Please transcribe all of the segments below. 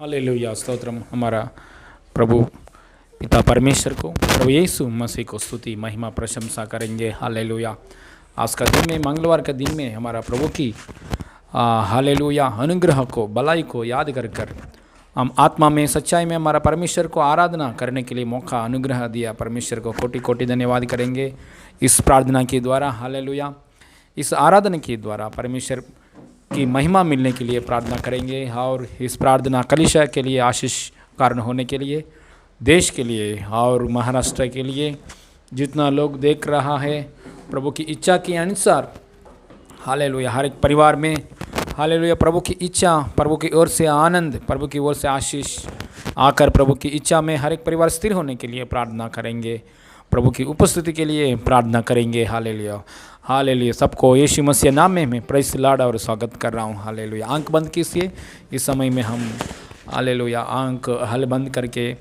Hallelujah stotram हमारा प्रभु पिता परमेश्वर को, प्रभु यीशु मसीह को स्तुति महिमा प्रशंसा करेंगे। हालेलुया। आज का दिन में, मंगलवार का दिन में हमारा प्रभु की हालेलुया अनुग्रह को, भलाई को याद कर कर हम आत्मा में, सच्चाई में हमारा परमेश्वर को आराधना करने के लिए मौका अनुग्रह दिया। परमेश्वर को कोटि कोटि धन्यवाद करेंगे इस प्रार्थना के द्वारा। हालेलुया। इस आराधना के द्वारा परमेश्वर की महिमा मिलने के लिए प्रार्थना करेंगे और इस प्रार्थना कलीसिया के लिए आशीष कारण होने के लिए, देश के लिए और महाराष्ट्र के लिए, जितना लोग देख रहा है प्रभु की इच्छा के अनुसार। हालेलुया। हर एक परिवार में हालेलुया प्रभु की इच्छा, प्रभु की ओर से आनंद, प्रभु की ओर से आशीष आकर प्रभु की इच्छा में हर एक परिवार स्थिर होने के लिए प्रार्थना करेंगे। प्रभु की उपस्थिति के लिए प्रार्थना करेंगे। हालेलुया। हालेलुया। सबको यीशु मसीह नाम में मैं प्रेस लॉर्ड और स्वागत कर रहा हूँ। हालेलुया। आंख बंद कीजिए। इस समय में हम हालेलुया आंख हल बंद करके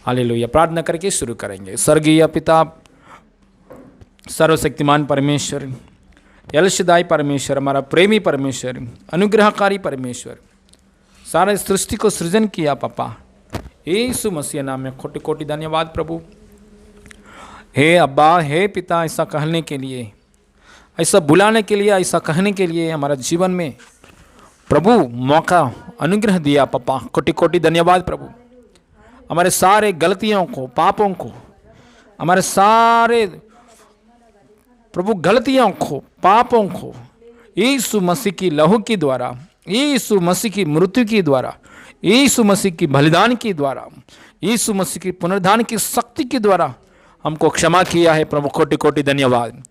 हालेलुया प्रार्थना करके शुरू करेंगे। स्वर्गीय पिता, सर्वशक्तिमान परमेश्वर, एल शदाई परमेश्वर, हमारा प्रेमी परमेश्वर, अनुग्रहकारी परमेश्वर, सारे सृष्टि को सृजन किया पापा, यीशु मसीह नाम में कोटि कोटि धन्यवाद प्रभु। हे अब्बा, हे पिता, ऐसा कहने के लिए, ऐसा बुलाने के लिए, ऐसा कहने के लिए हमारा जीवन में प्रभु मौका अनुग्रह दिया पापा। कोटि कोटि धन्यवाद प्रभु। हमारे सारे गलतियों को, पापों को, हमारे सारे प्रभु गलतियों को, पापों को यीशु मसीह की लहू के द्वारा, यीशु मसीह की मृत्यु के द्वारा, यीशु मसीह की बलिदान के द्वारा, यीशु मसीह की पुनरुद्धान की शक्ति के द्वारा हमको क्षमा किया है प्रभु। कोटि कोटि धन्यवाद।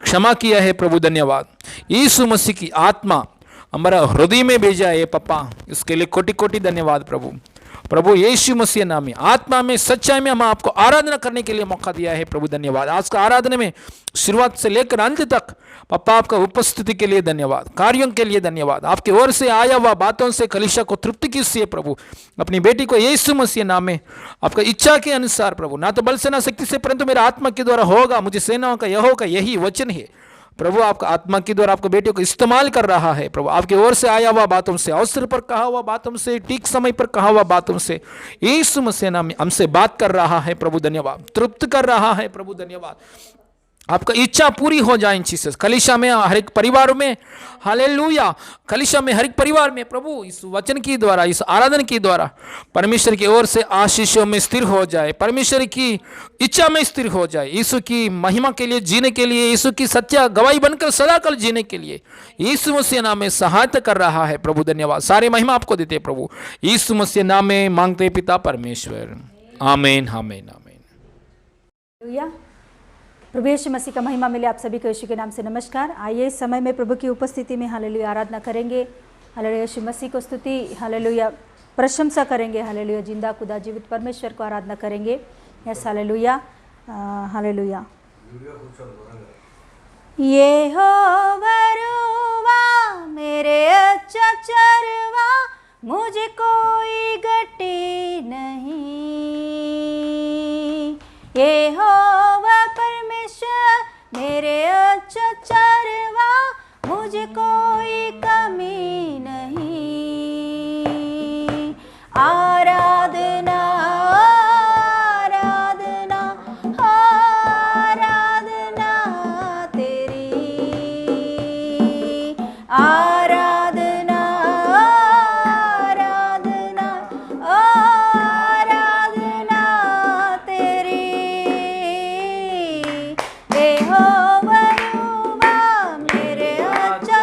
क्षमा किया है प्रभु, धन्यवाद। यीशु मसीह की आत्मा हमारा हृदय में भेजा है पापा, इसके लिए कोटि कोटि धन्यवाद प्रभु। प्रभु यीशु मसीह नाम में, आत्मा में, सच्चाई में हम आपको आराधना करने के लिए मौका दिया है प्रभु, धन्यवाद। आज का आराधना में शुरुआत से लेकर अंत तक पापा आपका उपस्थिति के लिए धन्यवाद, कार्यों के लिए धन्यवाद। आपकी ओर से आया हुआ बातों से कलीसिया को तृप्ति कीजिए प्रभु। अपनी बेटी को यीशु मसीह नाम में आपका इच्छा के अनुसार प्रभु, ना तो बल से ना शक्ति से, परंतु मेरा आत्मा के द्वारा होगा, मुझे सेनाओं का यहोवा का यही वचन है प्रभु। आपका आत्मा के द्वारा आपके बेटे को इस्तेमाल कर रहा है प्रभु। आपकी ओर से आया हुआ बातों से, अवसर पर कहा हुआ बातों से, ठीक समय पर कहा हुआ बातों से यीशु मसीह नाम में हमसे बात कर रहा है प्रभु, धन्यवाद। तृप्त कर रहा है प्रभु, धन्यवाद। आपका इच्छा पूरी हो जाए जीसस। कलीसिया में, हर एक परिवार में, हालेलुया, कलीसिया में हर एक परिवार में प्रभु इस वचन की द्वारा, इस आराधना की द्वारा परमेश्वर की ओर से आशीषों में स्थिर हो जाए, परमेश्वर की इच्छा में स्थिर हो जाए, यीशु की महिमा के लिए जीने के लिए, यीशु की सच्चा गवाही बनकर सदाकाल जीने के लिए यीशु मसीह नाम में सहायता कर रहा है प्रभु, धन्यवाद। सारे महिमा आपको देते प्रभु, यीशु मसीह नाम में मांगते पिता परमेश्वर, आमीन, आमीन, आमीन। प्रभु यीशु मसीह का महिमा मिले आप सभी को यीशु के नाम से नमस्कार। आइए इस समय में प्रभु की उपस्थिति में हालेलुया आराधना करेंगे। हालेलुया यीशु मसीह को स्तुति, हालेलुया प्रशंसा करेंगे। हालेलुया जिंदा खुदा जीवित परमेश्वर को आराधना करेंगे। Yes hallelujah, hallelujah. यहोवा रुवा मेरे अच्छा चरवा, मुझे कोई घटी नहीं। यहोवा परमेश्वर मेरे अच्छा चरवा, मुझे कोई कमी नहीं। आराधना आराधना आराधना तेरी, आराधना आराधना आराधना तेरी। यहोवा रुवा मेरे अच्छा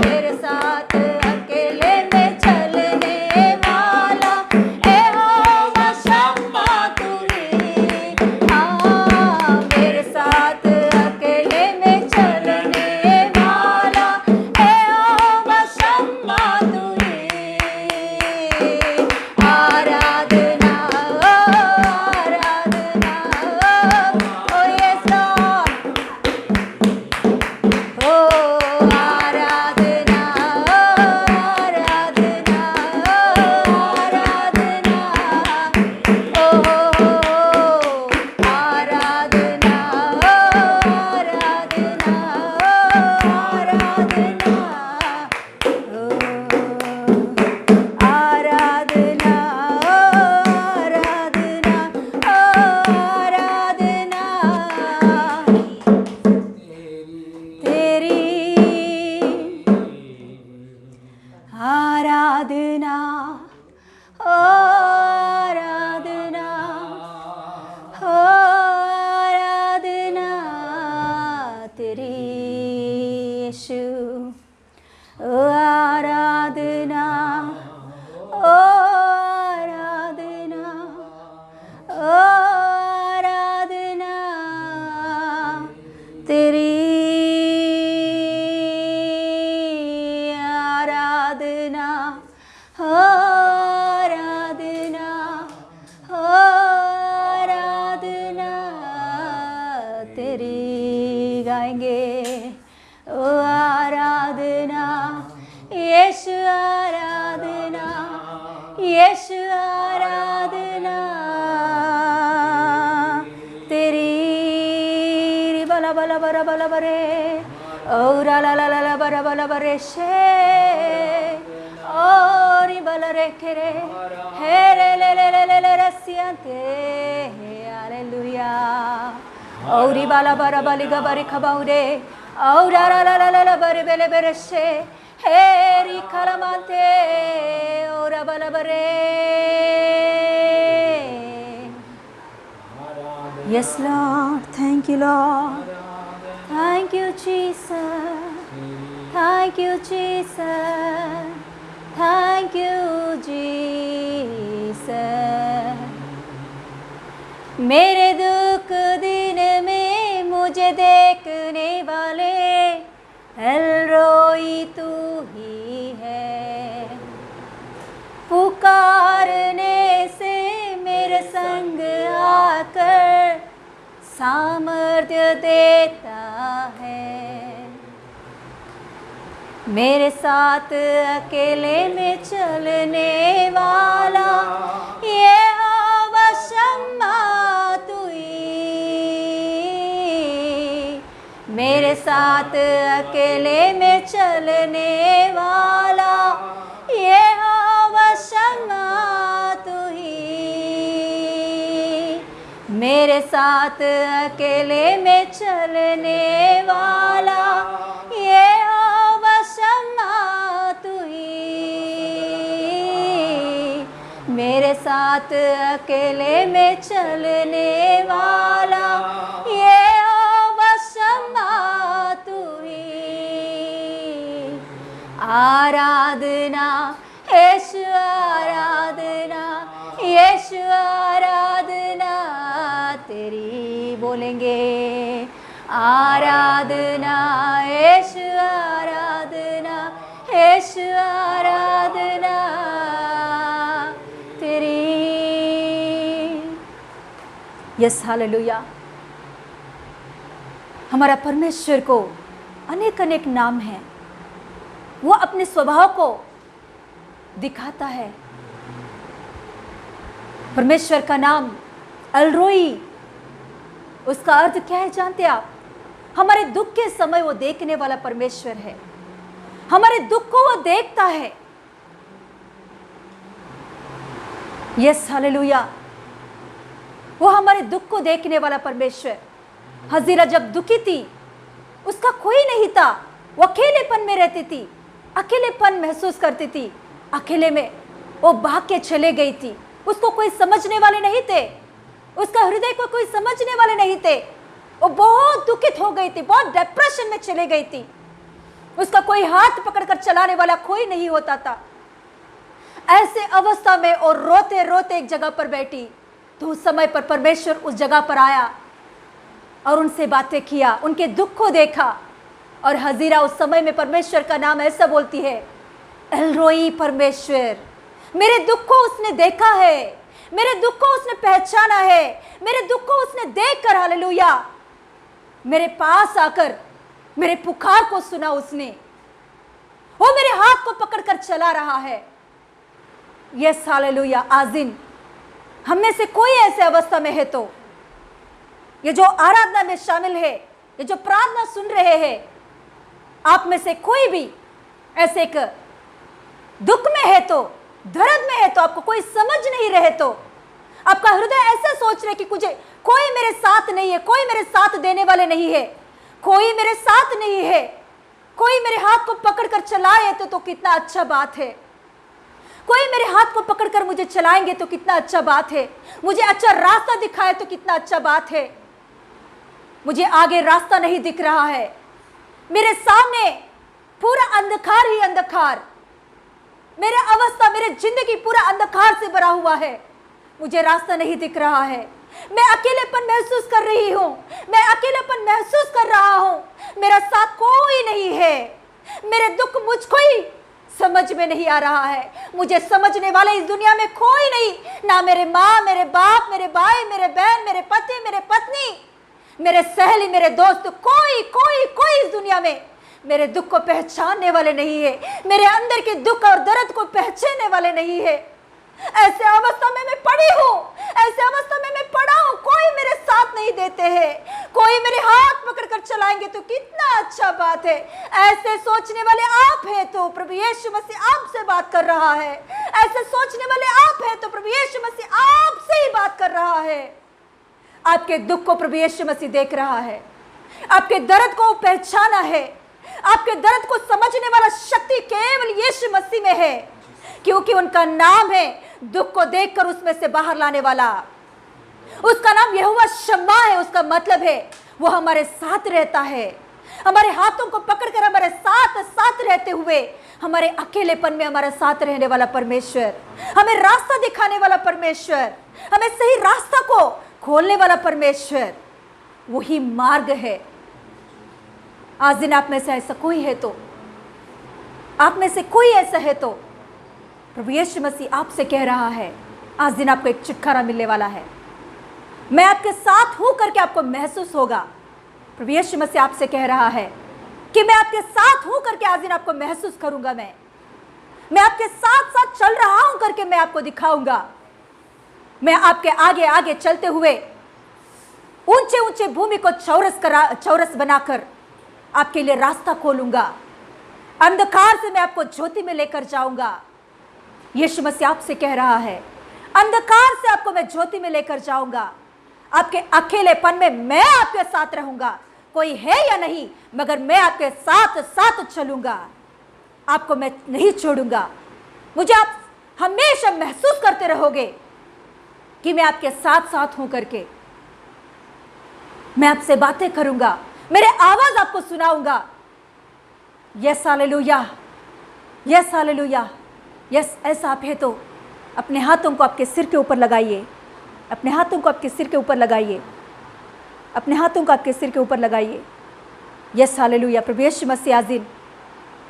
मेरे साथ अकेले में चलने वाला यहोवा शम्मा तू ही। हाँ, मेरे साथ अकेले में चलने वाला यहोवा शम्मा तू ही। आराधना आराधना ओ यस लॉर्ड, ओ आराधना आराधना आराधना, ओ आराधना आराधना आराधना, ओ आराधना आराधना आराधना तेरी आराधना आराधना आराधना तेरी यीशु, आराधना आराधना आराधना तेरी आराधना आराधना आराधना तेरी गाएंगे। ओ आराधना यीशु, आराधना यीशु, आराधना तेरी। बला बला बरा बला बरे ओ रा ला ला ला ला बरा बला बरे शे और बला रे के रे हे रे ले ले ले ले ले रसियंते हालेलुया। औरी बाला बरा बली गा बरी खबाउरे और रा ला ला ला ला बरे बेले बेरे शे हे री खलमांते और बला बरे। Yes Lord, thank you Lord, thank you Jesus, thank you Jesus, thank you Jesus। मेरे दुख दिन में मुझे देखने वाले एलरोई तू ही है। पुकारने से मेरे संग आकर सामर्थ्य देता है। मेरे साथ अकेले में चलने वाला यहोवा शम्मा तू ही। मेरे साथ अकेले में चलने वाला यहोवा शम्मा तू ही। मेरे साथ अकेले में चलने वाला यहोवा शम्मा तू ही। मेरे साथ अकेले में चलने वाला यहोवा शम्मा तू ही। आराधना यीशु, आराधना यीशु, आराधना तेरी। बोलेंगे आराधना यीशु, आराधना यीशु, आराधना तेरी। Yes hallelujah. हमारा परमेश्वर को अनेक अनेक नाम हैं। वो अपने स्वभाव को दिखाता है। परमेश्वर का नाम एलरोई, उसका अर्थ क्या है जानते आप? हमारे दुख के समय वो देखने वाला परमेश्वर है। हमारे दुख को वो देखता है। Yes hallelujah. वो हमारे दुख को देखने वाला परमेश्वर। हजीरा जब दुखी थी, उसका कोई नहीं था। वो अकेलेपन में रहती थी, अकेलेपन महसूस करती थी। अकेले में वो भाग के चले गई थी। उसको कोई समझने वाले नहीं थे। उसका हृदय को कोई समझने वाले नहीं थे। वो बहुत दुखित हो गई थी, बहुत डिप्रेशन में चले गई थी। उसका कोई हाथ पकड़कर चलाने वाला कोई नहीं होता था। ऐसे अवस्था में और रोते रोते एक जगह पर बैठी, तो उस समय पर परमेश्वर उस जगह पर आया और उनसे बातें किया, उनके दुख को देखा। और हजीरा उस समय में परमेश्वर का नाम ऐसा बोलती है, एलरोई परमेश्वर, मेरे दुख को उसने देखा है, मेरे दुख को उसने पहचाना है, मेरे दुख को उसने देखकर हालेलुया मेरे पास आकर मेरे पुकार को सुना उसने, वो मेरे हाथ को पकड़कर चला रहा है। Yes hallelujah. आजिन हम में से कोई ऐसे अवस्था में है तो ये जो आराधना में शामिल है, ये जो प्रार्थना सुन रहे हैं, आप में से कोई भी ऐसे एक दुख में है तो, दर्द में है तो, आपको कोई समझ नहीं रहे तो, आपका हृदय ऐसे सोच रहे कि कोई मेरे साथ नहीं है, कोई मेरे साथ देने वाले नहीं है, कोई मेरे साथ नहीं है, कोई मेरे हाथ को पकड़कर चलाए तो कितना अच्छा बात है, कोई मेरे हाथ को पकड़कर मुझे चलाएंगे तो कितना अच्छा बात है, मुझे अच्छा रास्ता दिखाए तो कितना अच्छा बात है। मुझे आगे रास्ता नहीं दिख रहा है, मेरे सामने पूरा अंधकार ही अंधकार, मेरा अवस्था, मेरे जिंदगी पूरा अंधकार से भरा हुआ है, मुझे रास्ता नहीं दिख रहा है, मैं अकेलेपन महसूस कर रही हूं, मैं अकेलेपन महसूस कर रहा हूं, मेरा साथ कोई नहीं है, मेरे दुख मुझको ही समझ में नहीं आ रहा है, मुझे समझने वाले इस दुनिया में कोई नहीं, ना मेरे माँ, मेरे बाप, मेरे भाई, मेरे बहन, मेरे पति, मेरे पत्नी, मेरे सहेली, मेरे दोस्त, कोई कोई कोई इस दुनिया में मेरे दुख को पहचानने वाले नहीं है, मेरे अंदर के दुख और दर्द को पहचानने वाले नहीं है। ऐसे अवस्था में मैं पड़ी हूँ, ऐसे अवस्था में मैं पड़ा हूँ, कोई मेरे साथ नहीं देते हैं, कोई मेरे हाथ पकड़कर चलाएंगे तो कितना अच्छा बात है। ऐसे सोचने वाले आप हैं तो प्रभु यीशु मसीह आपसे बात कर रहा है, ऐसे सोचने वाले आप हैं तो प्रभु यीशु मसीह आपसे ही बात कर रहा है। आपके दुख को प्रभु यीशु मसीह देख रहा है, आपके दर्द को पहचाना है, आपके दर्द को समझने वाला शक्ति केवल यीशु मसीह में है, क्योंकि उनका नाम है दुख को देखकर उसमें से बाहर लाने वाला। उसका नाम यहोवा शम्मा है, उसका मतलब है वो हमारे साथ रहता है, हमारे हाथों को पकड़कर हमारे साथ साथ रहते हुए हमारे अकेलेपन में हमारे साथ रहने वाला परमेश्वर, हमें रास्ता दिखाने वाला परमेश्वर, हमें सही रास्ता को खोलने वाला परमेश्वर, वही मार्ग है। आज दिन आप में से ऐसा कोई है तो, आप में से कोई ऐसा है तो प्रभु यीशु मसीह आपसे कह रहा है, आज दिन आपको एक छुटकारा मिलने वाला है, मैं आपके साथ हूं करके आपको महसूस होगा। प्रभु यीशु मसीह आपसे कह रहा है कि मैं आपके साथ हूं करके आज दिन आपको महसूस करूंगा, मैं आपके साथ साथ चल रहा हूं करके मैं आपको दिखाऊंगा, मैं आपके आगे आगे चलते हुए ऊंचे ऊंचे भूमि को चौरस बनाकर आपके लिए रास्ता खोलूंगा, अंधकार से मैं आपको ज्योति में लेकर जाऊंगा। यीशु मसीह आपसे कह रहा है, अंधकार से आपको मैं ज्योति में लेकर जाऊंगा, आपके अकेलेपन में मैं आपके साथ रहूंगा, कोई है या नहीं मगर मैं आपके साथ साथ चलूंगा, आपको मैं नहीं छोड़ूंगा। मुझे आप हमेशा महसूस करते रहोगे कि मैं आपके साथ साथ हूं करके, मैं आपसे बातें करूंगा, मेरे आवाज आपको सुनाऊंगा। Yes hallelujah, yes hallelujah, yes. ऐसा आप है तो अपने हाथों को आपके सिर के ऊपर लगाइए, अपने हाथों को आपके सिर के ऊपर लगाइए, अपने हाथों को आपके सिर के ऊपर लगाइए। Yes hallelujah. प्रभु यीशु मसीह आज दिन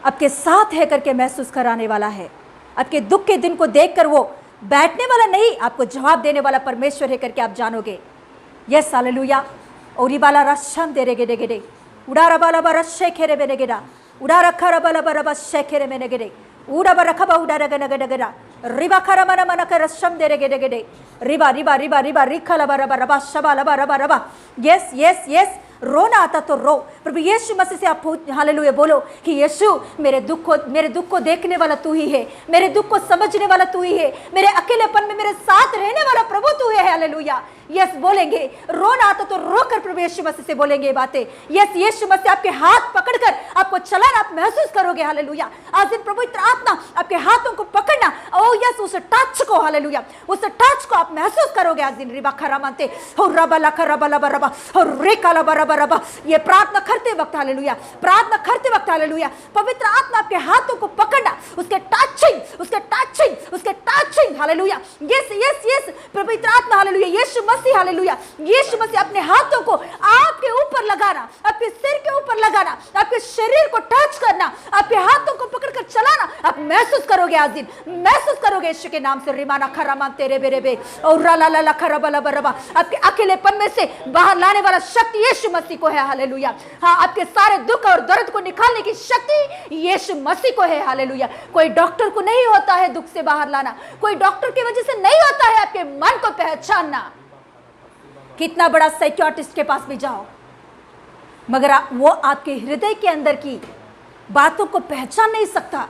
आपके साथ है करके महसूस कराने वाला है, आपके दुख के दिन को देखकर वो बैठने वाला नहीं, आपको जवाब देने वाला परमेश्वर है करके आप जानोगे। Yes hallelujah. और बाला रशम दे रेगे डेगे उड़ारा बाला बारा शेखेरे बेने गेडा उड़ारा खरा बाला बारा बस शेखेरे मेने गेडे उड़ा बारा खबा उड़ारा गना गना गना रिबा खरा मना मना कर रशम दे रेगे डेगे डे रिबा रिबा रिबा रिबा रिखला बारा बारा बस शबा ला बारा बारा बा। Yes yes yes. रोना आता तो रो। प्रभु यीशु मसीह से आप हालेलुया बोलो कि यीशु मेरे दुख को देखने वाला तू ही है, मेरे दुख को समझने वाला तू ही है, मेरे अकेलेपन में मेरे साथ रहने वाला प्रभु तू है। हालेलुया। यस बोलेंगे। रोना आता तो रोकर प्रभु यीशु मसीह से बोलेंगे ये बातें। यस यीशु मसीह आपके हाथ पकड़कर आपको चलाना आप महसूस करोगे। हालेलुया। आज दिन प्रभु आत्मा आपके हाथों को पकड़ना, ओ यस उस टच को, हालेलुया, उस टच को आप महसूस करोगे आज दिन। रिबा खरा मानते हो रबा ला खरा बला बरबा और रे काला बरबा बरबा। ये प्रार्थना करते वक्त हालेलुया, प्रार्थना करते वक्त हालेलुया, पवित्र आत्मा आपके हाथों को पकड़ना, उसके touching hallelujah. Yes yes yes पवित्र आत्मा हालेलुया, यीशु मसीह हालेलुया, यीशु मसीह अपने हाथों को आपके ऊपर लगाना, आपके सिर के ऊपर लगाना, आपके शरीर को टच करना, आपके हाथों को पकड़कर चलाना। आप महसूस करोगे, आज दिन महसूस करोगे यीशु के नाम से। रिमाना खरामा तेरे बेरे बे और ला ला ला खराबा बरबा। आपके अकेलेपन में से बाहर लाने वाला शक्ति यीशु मसीह को है हालेलुया। हाँ, आपके सारे दुख और दर्द को निकालने की शक्ति यीशु मसीह को है हालेलुया। कोई डॉक्टर को नहीं होता है दुख से बाहर लाना, कोई डॉक्टर की वजह से नहीं होता है आपके मन को पहचानना। कितना बड़ा साइकियाट्रिस्ट के पास भी जाओ, मगर वो आपके हृदय के अंदर की बातों को पहचान नहीं सकता,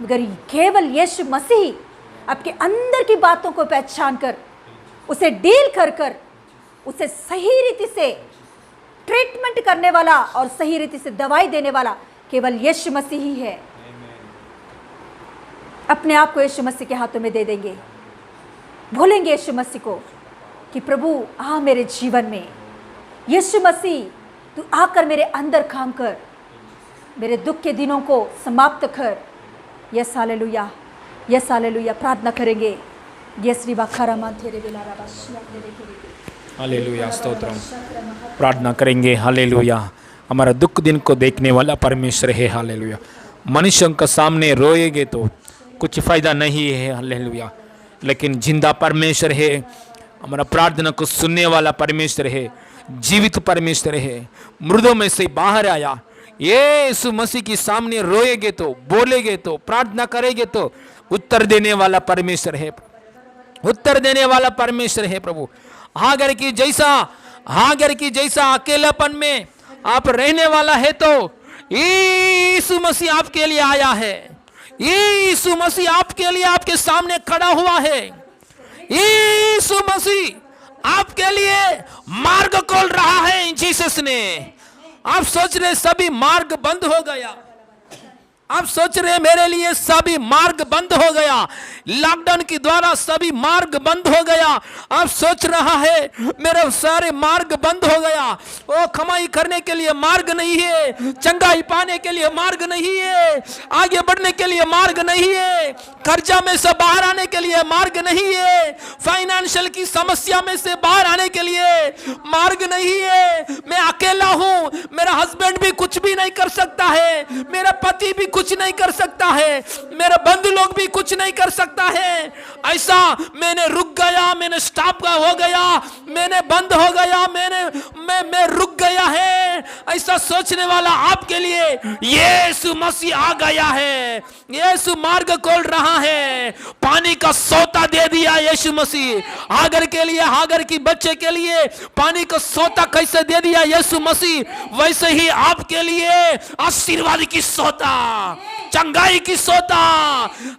मगर केवल यीशु मसीह आपके अंदर की बातों को पहचान कर उसे डील कर कर उसे सही रीति से ट्रीटमेंट करने वाला और सही रीति से दवाई देने वाला केवल यीशु मसीह ही है। अपने आप को यीशु मसीह के हाथों में दे देंगे, बोलेंगे यीशु मसीह को कि प्रभु आ मेरे जीवन में, यीशु मसीह तू आकर मेरे अंदर काम कर, मेरे दुख के दिनों को समाप्त कर। Yes hallelujah, yes hallelujah. प्रार्थना करेंगे। यस रिबा खरामा तेरे बेलारा बाशिया तेरे के। हालेलुया, स्तोत्रम। प्रार्थना करेंगे। हालेलुया, हमारा दुख दिन को देखने वाला परमेश्वर है। हालेलुया, मनुष्यों के सामने रोएंगे तो कुछ फायदा नहीं है। हालेलुया, लेकिन जिंदा परमेश्वर है, हमारा प्रार्थना को सुनने वाला परमेश्वर है, जीवित परमेश्वर है, मृदों में से बाहर आया। यीशु मसीह के सामने रोएंगे तो, बोलेंगे तो, प्रार्थना करेंगे तो उत्तर देने वाला परमेश्वर है, उत्तर देने वाला परमेश्वर है। प्रभु हागर की जैसा अकेलापन में आप रहने वाला है तो यीशु मसीह आपके लिए आया है। यीशु मसीह आपके लिए आपके सामने खड़ा हुआ है। यीशु मसीह आपके लिए मार्ग खोल रहा है इन जीसस ने। आप सोच रहे सभी मार्ग बंद हो गया, आप सोच रहे मेरे लिए सभी मार्ग बंद हो गया, लॉकडाउन के द्वारा सभी मार्ग बंद हो गया। आप सोच रहा है मेरे सारे मार्ग बंद हो गया, ओ कमाई करने के लिए मार्ग नहीं है, चंगाई पाने के लिए मार्ग नहीं है, आगे बढ़ने के लिए मार्ग नहीं है, कर्जा में से बाहर आने के लिए मार्ग नहीं है, फाइनेंशियल की समस्या में से बाहर आने के लिए मार्ग नहीं है। मैं अकेला हूं, मेरा हस्बैंड भी कुछ भी नहीं कर सकता है, मेरा पति भी कुछ नहीं कर सकता है, मेरे बंधु लोग भी कुछ नहीं कर सकता है। ऐसा मैंने रुक गया, मैंने स्टॉप हो गया, मैंने बंद हो गया, मैं रुक गया है। ऐसा सोचने वाला आपके लिए यीशु मसीह आ गया है। यीशु मार्ग खोल रहा है, पानी का सोता दे दिया यीशु मसीह। हागर के लिए, हागर की बच्चे के लिए पानी का सोता कैसे दे दिया यीशु मसीह, वैसे ही आपके लिए आशीर्वाद की सोता, चंगाई की सोता,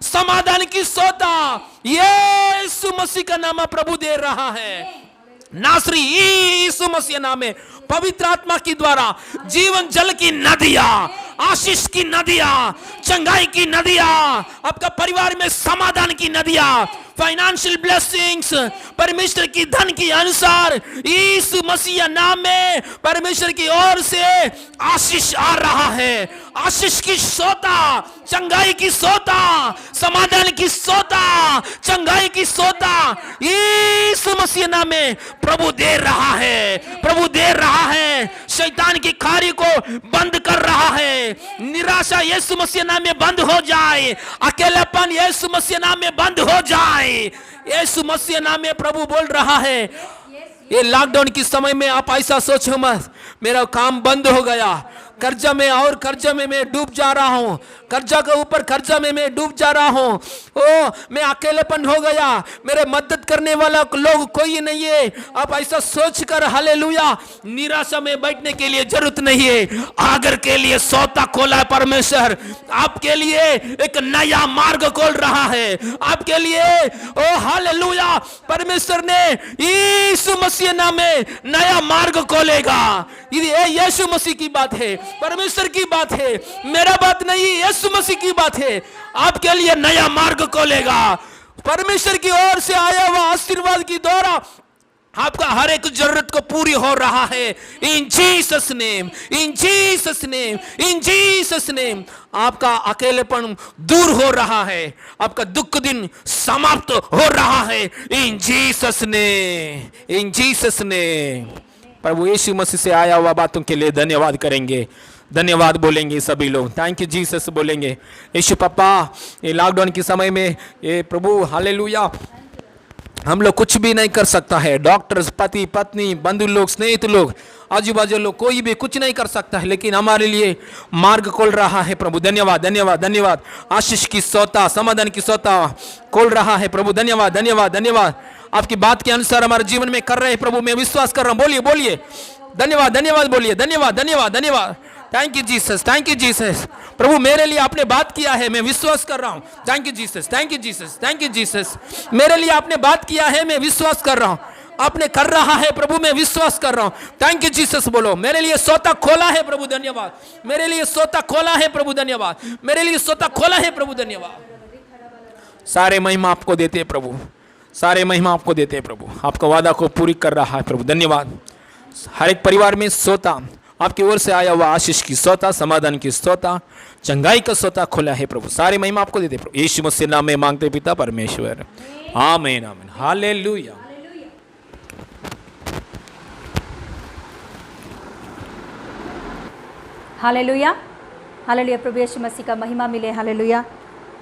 समाधान की सोता यीशु मसीह का नाम प्रभु दे रहा है। नासरी यीशु मसीह नाम में पवित्र आत्मा की द्वारा जीवन जल की नदियां, आशीष की नदियां, चंगाई की नदियां, आपका परिवार में समाधान की नदियां, फाइनेंशियल ब्लेसिंग्स परमेश्वर की धन के अनुसार यीशु मसीह नाम में परमेश्वर की ओर से आशीष आ रहा है। आशीष की सोता, चंगाई की सोता, समाधान की सोता, चंगाई की सोता यीशु मसीह नाम में प्रभु दे रहा है, प्रभु दे रहा है। शैतान की खारी को बंद कर रहा है। निराशा यीशु मसीह नाम में बंद हो जाए, अकेलापन यीशु मसीह नाम में बंद हो जाए। यीशु मसीह नाम में प्रभु बोल रहा है। ये लॉकडाउन के समय में आप ऐसा सोचो मत मेरा काम बंद हो गया, कर्जा में और कर्जा में मैं डूब जा रहा हूं, कर्जा के ऊपर कर्जा में मैं डूब जा रहा हूं, ओ मैं अकेलेपन हो गया, मेरे मदद करने वाला लोग कोई नहीं है। आप ऐसा सोचकर हालेलुया निराशा में बैठने के लिए जरूरत नहीं है। आगर के लिए सोता खोला है परमेश्वर, आपके लिए एक नया मार्ग खोल रहा है, आपके लिए ओ हालेलुया परमेश्वर ने यीशु मसीह नाम में नया मार्ग खोलेगा। ये यीशु मसीह की बात है, परमेश्वर की बात है, मेरा बात नहीं, यीशु मसीह की बात है। आपके लिए नया मार्ग खोलेगा। परमेश्वर की ओर से आया हुआ आशीर्वाद की द्वारा आपका हर एक जरूरत को पूरी हो रहा है। In Jesus name, in Jesus name, in Jesus name. आपका अकेलेपन दूर हो रहा है, आपका दुख दिन समाप्त हो रहा है। In Jesus name, in Jesus name. प्रभु यीशु मसीह से आया हुआ बातों के लिए धन्यवाद करेंगे, धन्यवाद बोलेंगे सभी लोग। थैंक यू जीसस बोलेंगे। यीशु पापा, ये लॉकडाउन के समय में ये प्रभु हालेलुया, हम लोग कुछ भी नहीं कर सकता है। डॉक्टर्स, पति पत्नी, बंधु लोग, स्नेहित लोग, आजू बाजू लोग, कोई भी कुछ नहीं कर सकता है, लेकिन हमारे लिए मार्ग खोल रहा है प्रभु। धन्यवाद धन्यवाद धन्यवाद। आशीष की सोता, समाधान की सोता खोल रहा है प्रभु। धन्यवाद धन्यवाद धन्यवाद। आपकी बात के अनुसार हमारे जीवन में कर रहे हैं प्रभु। मैं विश्वास कर रहा हूँ। बोलिए बोलिए, धन्यवाद धन्यवाद बोलिए, धन्यवाद धन्यवाद धन्यवाद। Thank you Jesus, thank you Jesus. प्रभु मेरे लिए आपने बात किया है, मैं विश्वास कर रहा हूं। Thank you Jesus, thank you Jesus, thank you Jesus. मेरे लिए आपने बात किया है, मैं विश्वास कर रहा हूं। आपने कर रहा है प्रभु, मैं विश्वास कर रहा हूं। थैंक यू जीसस बोलो। मेरे लिए सोता खोला है प्रभु, धन्यवाद। मेरे लिए सोता खोला है प्रभु, धन्यवाद। मेरे लिए सोता खोला है प्रभु, धन्यवाद। सारे महिमा आपको देते हैं प्रभु, सारे महिमा आपको देते हैं प्रभु। आपका वादा को पूरी कर रहा है प्रभु, धन्यवाद। हर एक परिवार में सोता, आपकी ओर से आया हुआ आशीष की सोता, समाधान की सोता, चंगाई का सोता खुला है प्रभु। सारे महिमा आपको देते प्रभु। यीशु मसीह नाम में मांगते पिता परमेश्वर, आमीन आमीन। हालेलुया। Hallelujah, hallelujah. प्रभु यीशु मसीह का महिमा मिले। Hallelujah,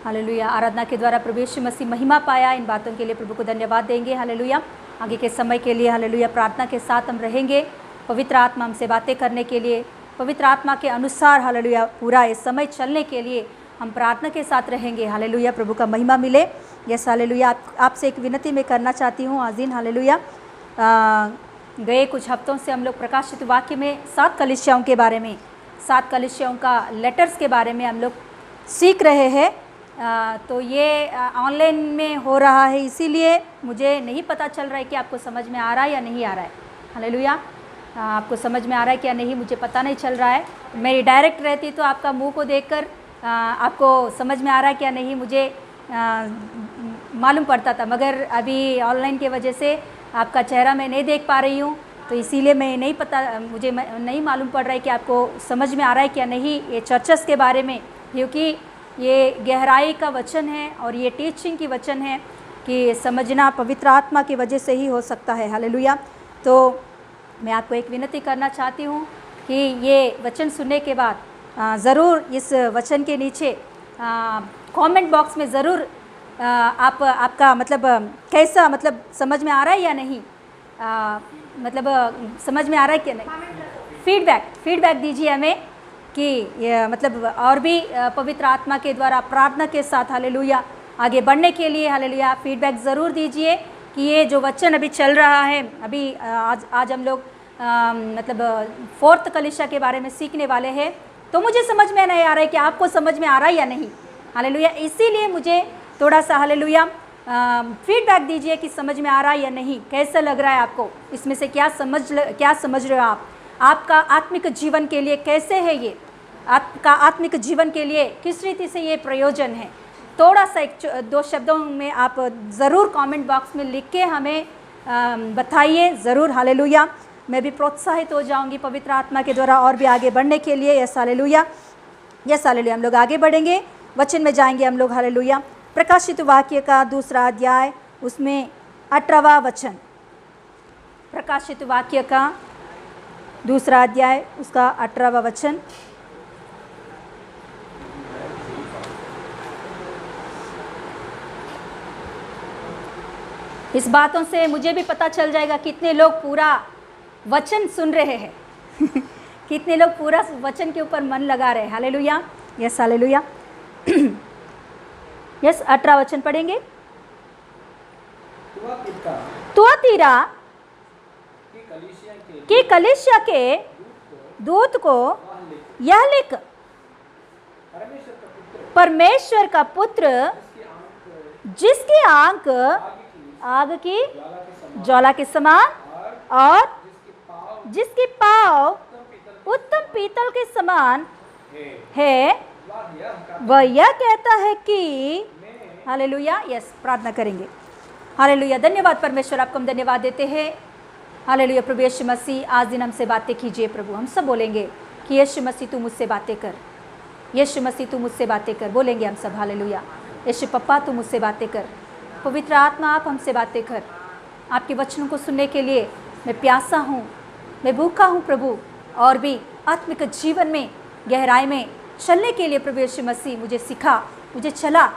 hallelujah. आराधना के द्वारा प्रभु यीशु मसीह महिमा पाया। इन बातों के लिए प्रभु को धन्यवाद देंगे। हालेलुया। आगे के समय के लिए हालेलुया प्रार्थना के साथ हम रहेंगे। पवित्र आत्मा हमसे बातें करने के लिए, पवित्र आत्मा के अनुसार हालेलुया पूरा ये समय चलने के लिए हम प्रार्थना के साथ रहेंगे। हालेलुया, प्रभु का महिमा मिले। Yes hallelujah. आपसे एक विनती मैं करना चाहती हूँ आजीन। हालेलुया, गए कुछ हफ्तों से हम लोग प्रकाशित वाक्य में 7 कलीसियाओं के बारे में, 7 कलीसियाओं का लेटर्स के बारे में हम लोग सीख रहे हैं। तो ये ऑनलाइन में हो रहा है, इसीलिए मुझे नहीं पता चल रहा है कि आपको समझ में आ रहा है या नहीं आ रहा है। हालेलुया, आपको समझ में आ रहा है क्या नहीं मुझे पता नहीं चल रहा है। मेरी डायरेक्ट रहती तो आपका मुंह को देखकर आपको समझ में आ रहा है क्या नहीं मुझे मालूम पड़ता था, मगर अभी ऑनलाइन की वजह से आपका चेहरा मैं नहीं देख पा रही हूँ, तो इसीलिए मैं नहीं पता, मुझे नहीं मालूम पड़ रहा है कि आपको समझ में आ रहा है क्या नहीं ये चर्चेस के बारे में, क्योंकि ये गहराई का वचन है और ये टीचिंग की वचन है कि समझना पवित्र आत्मा की वजह से ही हो सकता है। हालेलुया। तो मैं आपको एक विनती करना चाहती हूँ कि ये वचन सुनने के बाद ज़रूर इस वचन के नीचे कमेंट बॉक्स में ज़रूर आपका मतलब कैसा मतलब समझ में आ रहा है या नहीं, मतलब समझ में आ रहा है क्या नहीं, फीडबैक दीजिए हमें कि ये मतलब और भी पवित्र आत्मा के द्वारा प्रार्थना के साथ हालेलुया आगे बढ़ने के लिए हालेलुया फीडबैक ज़रूर दीजिए कि ये जो वचन अभी चल रहा है, अभी आज हम लोग मतलब 4th कलीसिया के बारे में सीखने वाले हैं, तो मुझे समझ में नहीं आ रहा है कि आपको समझ में आ रहा है या नहीं। हालेलुया, इसीलिए मुझे थोड़ा सा हालेलुया फीडबैक दीजिए कि समझ में आ रहा है या नहीं, कैसा लग रहा है आपको, इसमें से क्या समझ रहे हो आप, आपका आत्मिक जीवन के लिए कैसे है ये, आपका आत्मिक जीवन के लिए किस रीति से ये प्रयोजन है। थोड़ा सा 2 शब्दों में आप ज़रूर कमेंट बॉक्स में लिख के हमें बताइए ज़रूर। हालेलुया, मैं भी प्रोत्साहित हो जाऊंगी पवित्र आत्मा के द्वारा और भी आगे बढ़ने के लिए। Yes hallelujah, yes hallelujah. हम लोग आगे बढ़ेंगे, वचन में जाएंगे हम लोग। हालेलुया, प्रकाशित वाक्य का 2रा अध्याय उसमें 18वां वचन, प्रकाशित वाक्य का 2रा अध्याय उसका 18वां वचन। इस बातों से मुझे भी पता चल जाएगा कितने लोग पूरा वचन सुन रहे हैं कितने लोग पूरा वचन के ऊपर मन लगा रहे हैं। Hallelujah, yes hallelujah. यस 18 वचन पढ़ेंगे। तुआतीरा की कलीसिया के दूत को यह लिख, परमेश्वर का पुत्र जिसकी आंख आग की ज्वाला के समान और जिसकी पाँव उत्तम पीतल के समान है, वह यह कहता है कि हालेलुया। यस, प्रार्थना करेंगे। हालेलुया, धन्यवाद परमेश्वर, आपको हम धन्यवाद देते हैं हालेलुया। प्रभु यीशु मसीह आज दिन हमसे बातें कीजिए प्रभु। हम सब बोलेंगे कि यीशु मसीह तू मुझसे बातें कर, यीशु मसीह तू मुझसे बातें कर, बोलेंगे हम सब हालेलुया। यीशु पप्पा तू मुझसे बातें कर, पवित्र आत्मा आप हमसे बातें कर। आपके वचनों को सुनने के लिए मैं प्यासा हूँ, मैं भूखा हूँ प्रभु, और भी आत्मिक जीवन में गहराई में चलने के लिए प्रभु यीशु मसीह मुझे सिखा, मुझे चला।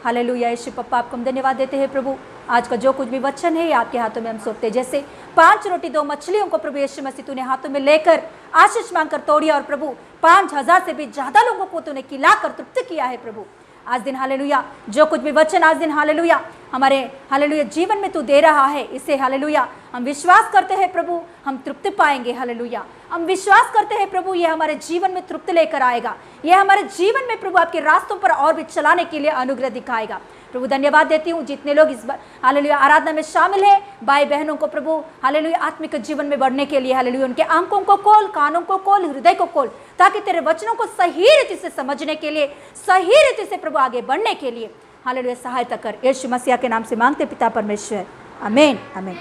हालेलुया। यीशु पप्पा आपको हम धन्यवाद देते हैं प्रभु। आज का जो कुछ भी वचन है आपके हाथों में हम सौंपते हैं। जैसे 5 रोटी 2 मछलियों को प्रभु यीशु मसीह तूने हाथों में लेकर आशीष मांगकर तोड़िया, और प्रभु 5000 से भी ज़्यादा लोगों को तूने खिलाकर तृप्त किया है प्रभु। आज दिन हालेलुया जो कुछ भी वचन आज दिन हालेलुया हमारे हालेलुया जीवन में तू दे रहा है, इसे हालेलुया हम विश्वास करते हैं प्रभु, हम तृप्ति पाएंगे। हालेलुया हम विश्वास करते हैं प्रभु, ये हमारे जीवन में तृप्ति लेकर आएगा, ये हमारे जीवन में प्रभु आपके रास्तों पर और भी चलाने के लिए अनुग्रह दिखाएगा। प्रभु धन्यवाद देती हूँ जितने लोग इस हालेलुया आराधना में शामिल है, भाई बहनों को प्रभु हालेलुया आत्मिक जीवन में बढ़ने के लिए हालेलुया उनके आंखों को खोल, कानों को खोल, हृदय को खोल, ताकि तेरे वचनों को सही रीति से समझने के लिए, सही रीति से प्रभु आगे बढ़ने के लिए हालेलुया सहायता कर। यीशु मसीह के नाम से मांगते पिता परमेश्वर, आमीन आमीन।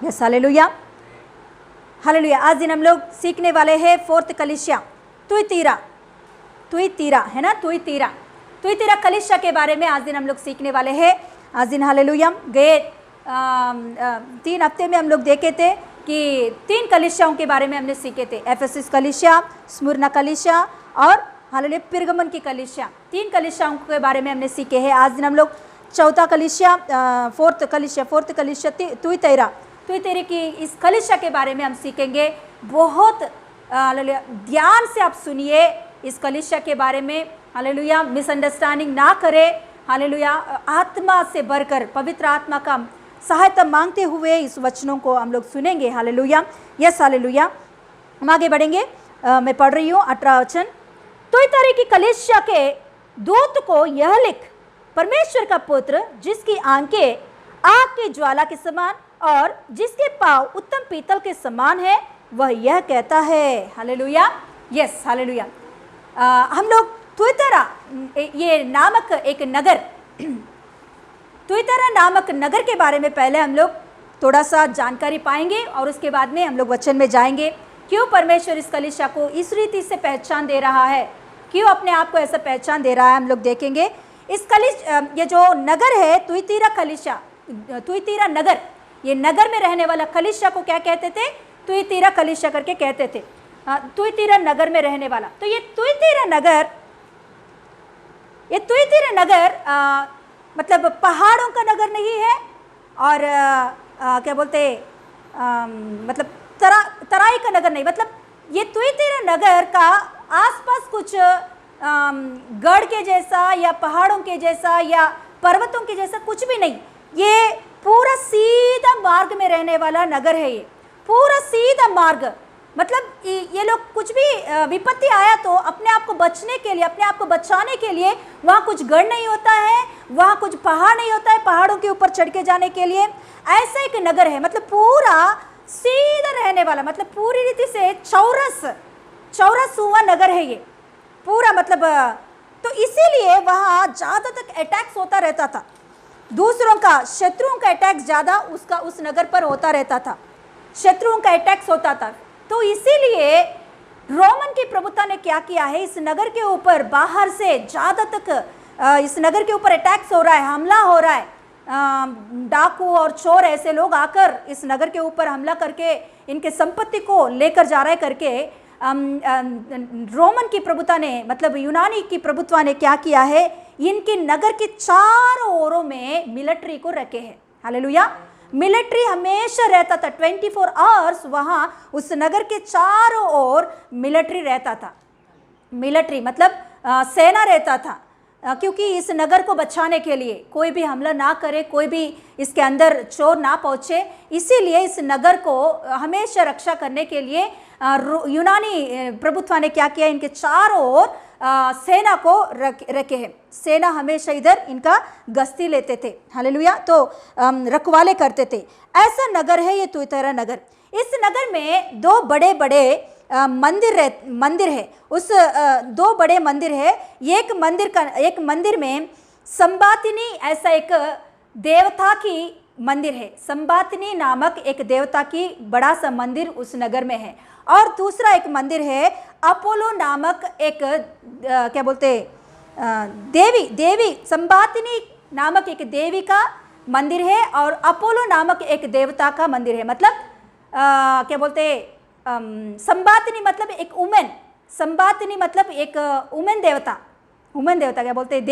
Yes hallelujah hallelujah. आज दिन हम लोग सीखने वाले हैं 4th कलीसिया तुइतीरा है ना, तुइतीरा कलीसिया के बारे में आज दिन हम लोग सीखने वाले हैं। आज दिन हालेलुया गए 3 हफ्ते में हम लोग देखे थे कि 3 कलीसियाओं के बारे में हमने सीखे थे, एफेसस कलीसिया, स्मुरना कलीसिया और हालेलुया पिरगमन की कलीसिया। 3 कलीसियाओं के बारे में हमने सीखे हैं। आज दिन हम लोग 4th कलीसिया 4th कलीसिया तुइतीरा की इस कलीसिया के बारे में हम सीखेंगे। बहुत हालेलुया ध्यान से आप सुनिए इस कलीसिया के बारे में, हालेलुया मिसअंडरस्टैंडिंग ना करें, हालेलुया आत्मा से भरकर पवित्र आत्मा का सहायता मांगते हुए इस वचनों को हम लोग सुनेंगे। Hallelujah yes hallelujah. हम आगे बढ़ेंगे। मैं पढ़ रही हूँ 18 वचन। तुइतीरा की कलीसिया के दूत को यह लिख, परमेश्वर का पुत्र जिसकी आंखें आग की ज्वाला के समान और जिसके पांव उत्तम पीतल के समान है, वह यह कहता है। Hallelujah yes hallelujah. हम लोग तुइतीरा ये नामक एक नगर तुइतीरा नामक नगर के बारे में पहले हम लोग थोड़ा सा जानकारी पाएंगे, और उसके बाद में हम लोग वचन में जाएंगे। क्यों परमेश्वर इस कलीसिया को इस रीति से पहचान दे रहा है, क्यों अपने आप को ऐसा पहचान दे रहा है, हम लोग देखेंगे। इस ये जो नगर है तुइतीरा कलीसिया, तुइतीरा नगर, ये नगर में रहने वाला कलीसिया को क्या कहते थे? तुइतीरा कलीसिया करके कहते थे। तुइतीरा नगर में रहने वाला, तो ये तुइतीरा नगर मतलब पहाड़ों का नगर नहीं है, और क्या बोलते मतलब तराई का नगर नहीं, मतलब ये तुइतीरा नगर का आसपास कुछ गढ़ के जैसा या पहाड़ों के जैसा या पर्वतों के जैसा कुछ भी नहीं, ये पूरा सीधा मार्ग में रहने वाला नगर है। ये पूरा सीधा मार्ग, मतलब ये लोग कुछ भी विपत्ति आया तो अपने आप को बचने के लिए, अपने आप को बचाने के लिए, वहाँ कुछ गढ़ नहीं होता है, वहाँ कुछ पहाड़ नहीं होता है पहाड़ों के ऊपर चढ़ के जाने के लिए, ऐसा एक नगर है। मतलब पूरा सीधा रहने वाला, मतलब पूरी रीति से चौरस हुआ नगर है ये पूरा, मतलब तो इसीलिए वहाँ ज़्यादा तक अटैक्स होता रहता था, दूसरों का, शत्रुओं का अटैक्स ज़्यादा उस नगर पर होता रहता था, शत्रुओं का अटैक्स होता था। तो इसीलिए रोमन की प्रभुता ने क्या किया है, इस नगर के ऊपर बाहर से ज़्यादा तक इस नगर के ऊपर अटैक्स हो रहा है, हमला हो रहा है, डाकू और चोर ऐसे लोग आकर इस नगर के ऊपर हमला करके इनके संपत्ति को लेकर जा रहे करके रोमन की प्रभुता ने, मतलब यूनानी की प्रभुत्व ने क्या किया है, इनके नगर के चारों ओरों में मिलिट्री को रखे हैं। हालेलुया मिलिट्री हमेशा रहता था, 24 आवर्स वहाँ उस नगर के चारों ओर मिलिट्री रहता था। मिलिट्री मतलब सेना रहता था, क्योंकि इस नगर को बचाने के लिए कोई भी हमला ना करे, कोई भी इसके अंदर चोर ना पहुँचे, इसीलिए इस नगर को हमेशा रक्षा करने के लिए यूनानी प्रभुत्व ने क्या किया, इनके चारों ओर सेना को रखे हैं। सेना हमेशा इधर इनका गश्ती लेते थे। हालेलुया तो रखवाले करते थे। ऐसा नगर है ये तुइतीरा नगर। इस नगर में 2 बड़े बड़े मंदिर है। उस 2 बड़े मंदिर है। एक मंदिर में संबातिनी ऐसा एक देवता की मंदिर है। संबातिनी नामक एक देवता की बड़ा सा मंदिर उस नगर में है। और दूसरा एक मंदिर है अपोलो नामक एक क्या बोलते देवी संबातिनी नामक एक देवी का मंदिर है और अपोलो नामक एक देवता का मंदिर है। मतलब क्या बोलते संबातिनी मतलब एक उमेन, संबातिनी मतलब एक उमेन देवता क्या बोलते हैं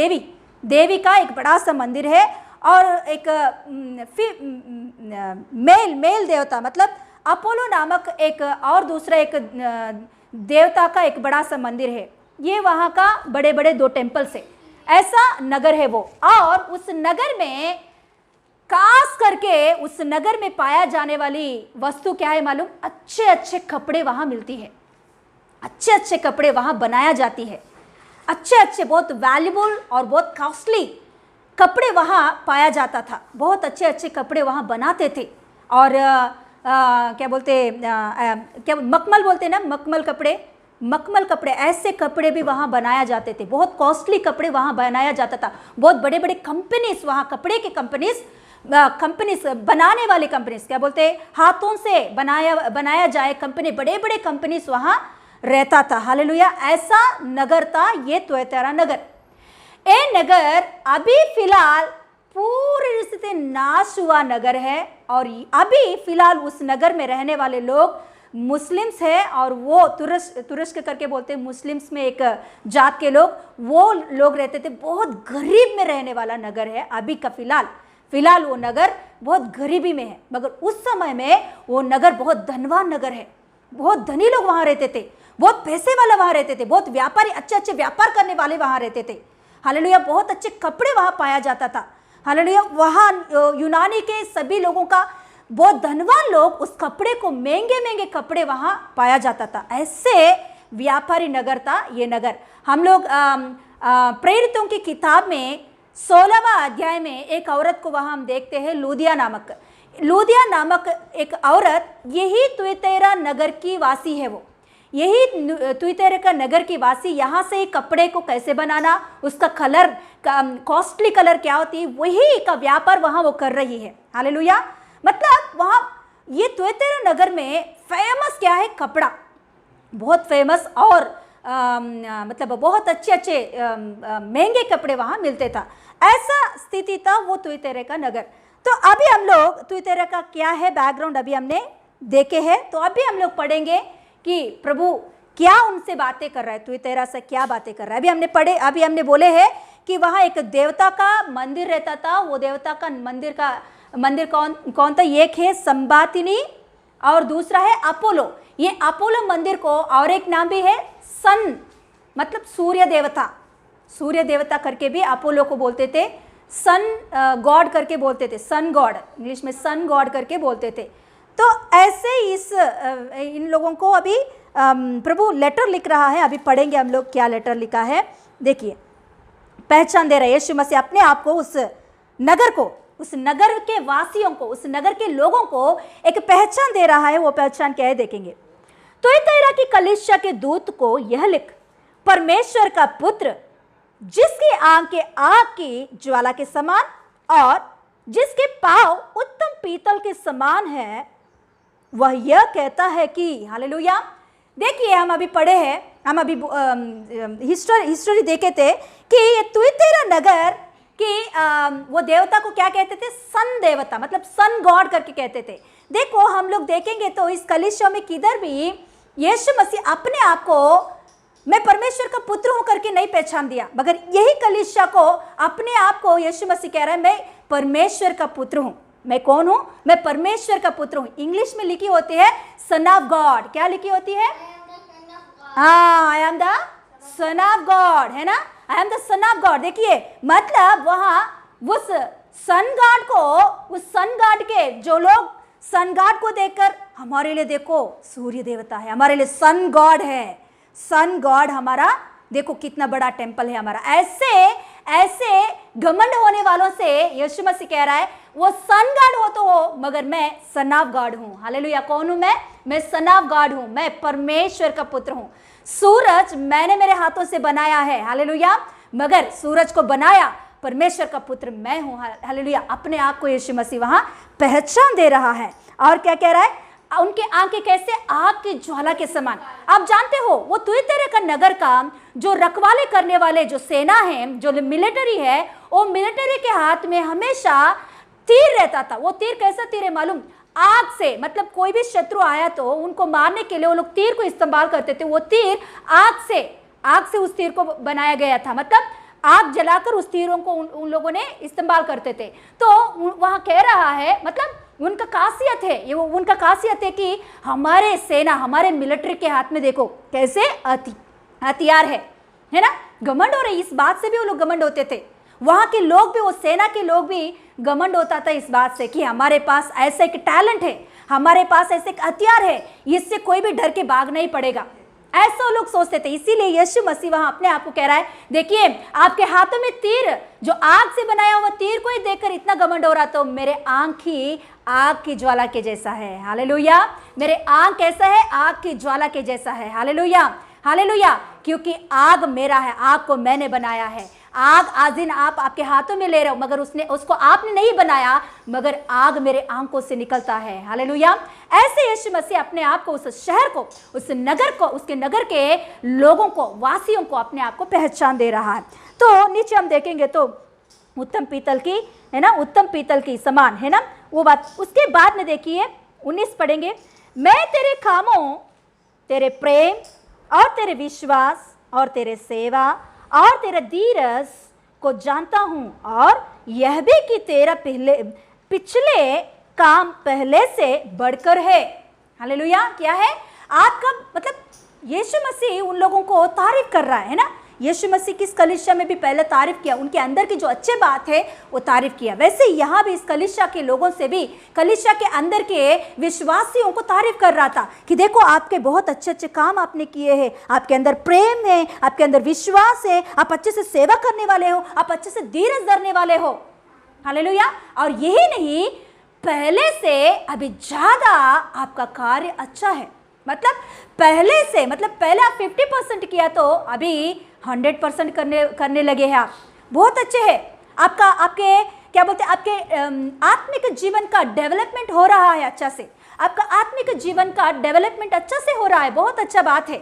देवी का एक बड़ा सा मंदिर है। और एक मेल देवता मतलब अपोलो नामक एक और दूसरा एक देवता का एक बड़ा सा मंदिर है। ये वहाँ का बड़े बड़े 2 टेम्पल्स है, ऐसा नगर है वो। और उस नगर में खास करके उस नगर में पाया जाने वाली वस्तु क्या है मालूम? अच्छे अच्छे कपड़े वहाँ मिलती है, अच्छे अच्छे कपड़े वहाँ बनाया जाती है, अच्छे अच्छे बहुत वैल्यूबल और बहुत कॉस्टली कपड़े वहाँ पाया जाता था। बहुत अच्छे अच्छे कपड़े वहाँ बनाते थे। और क्या बोलते क्या मखमल बोलते ना, मखमल कपड़े ऐसे कपड़े भी वहाँ बनाया जाते थे। बहुत कॉस्टली कपड़े वहाँ बनाया जाता था। बहुत बड़े बड़े कंपनीज वहाँ, कपड़े के कंपनीज बनाने वाली कंपनीज क्या बोलते हैं, हाथों से बनाया जाए कंपनी, बड़े बड़े कंपनीज वहाँ रहता था। हालेलुया। ऐसा नगर था ये तुएतैरा नगर। ये नगर अभी फिलहाल पूरी रीति से नाश हुआ नगर है। और अभी फिलहाल उस नगर में रहने वाले लोग मुस्लिम्स है। और वो तुरस्क करके बोलते हैं, मुस्लिम्स में एक जात के लोग, वो लोग रहते थे। बहुत गरीब में रहने वाला नगर है अभी का फिलहाल वो नगर बहुत गरीबी में है। मगर उस समय में वो नगर बहुत धनवान नगर है। बहुत धनी लोग वहाँ रहते थे, बहुत पैसे वाला वहाँ रहते थे, बहुत व्यापारी, अच्छे अच्छे व्यापार करने वाले वहाँ रहते थे। हालेलुया। बहुत अच्छे कपड़े वहाँ पाया जाता था। हालेलुया। वहाँ यूनानी के सभी लोगों का, बहुत धनवान लोग उस कपड़े को, महंगे महंगे कपड़े वहाँ पाया जाता था। ऐसे व्यापारी नगर था ये नगर। हम लोग प्रेरितों की किताब में 16वां अध्याय में एक औरत को वहाँ हम देखते हैं, लूदिया नामक एक औरत, यही तुएतैरा नगर की वासी है। वो यही तुएतैरा का नगर की वासी, यहाँ से कपड़े को कैसे बनाना, उसका कलर, कॉस्टली कलर क्या होती है, वही का व्यापार वहाँ वो कर रही है। हालेलुया। मतलब वहाँ ये तुएतैरा नगर में फेमस क्या है? कपड़ा बहुत फेमस। और मतलब बहुत अच्छे अच्छे महंगे कपड़े वहाँ मिलते था। ऐसा स्थिति था वो तुएतैरा का नगर। तो अभी हम लोग तुएतैरा का क्या है बैकग्राउंड अभी हमने देखे हैं। तो अभी हम लोग पढ़ेंगे कि प्रभु क्या उनसे बातें कर रहा है, तुएतैरा से क्या बातें कर रहा है। अभी हमने बोले हैं कि वहाँ एक देवता का मंदिर रहता था। वो देवता का मंदिर कौन था? एक है संबातिनी और दूसरा है अपोलो। ये अपोलो मंदिर को और एक नाम भी है सन, मतलब सूर्य देवता करके भी अपोलो को बोलते थे। सन गॉड करके बोलते थे, सन गॉड, इंग्लिश में सन गॉड करके बोलते थे। तो ऐसे इन लोगों को अभी प्रभु लेटर लिख रहा है। अभी पढ़ेंगे हम लोग क्या लेटर लिखा है। देखिए, पहचान दे रहा है यीशु मसीह अपने आप को, उस नगर के वासियों को, उस नगर के लोगों को एक पहचान दे रहा है। वो पहचान क्या है देखेंगे। तुएतैरा की कलीसिया के दूत को यह लिख, परमेश्वर का पुत्र, जिसकी आंखें आग की ज्वाला के समान और जिसके पांव उत्तम पीतल के समान है, वह यह कहता है कि, हालेलुया। देखिए, हम अभी पढ़े हैं, हम अभी हिस्ट्री देखे थे कि ये तुएतैरा नगर कि वो देवता को क्या कहते थे? सन देवता, मतलब सन गॉड करके कहते थे। देखो, हम लोग देखेंगे तो इस कलीसिया में किधर भी यीशु मसीह अपने आप को मैं परमेश्वर का पुत्र हूं करके नहीं पहचान दिया, मगर यही कलीसिया को अपने आप को यीशु मसीह कह रहा है, मैं परमेश्वर का पुत्र हूं। मैं कौन हूं? मैं परमेश्वर का पुत्र हूं। इंग्लिश में लिखी होती है सन ऑफ गॉड। क्या लिखी होती है? हाँ, I am the son of God, है ना? I am the son of God. देखिए, मतलब वहां उस सन गॉड को, उस सन गॉड के जो लोग सन गॉड को देखकर, हमारे लिए देखो सूर्य देवता है, हमारे लिए सन गॉड है, सन गॉड हमारा, देखो कितना बड़ा टेंपल है हमारा। ऐसे घमंड होने वालों से यीशु मसीह कह रहा है, वो सन गॉड हो तो हो, मगर मैं सन ऑफ गॉड हूं। हालेलुया। कौन हूं मैं सन ऑफ गॉड हूं, मैं परमेश्वर का पुत्र हूं। सूरज मैंने मेरे हाथों से बनाया है, हालेलुया, मगर सूरज को बनाया परमेश्वर का पुत्र मैं हूँ। हालेलुया। अपने आप को यीशु मसीह वहाँ पहचान दे रहा है। और क्या कह रहा है? उनके आंखें कैसे? आग की ज्वाला के समान। आप जानते हो वो तुइतेरे का नगर का जो रखवाले करने वाले जो सेना है, जो मिलिट्री है, वो मिलिट्री के हाथ में हमेशा तीर रहता था। वो तीर कैसा तीर है मालूम? आग से, मतलब कोई भी शत्रु आया तो उनको मारने के लिए वो लोग तीर को इस्तेमाल करते थे। वो तीर आग से उस तीर को बनाया गया था, मतलब आग जलाकर उस तीरों को उन लोगों ने इस्तेमाल करते थे। तो वहां कह रहा है, मतलब उनका खासियत है, ये उनका खासियत है कि हमारे सेना, हमारे मिलिट्री के हाथ में देखो कैसे हथियार है ना। घमंड हो रही, इस बात से भी वो लोग घमंड होते थे। वहां के लोग भी, वो सेना के लोग भी घमंड होता था इस बात से कि हमारे पास ऐसा एक टैलेंट है, हमारे पास ऐसे एक हथियार है, इससे कोई भी डर के भाग नहीं पड़ेगा। ऐसा लोग सोचते थे। इसीलिए यीशु मसीह वहां अपने आप को कह रहा है, देखिए आपके हाथों में तीर, जो आग से बनाया हुआ तीर को ही देखकर इतना घमंड हो रहा, तो मेरे आंख ही आग की ज्वाला के जैसा है। हालेलुया। मेरे आंख कैसा है? आग की ज्वाला के जैसा है। Hallelujah, hallelujah. क्योंकि आग मेरा है, आग को मैंने बनाया है। आग आज दिन आप आपके हाथों में ले रहे हो, मगर उसको आपने नहीं बनाया, मगर आग मेरे आंखों से निकलता है। हालेलुया। ऐसे यीशु मसीह अपने आप को, उस शहर को, उस नगर को, उसके नगर के लोगों को, वासियों को अपने आप को पहचान दे रहा है। तो नीचे हम देखेंगे तो उत्तम पीतल की, है ना, उत्तम पीतल की समान, है ना, वो बात। उसके बाद में देखिए 19 पढ़ेंगे। मैं तेरे कामों, तेरे प्रेम और तेरे विश्वास और तेरे सेवा और तेरा धीरज को जानता हूं, और यह भी कि तेरा पिछले काम पहले से बढ़कर है। हालेलुया। क्या है? आपका मतलब यीशु मसीह उन लोगों को तारीफ कर रहा है ना। यीशु मसीह किस कलीसिया में भी पहले तारीफ किया, उनके अंदर की जो अच्छे बात है वो तारीफ किया। वैसे यहाँ भी इस कलीसिया के लोगों से भी, कलीसिया के अंदर के विश्वासियों को तारीफ कर रहा था कि देखो आपके बहुत अच्छे अच्छे काम आपने किए हैं, आपके अंदर प्रेम है, आपके अंदर विश्वास है, आप अच्छे से सेवा करने वाले हो, आप अच्छे से धीरज धरने वाले हो। हालेलुया। और यही नहीं, पहले से अभी ज्यादा आपका कार्य अच्छा है। मतलब पहले से, मतलब पहले आप 50% किया तो अभी 100% करने लगे हैं आप। बहुत अच्छे हैं। आपके क्या बोलते हैं, आपके आत्मिक जीवन का डेवलपमेंट हो रहा है अच्छा से। आपका आत्मिक जीवन का डेवलपमेंट अच्छा से हो रहा है। बहुत अच्छा बात है।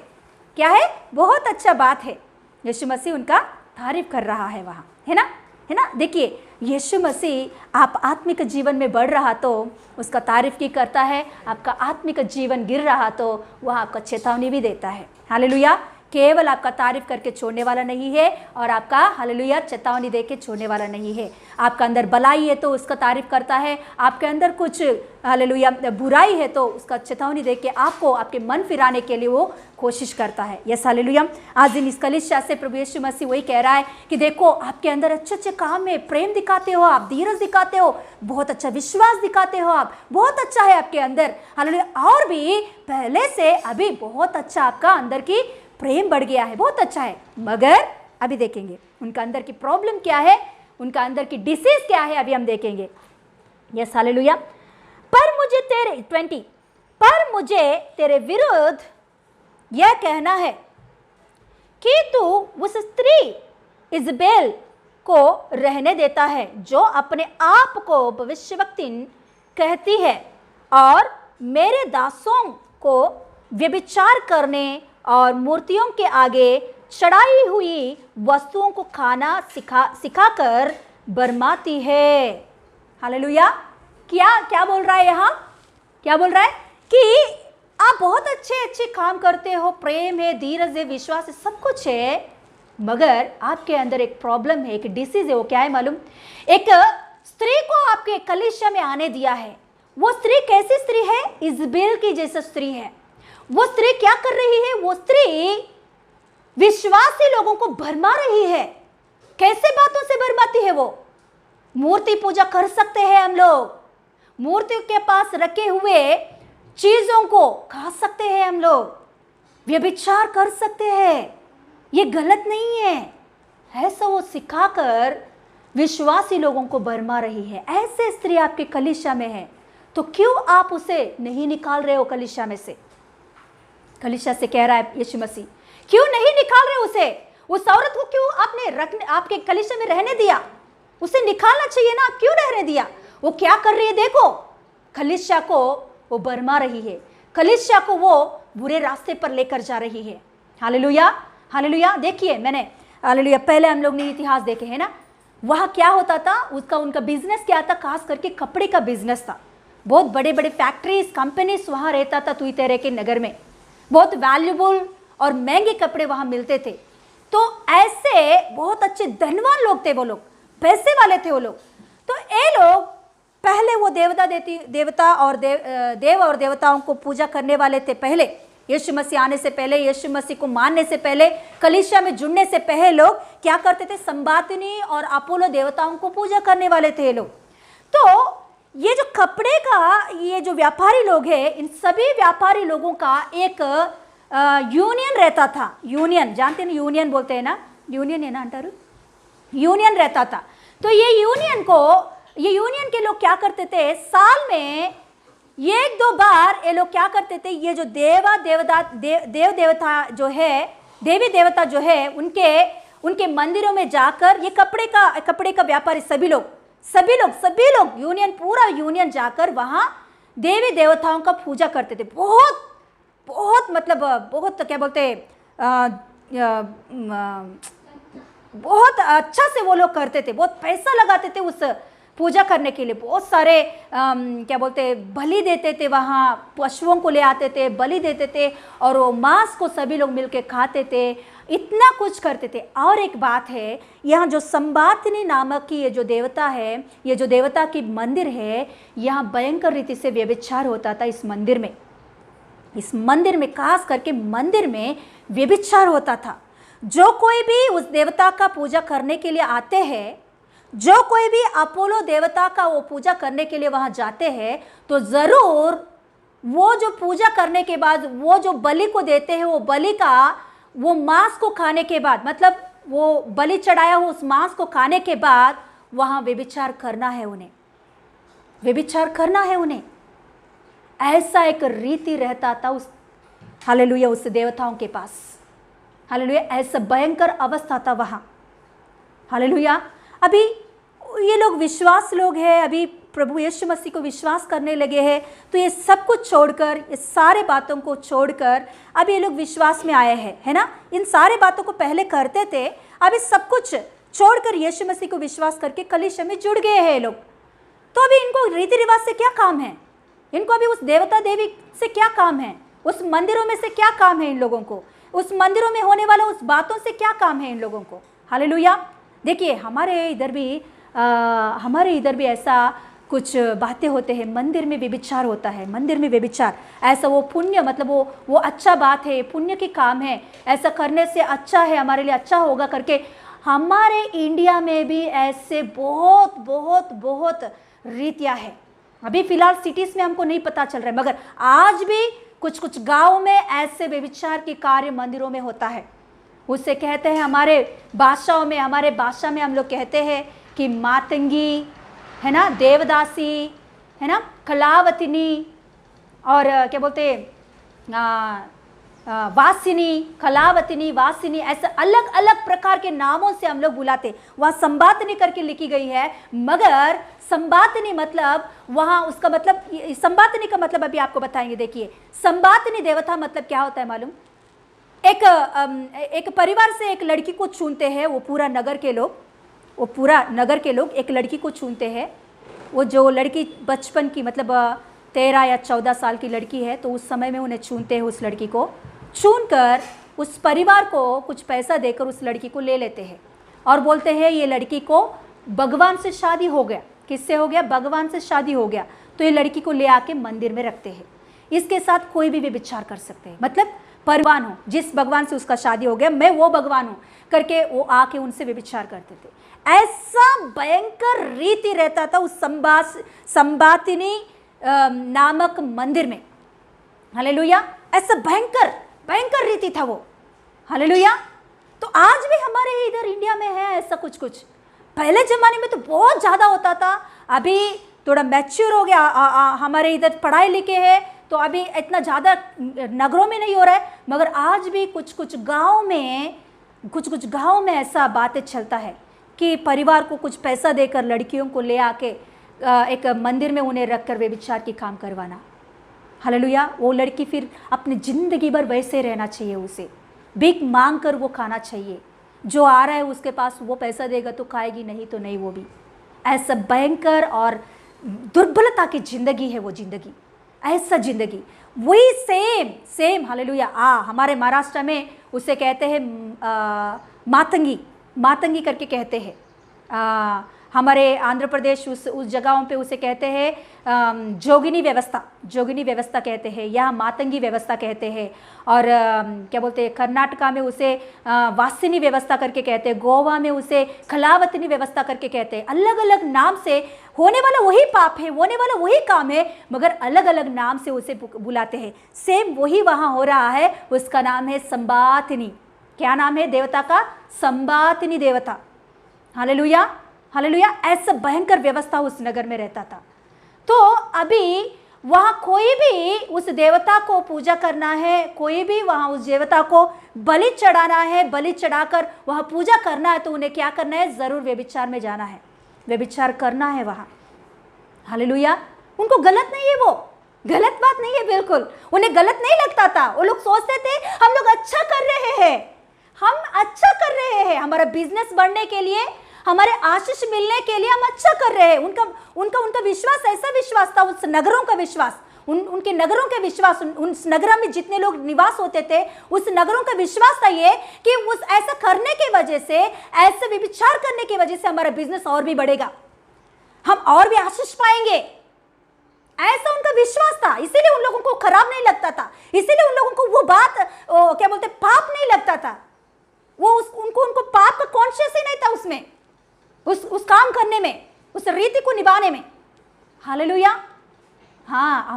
क्या है? बहुत अच्छा बात है। यीशु मसीह उनका तारीफ कर रहा है वहाँ, है ना, है ना। देखिए यीशु मसीह आप आत्मिक जीवन में बढ़ रहा तो उसका तारीफ की करता है, आपका आत्मिक जीवन गिर रहा तो वह आपका चेतावनी भी देता है। हालेलुया। केवल आपका तारीफ करके छोड़ने वाला नहीं है, और आपका हालेलुया चेतावनी दे के छोड़ने वाला नहीं है। आपका अंदर भलाई है तो उसका तारीफ करता है, आपके अंदर कुछ हालेलुया बुराई है तो उसका चेतावनी दे के आपको आपके मन फिराने के लिए वो कोशिश करता है। Yes hallelujah. आज दिन इस कलीसिया से प्रभु यीशु मसीह वही कह रहा है कि देखो आपके अंदर अच्छे अच्छे काम है, प्रेम दिखाते हो आप, धीरज दिखाते हो, बहुत अच्छा विश्वास दिखाते हो आप, बहुत अच्छा है आपके अंदर। हालेलुया। और भी पहले से अभी बहुत अच्छा आपका अंदर की प्रेम बढ़ गया है, बहुत अच्छा है। मगर अभी देखेंगे उनका अंदर की प्रॉब्लम क्या है, उनका अंदर की डिसीज क्या है, अभी हम देखेंगे। Yes hallelujah. पर मुझे तेरे विरुद्ध यह कहना है कि तू उस स्त्री इजबेल को रहने देता है जो अपने आप को भविष्यवक्तिन कहती है और मेरे दासों को व्यभिचार करने और मूर्तियों के आगे चढ़ाई हुई वस्तुओं को खाना सिखाकर बरमाती है। हालेलुया। क्या बोल रहा है यहाँ? क्या बोल रहा है कि आप बहुत अच्छे अच्छे काम करते हो, प्रेम है, धीरज है, विश्वास है, सब कुछ है, मगर आपके अंदर एक प्रॉब्लम है, एक डिसीज है। वो क्या है मालूम? एक स्त्री को आपके कलीसिया में आने दिया है। वो स्त्री कैसी स्त्री है? इजबेल की जैसी स्त्री है। वो स्त्री क्या कर रही है? वो स्त्री विश्वासी लोगों को भरमा रही है। कैसे बातों से भरमाती है वो? मूर्ति पूजा कर सकते हैं हम लोग, मूर्ति के पास रखे हुए चीजों को खा सकते हैं हम लोग, व्यभिचार कर सकते हैं, ये गलत नहीं है। ऐसा वो सिखाकर विश्वासी लोगों को भरमा रही है। ऐसे स्त्री आपके कलीसिया में है तो क्यों आप उसे नहीं निकाल रहे हो कलीसिया में से? कलीसिया से कह रहा है यीशु मसीह, क्यों नहीं निकाल रहे उसे? उस औरत को क्यों आपने आपके कलीसिया में रहने दिया? उसे निकालना चाहिए ना, क्यों रहने दिया? वो क्या कर रही है देखो, कलीसिया को वो बरमा रही है, कलीसिया को वो बुरे रास्ते पर लेकर जा रही है। Hallelujah, hallelujah. देखिए मैंने, हालेलुया, पहले हम लोग ने इतिहास देखे हैं ना, वहाँ क्या होता था, उनका बिजनेस क्या था, खास करके कपड़े का बिजनेस था। बहुत बड़े बड़े फैक्ट्रीज, कंपनीज वहाँ रहता था तुइतेरे के नगर में, बहुत वैल्यूबल और महंगे कपड़े वहाँ मिलते थे। तो ऐसे बहुत अच्छे धनवान लोग थे वो लोग, पैसे वाले थे वो लोग। तो ये लोग पहले वो देवता और देव और देवताओं को पूजा करने वाले थे। पहले यीशु मसीह आने से पहले, यीशु मसीह को मानने से पहले, कलीसिया में जुड़ने से पहले लोग क्या करते थे, संबातिनी और अपोलो देवताओं को पूजा करने वाले थे लोग। तो ये जो कपड़े का ये जो व्यापारी लोग हैं, इन सभी व्यापारी लोगों का एक यूनियन रहता था। यूनियन जानते हैं, यूनियन बोलते हैं ना, यूनियन है ना अंटारू, यूनियन रहता था। तो ये यूनियन के लोग क्या करते थे, साल में 1-2 बार ये लोग क्या करते थे, ये जो देव देवता जो है, देवी देवता जो है, उनके मंदिरों में जाकर ये कपड़े का व्यापारी सभी लोग यूनियन, पूरा यूनियन जाकर वहाँ देवी देवताओं का पूजा करते थे। बहुत मतलब बहुत क्या बोलते, बहुत अच्छा से वो लोग करते थे, बहुत पैसा लगाते थे उस पूजा करने के लिए। बहुत सारे क्या बोलते, बलि देते थे, वहाँ पशुओं को ले आते थे, बलि देते थे, और वो मांस को सभी लोग मिलके खाते थे, इतना कुछ करते थे। और एक बात है, यहाँ जो संबातिनी नामक की ये जो देवता है, ये जो देवता की मंदिर है, यहाँ भयंकर रीति से व्यभिचार होता था। इस मंदिर में खास करके मंदिर में व्यभिचार होता था। जो कोई भी उस देवता का पूजा करने के लिए आते हैं, जो कोई भी अपोलो देवता का वो पूजा करने के लिए वहाँ जाते हैं, तो ज़रूर वो जो पूजा करने के बाद वो जो बलि को देते हैं, वो बलि का वो मांस को खाने के बाद, मतलब वो बलि चढ़ाया हुआ उस मांस को खाने के बाद वहाँ व्यभिचार करना है उन्हें, व्यभिचार करना है उन्हें। ऐसा एक रीति रहता था उस, हालेलुया, उस देवताओं के पास। हालेलुया, ऐसा भयंकर अवस्था था वहाँ। हालेलुया। अभी ये लोग विश्वास लोग हैं, अभी प्रभु यीशु मसीह को विश्वास करने लगे हैं, तो ये सब कुछ छोड़कर, ये सारे बातों को छोड़कर अब ये लोग विश्वास में आए हैं, है ना। इन सारे बातों को पहले करते थे, अभी सब कुछ छोड़कर यीशु मसीह को विश्वास करके कलीसिया में जुड़ गए हैं ये लोग। तो अभी इनको रीति रिवाज से क्या काम है, इनको अभी उस देवता देवी से क्या काम है, उस मंदिरों में से क्या काम है इन लोगों को, उस मंदिरों में होने वाला उस बातों से क्या काम है इन लोगों को। हालेलुया। देखिए हमारे इधर भी ऐसा कुछ बातें होते हैं, मंदिर में व्यभिचार होता है, मंदिर में व्यभिचार, ऐसा वो पुण्य, मतलब वो अच्छा बात है, पुण्य की काम है, ऐसा करने से अच्छा है, हमारे लिए अच्छा होगा करके। हमारे इंडिया में भी ऐसे बहुत बहुत बहुत रीतियाँ हैं। अभी फिलहाल सिटीज़ में हमको नहीं पता चल रहा है, मगर आज भी कुछ कुछ गाँव में ऐसे व्यभिचार के कार्य मंदिरों में होता है। उससे कहते हैं हमारे भाषा में हम लोग कहते हैं कि मातंगी, है ना, देवदासी, है ना, कलावतिनी, और क्या बोलते वासिनी, कलावतिनी, वासिनी, ऐसे अलग अलग प्रकार के नामों से हम लोग बुलाते। वहाँ संबातिनी करके लिखी गई है, मगर संबातिनी मतलब वहाँ उसका मतलब, संबातिनी का मतलब अभी आपको बताएंगे। देखिए संबातिनी देवता मतलब क्या होता है मालूम, एक परिवार से एक लड़की को चुनते हैं, वो पूरा नगर के लोग एक लड़की को चुनते हैं। वो जो लड़की बचपन की, मतलब 13 या 14 साल की लड़की है, तो उस समय में उन्हें चुनते हैं। उस लड़की को चुनकर उस परिवार को कुछ पैसा देकर उस लड़की को ले लेते हैं और बोलते हैं ये लड़की को भगवान से शादी हो गया। किससे हो गया? भगवान से शादी हो गया। तो ये लड़की को ले आके मंदिर में रखते हैं। इसके साथ कोई भी विचार कर सकते हैं, मतलब भगवान हो, जिस भगवान से उसका शादी हो गया, मैं वो भगवान हूँ करके वो आके उनसे विचार करते थे। ऐसा भयंकर रीति रहता था उस संबातिनी नामक मंदिर में। हालेलुया। ऐसा भयंकर रीति था वो। हालेलुया। तो आज भी हमारे इधर इंडिया में है ऐसा कुछ। पहले जमाने में तो बहुत ज़्यादा होता था, अभी थोड़ा मैच्योर हो गया। हमारे इधर पढ़ाई लिखे है तो अभी इतना ज़्यादा नगरों में नहीं हो रहा है, मगर आज भी कुछ गाँव में ऐसा बातें चलता है कि परिवार को कुछ पैसा देकर लड़कियों को ले आके एक मंदिर में उन्हें रखकर व्यभिचार की काम करवाना। हालेलुया। वो लड़की फिर अपनी ज़िंदगी भर वैसे रहना चाहिए, उसे भीख मांग कर वो खाना चाहिए। जो आ रहा है उसके पास वो पैसा देगा तो खाएगी, नहीं तो नहीं। वो भी ऐसा भयंकर और दुर्बलता की ज़िंदगी है वो ज़िंदगी, ऐसा ज़िंदगी। वही सेम हालेलुया। हमारे महाराष्ट्र में उसे कहते हैं मातंगी करके कहते हैं। हमारे आंध्र प्रदेश उस जगहों पे उसे कहते हैं जोगिनी व्यवस्था कहते हैं, या मातंगी व्यवस्था कहते हैं। और क्या बोलते हैं, कर्नाटका में उसे वासिनी व्यवस्था करके कहते हैं, गोवा में उसे खलावतनी व्यवस्था करके कहते हैं। अलग अलग नाम से होने वाला वही पाप है, होने वाला वही काम है, मगर अलग अलग नाम से उसे बुलाते हैं। सेम वही वहाँ हो रहा है। उसका नाम है संबातिनी। क्या नाम है देवता का? संबातिनी देवता। Hallelujah hallelujah. ऐसा भयंकर व्यवस्था उस नगर में रहता था। तो अभी वहाँ कोई भी उस देवता को पूजा करना है, कोई भी वहाँ उस देवता को बलि चढ़ाना है, बलि चढ़ाकर वहाँ पूजा करना है, तो उन्हें क्या करना है? ज़रूर व्यभिचार में जाना है, व्यभिचार करना है वहाँ। हालेलुया। उनको गलत नहीं है, वो गलत बात नहीं है, बिल्कुल उन्हें गलत नहीं लगता था। वो लोग सोचते थे हम लोग अच्छा कर रहे हैं, हम अच्छा कर रहे हैं, हमारा बिजनेस बढ़ने के लिए, हमारे आशीष मिलने के लिए हम अच्छा कर रहे हैं। उनका विश्वास ऐसा विश्वास था, उस नगरों का विश्वास, उनके नगरों के विश्वास, उस नगर में जितने लोग निवास होते थे उस नगरों का विश्वास था ये कि उस ऐसा करने की वजह से, ऐसे विचार करने की वजह से हमारा बिजनेस और भी बढ़ेगा, हम और भी आशीष पाएंगे। ऐसा उनका विश्वास था, इसीलिए उन लोगों को खराब नहीं लगता था, इसीलिए उन लोगों को वो बात क्या बोलते पाप नहीं लगता था। वो उनको पाप का कॉन्शियस ही नहीं था उसमें, उस काम करने में, उस रीति को निभाने में। हालेलुया। हाँ,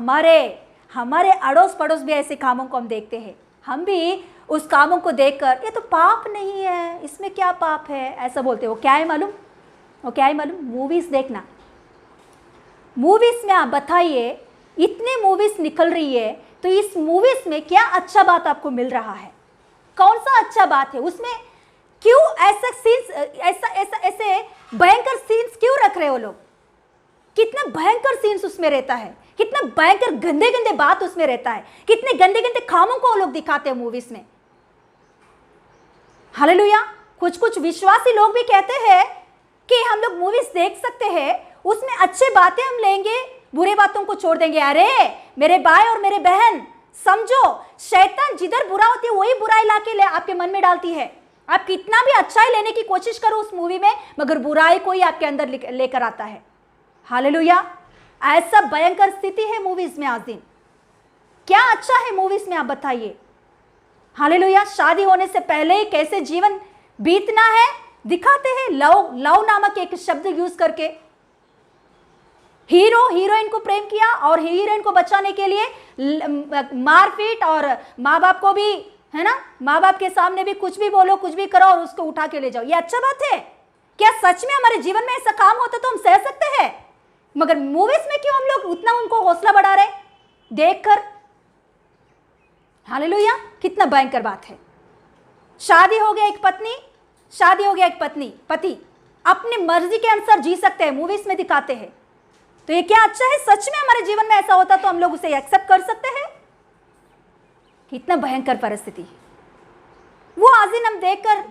हमारे अड़ोस पड़ोस भी ऐसे कामों को हम देखते हैं। हम भी उस कामों को देखकर ये तो पाप नहीं है, इसमें क्या पाप है, ऐसा बोलते हैं। वो क्या है मालूम? मूवीज देखना। मूवीज में आप बताइए, इतने मूवीज निकल रही है, तो इस मूवीज में क्या अच्छा बात आपको मिल रहा है? कौन सा अच्छा बात है उसमें? क्यों ऐसा सीन्स, ऐसे भयंकर सीन्स क्यों रख रहे हो लोग? कितना भयंकर सीन्स उसमें रहता है, कितना भयंकर गंदे गंदे बात उसमें रहता है, कितने गंदे गंदे कामों को लोग दिखाते हैं मूवीज में। हालेलुया। कुछ विश्वासी लोग भी कहते हैं कि हम लोग मूवीज देख सकते हैं, उसमें अच्छे बातें हम लेंगे, बुरे बातों को छोड़ देंगे। अरे मेरे भाई और मेरे बहन, समझो, शैतान जिधर बुरा होती है वही बुराई लाके आपके मन में डालती है। आप कितना भी अच्छाई लेने की कोशिश करो उस मूवी में, मगर बुराई को ही आपके अंदर लेकर आता है। हालेलुया। ऐसा भयंकर स्थिति है मूवीज में आज दिन। क्या अच्छा है मूवीज में, आप बताइए। हालेलुया। शादी होने से पहले ही कैसे जीवन बीतना है दिखाते हैं, लव नामक एक शब्द यूज करके। हीरो हीरोइन को प्रेम किया और हीरोइन को बचाने के लिए मारपीट, और माँ बाप को भी, है ना, माँ बाप के सामने भी कुछ भी बोलो, कुछ भी करो और उसको उठा के ले जाओ। ये अच्छा बात है क्या? सच में हमारे जीवन में ऐसा काम होता तो हम सह सकते हैं, मगर मूवीज में क्यों हम लोग उतना उनको हौसला बढ़ा रहे देखकर? हालेलुया। कितना भयंकर बात है। शादी हो गया एक पत्नी, पति अपनी मर्जी के अनुसार जी सकते हैं, मूवीज में दिखाते हैं। तो ये क्या अच्छा है? सच में हमारे जीवन में ऐसा होता तो हम लोग उसे एक्सेप्ट कर सकते हैं? कितना भयंकर परिस्थिति। वो आज दिन हम देखकर,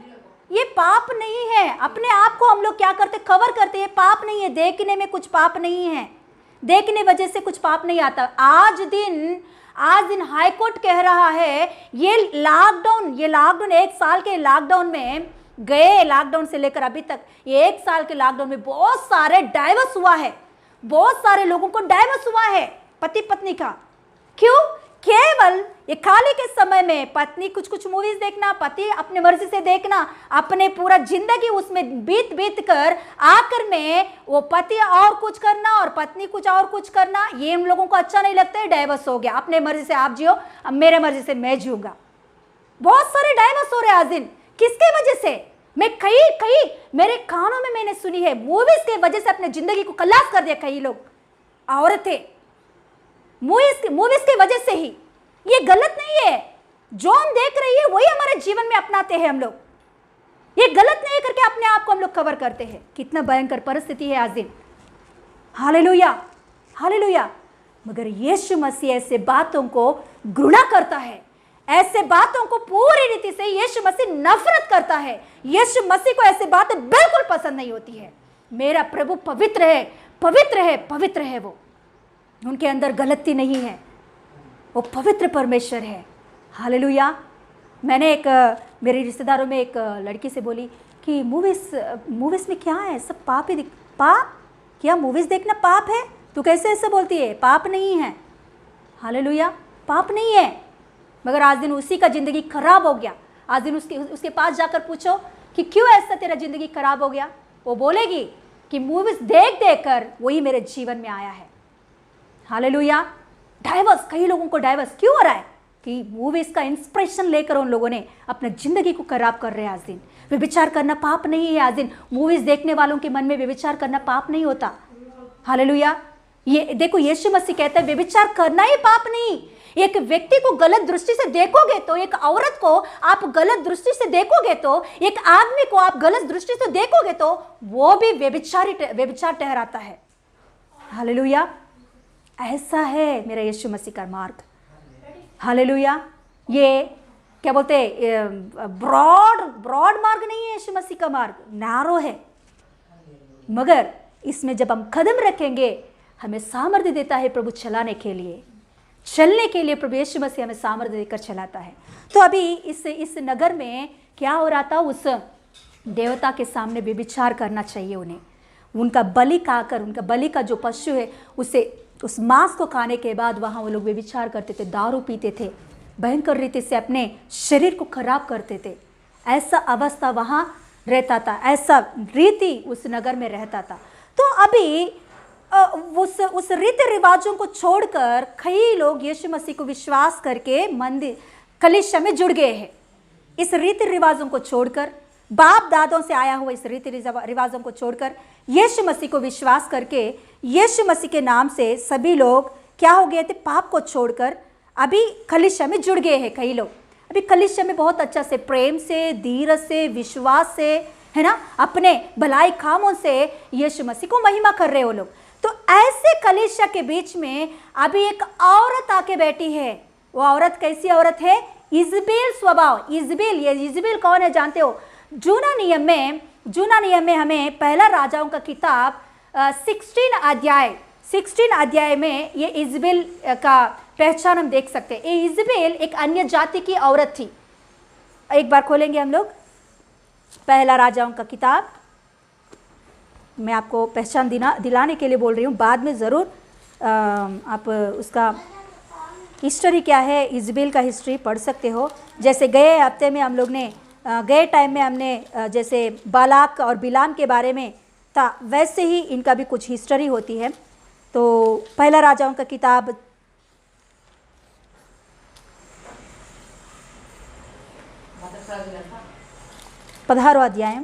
ये पाप नहीं है, अपने आप को हम लोग क्या करते, कवर करते, ये पाप नहीं है, देखने में कुछ पाप नहीं है, देखने वजह से कुछ पाप नहीं आता। आज दिन हाई कोर्ट कह रहा है ये लॉकडाउन 1 साल के लॉकडाउन में गए, लॉकडाउन से लेकर अभी तक ये 1 साल के लॉकडाउन में बहुत सारे डाइवोर्स हुआ है, बहुत सारे लोगों को डाइवोर्स हुआ है पति पत्नी का। क्यों? केवल ये खाली के समय में पत्नी कुछ मूवीज देखना, पति अपने मर्जी से देखना, अपने पूरा जिंदगी उसमें बीत कर आकर में वो पति और कुछ करना और पत्नी कुछ और कुछ करना, ये हम लोगों को अच्छा नहीं लगता है। डाइवोर्स हो गया, अपने मर्जी से आप जियो, अब मेरे मर्जी से मैं जीऊंगा। बहुत सारे डाइवोर्स हो रहे आज दिन। किसके वजह से? मैं कई मेरे कानों में मैंने सुनी है, मूवीज के वजह से अपने जिंदगी को खलास कर दिया कई लोग, औरतें, मूवीज के वजह से ही। ये गलत नहीं है, जो हम देख रही है वही हमारे जीवन में अपनाते हैं हम लोग। ये गलत नहीं करके अपने आप को हम लोग कवर करते हैं। कितना भयंकर परिस्थिति है आज दिन। Hallelujah, hallelujah. मगर यीशु मसीह ऐसे बातों को घृणा करता है, ऐसे बातों को पूरी रीति से यीशु मसीह नफरत करता है। यीशु मसीह को ऐसे बातें बिल्कुल पसंद नहीं होती है। मेरा प्रभु पवित्र है, पवित्र है, पवित्र है। वो उनके अंदर गलती नहीं है, वो पवित्र परमेश्वर है। हालेलुया। मैंने मेरे रिश्तेदारों में एक लड़की से बोली कि मूवीज में क्या है, सब पाप ही पाप, क्या मूवीज देखना पाप है? तू कैसे ऐसे बोलती है? पाप नहीं है। हालेलुया, पाप नहीं है। मगर आज दिन उसी का जिंदगी खराब हो गया। आज दिन उसके पास जाकर पूछो कि क्यों ऐसा तेरा जिंदगी खराब हो गया, वो बोलेगी कि मूवीज देख देख कर वही मेरे जीवन में आया है। हालेलुया। डाइवर्स, कई लोगों को डाइवर्स क्यों हो रहा है? कि मूवीज का इंस्पिरेशन लेकर उन लोगों ने अपना जिंदगी को खराब कर रहे हैं। आज दिन व्यभिचार करना पाप नहीं है। आज दिन मूवीज देखने वालों के मन में व्यभिचार करना पाप नहीं होता। हालेलुया। ये देखो, यीशु मसीह कहता है व्यभिचार करना ही पाप नहीं। एक व्यक्ति को गलत दृष्टि से देखोगे तो, एक औरत को आप गलत दृष्टि से देखोगे तो, एक आदमी को आप गलत दृष्टि से देखोगे तो वो भी व्यभिचार ठहराता है। हालेलुया। ऐसा है मेरा यीशु मसीह का मार्ग। हालेलुया। ये क्या बोलते हैं, ब्रॉड मार्ग नहीं है यीशु मसीह का मार्ग, नैरो है। मगर इसमें जब हम कदम रखेंगे, हमें सामर्थ्य देता है प्रभु चलाने के लिए, चलने के लिए। प्रभु यीशु मसीह हमें सामर्थ्य देकर चलाता है। तो अभी इस नगर में क्या हो रहा था, उस देवता के सामने व्यभिचार करना चाहिए उन्हें। उनका बलि खाकर, उनका बलि का जो पशु है उस मांस को खाने के बाद वहाँ वो लोग व्यभिचार करते थे, दारू पीते थे, भयंकर रीति से अपने शरीर को खराब करते थे। ऐसा अवस्था वहाँ रहता था, ऐसा रीति उस नगर में रहता था। तो अभी उस रीति रिवाजों को छोड़कर कई लोग यीशु मसीह को विश्वास करके मंदिर कलीसिया में जुड़ गए हैं। इस रीति रिवाजों को छोड़कर, बाप दादों से आया हुआ इस रीति रिवाजों को छोड़कर यीशु मसीह को विश्वास करके यीशु मसीह के नाम से सभी लोग क्या हो गए थे, पाप को छोड़कर अभी कलीसिया में जुड़ गए हैं। कई लोग अभी कलीसिया में बहुत अच्छा से, प्रेम से, धीरज से, विश्वास से, है ना, अपने भलाई कामों से यीशु मसीह को महिमा कर रहे हो लोग। तो ऐसे कलीसिया के बीच में अभी एक औरत आके बैठी है। वो औरत कैसी औरत है? इजबेल स्वभाव। इजबेल, ये इजबेल कौन है जानते हो? जूना नियम में हमें पहला राजाओं का किताब 16 अध्याय में ये इजबेल का पहचान हम देख सकते हैं। ये इजबेल एक अन्य जाति की औरत थी। एक बार खोलेंगे हम लोग पहला राजाओं का किताब। मैं आपको पहचान दिलाने के लिए बोल रही हूँ, बाद में ज़रूर आप उसका हिस्ट्री क्या है, इजबेल का हिस्ट्री पढ़ सकते हो। जैसे गए हफ्ते में हम लोग ने, गए टाइम में हमने जैसे बालाक और बिलाम के बारे में था, वैसे ही इनका भी कुछ हिस्ट्री होती है। तो पहला राजाओं का किताब 15वां अध्याय,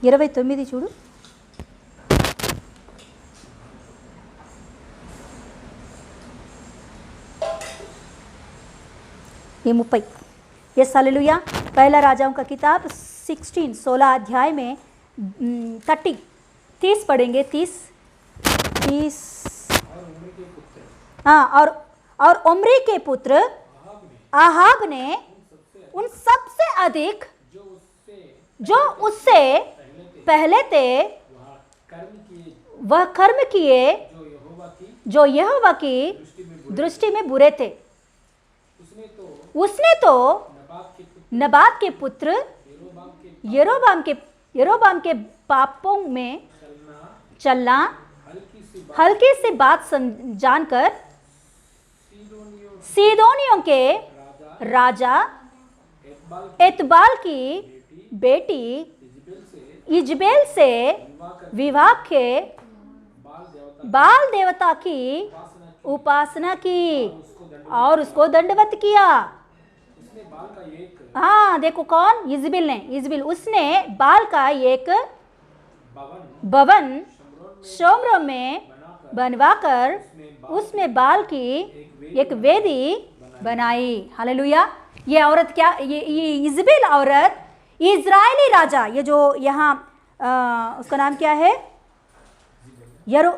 ఇరవై 9 చూడు. ये 30. Yes hallelujah. पहला राजाओं का किताब 16 अध्याय में 30 पढ़ेंगे. 30 हाँ. और उम्री के पुत्र आहाब ने उन सबसे अधिक जो उससे पहले थे वह कर्म किए जो यहोवा की दृष्टि में बुरे थे. उसने तो नबात के पुत्र यरोबाम के पापों में चलना, हल्की सी बात जानकर सीदोनियों के राजा एतबाल की बेटी इजबेल से विवाह के बाल देवता की उपासना की और उसको दंडवत किया. हाँ देखो कौन, इजबिल ने, इजबिल उसने बाल का एक भवन शोम्रो में बनवाकर उसमें बाल की एक वेदी बनाई। हालेलुया। ये औरत क्या, ये इजबिल औरत इजरायली राजा, ये जो यहाँ उसका नाम क्या है, यरो,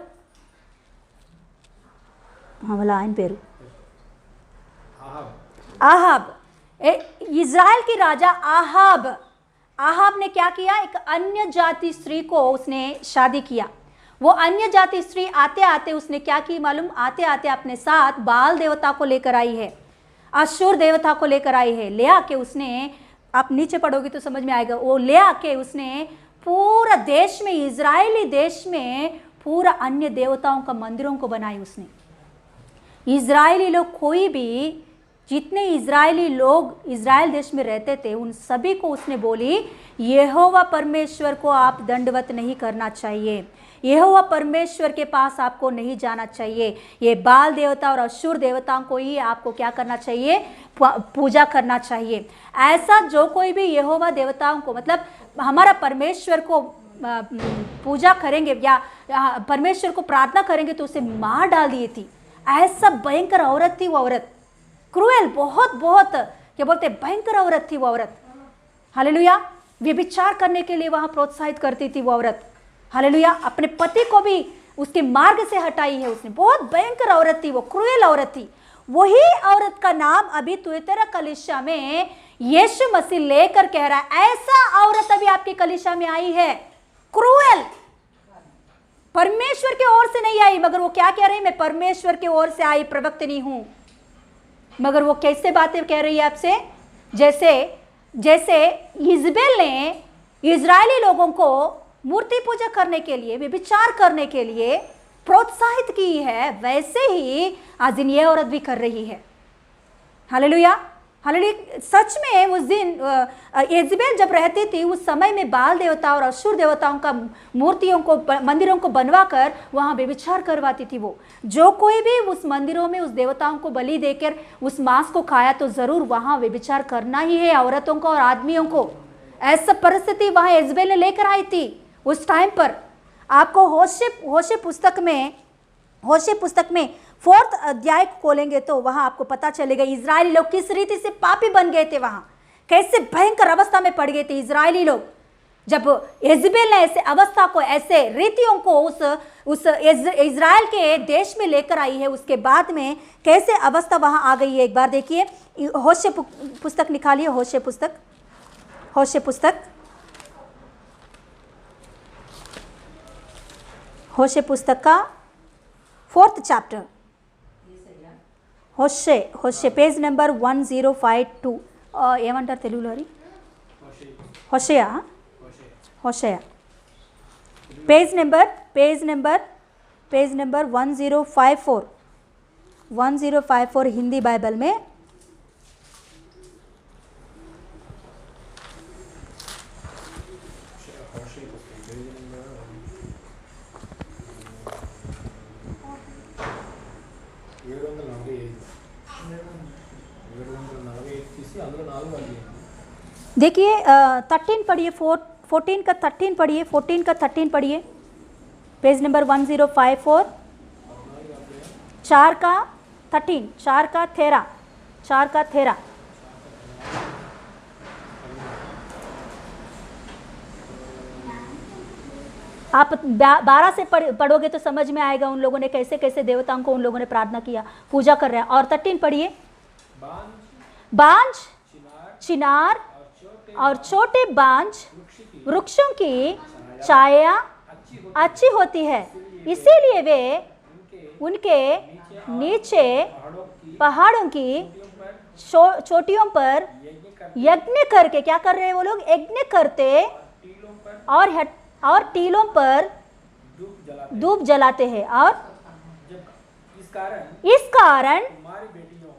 हाँ वाला आयन पेरू, आहाब, इजराइल की राजा आहाब, आहाब ने क्या किया, एक अन्य जाति स्त्री को उसने शादी किया। वो अन्य जाति स्त्री आते आते उसने क्या की मालूम, आते आते अपने साथ बाल देवता को लेकर आई है, अशूर देवता को लेकर आई है। ले आके उसने, आप नीचे पढ़ोगे तो समझ में आएगा, वो ले आके उसने पूरा देश में, इजरायली देश में पूरा अन्य देवताओं का मंदिरों को बनाई उसने। इजरायली लोग, कोई भी जितने इजरायली लोग इजराइल देश में रहते थे उन सभी को उसने बोली, यहोवा परमेश्वर को आप दंडवत नहीं करना चाहिए, यहोवा परमेश्वर के पास आपको नहीं जाना चाहिए, ये बाल देवता और अशूर देवताओं को ही आपको क्या करना चाहिए, पूजा करना चाहिए। ऐसा जो कोई भी यहोवा देवताओं को, मतलब हमारा परमेश्वर को पूजा करेंगे या परमेश्वर को प्रार्थना करेंगे तो उसे मार डाल दी थी। ऐसा भयंकर औरत थी वो औरत, क्रूएल, बहुत बहुत क्या बोलते भयंकर औरत थी वो औरत। हालेलुया। व्यभिचार करने के लिए वहां प्रोत्साहित करती थी वो औरत। हालेलुया। अपने पति को भी उसके मार्ग से हटाई है उसने। बहुत भयंकर औरत थी वो, क्रूएल औरत थी। वही औरत का नाम अभी तुएतरा कलीसिया में यीशु मसीह लेकर कह रहा है, ऐसा औरत अभी आपकी कलीसिया में आई है, क्रूएल, परमेश्वर की ओर से नहीं आई, मगर वो क्या कह रही है, मैं परमेश्वर की ओर से आई प्रवक्तनी हूं। मगर वो कैसे बातें कह रही है आपसे, जैसे जैसे इजबेल ने इजरायली लोगों को मूर्ति पूजा करने के लिए, व्यभिचार करने के लिए प्रोत्साहित की है, वैसे ही आज दिन ये औरत भी कर रही है। Hallelujah, hallelujah. सच में उस दिन इजबेल जब रहती थी उस समय में बाल देवता और अशूर देवताओं का मूर्तियों को, मंदिरों को बनवाकर वहां व्यभिचार करवाती थी। वो जो कोई भी उस मंदिरों में उस देवताओं को बलि देकर उस मांस को खाया तो जरूर वहां व्यभिचार करना ही है, औरतों को और आदमियों को। ऐसा परिस्थिति वहां इजबेल ने लेकर आई थी उस टाइम पर। आपको होशे पुस्तक में 4th अध्याय खोलेंगे तो वहां आपको पता चलेगा इजरायली लोग किस रीति से पापी बन गए थे, वहां कैसे भयंकर अवस्था में पड़ गए थे इजरायली लोग। जब इजबेल ने ऐसे अवस्था को, ऐसे रीतियों को उस इजराइल के देश में लेकर आई है, उसके बाद में कैसे अवस्था वहां आ गई है, एक बार देखिए। होशे पुस्तक निकालिए, होशे पुस्तक का 4th चैप्टर, होशे पेज नंबर 1052 ఏమంటారు తెలుగులో అది, హోషేయ पेज नंबर 1054 हिंदी बाइबल में। देखिए 13 पढ़िए, 14 का 13 पढ़िए, 14 का 13 पढ़िए, पेज नंबर 1054, 4 का 13। आप 12 से पढ़ोगे तो समझ में आएगा उन लोगों ने कैसे कैसे देवताओं को उन लोगों ने प्रार्थना किया, पूजा कर रहे हैं। और 13 पढ़िए, बांझ, चिनार और छोटे बांझ वृक्षों की छाया अच्छी होती है, इसीलिए वे उनके नीचे पहाड़ों की चोटियों पर यज्ञ करके, क्या कर रहे हैं वो लोग, यज्ञ करते और टीलों पर धूप जलाते हैं। और इस कारण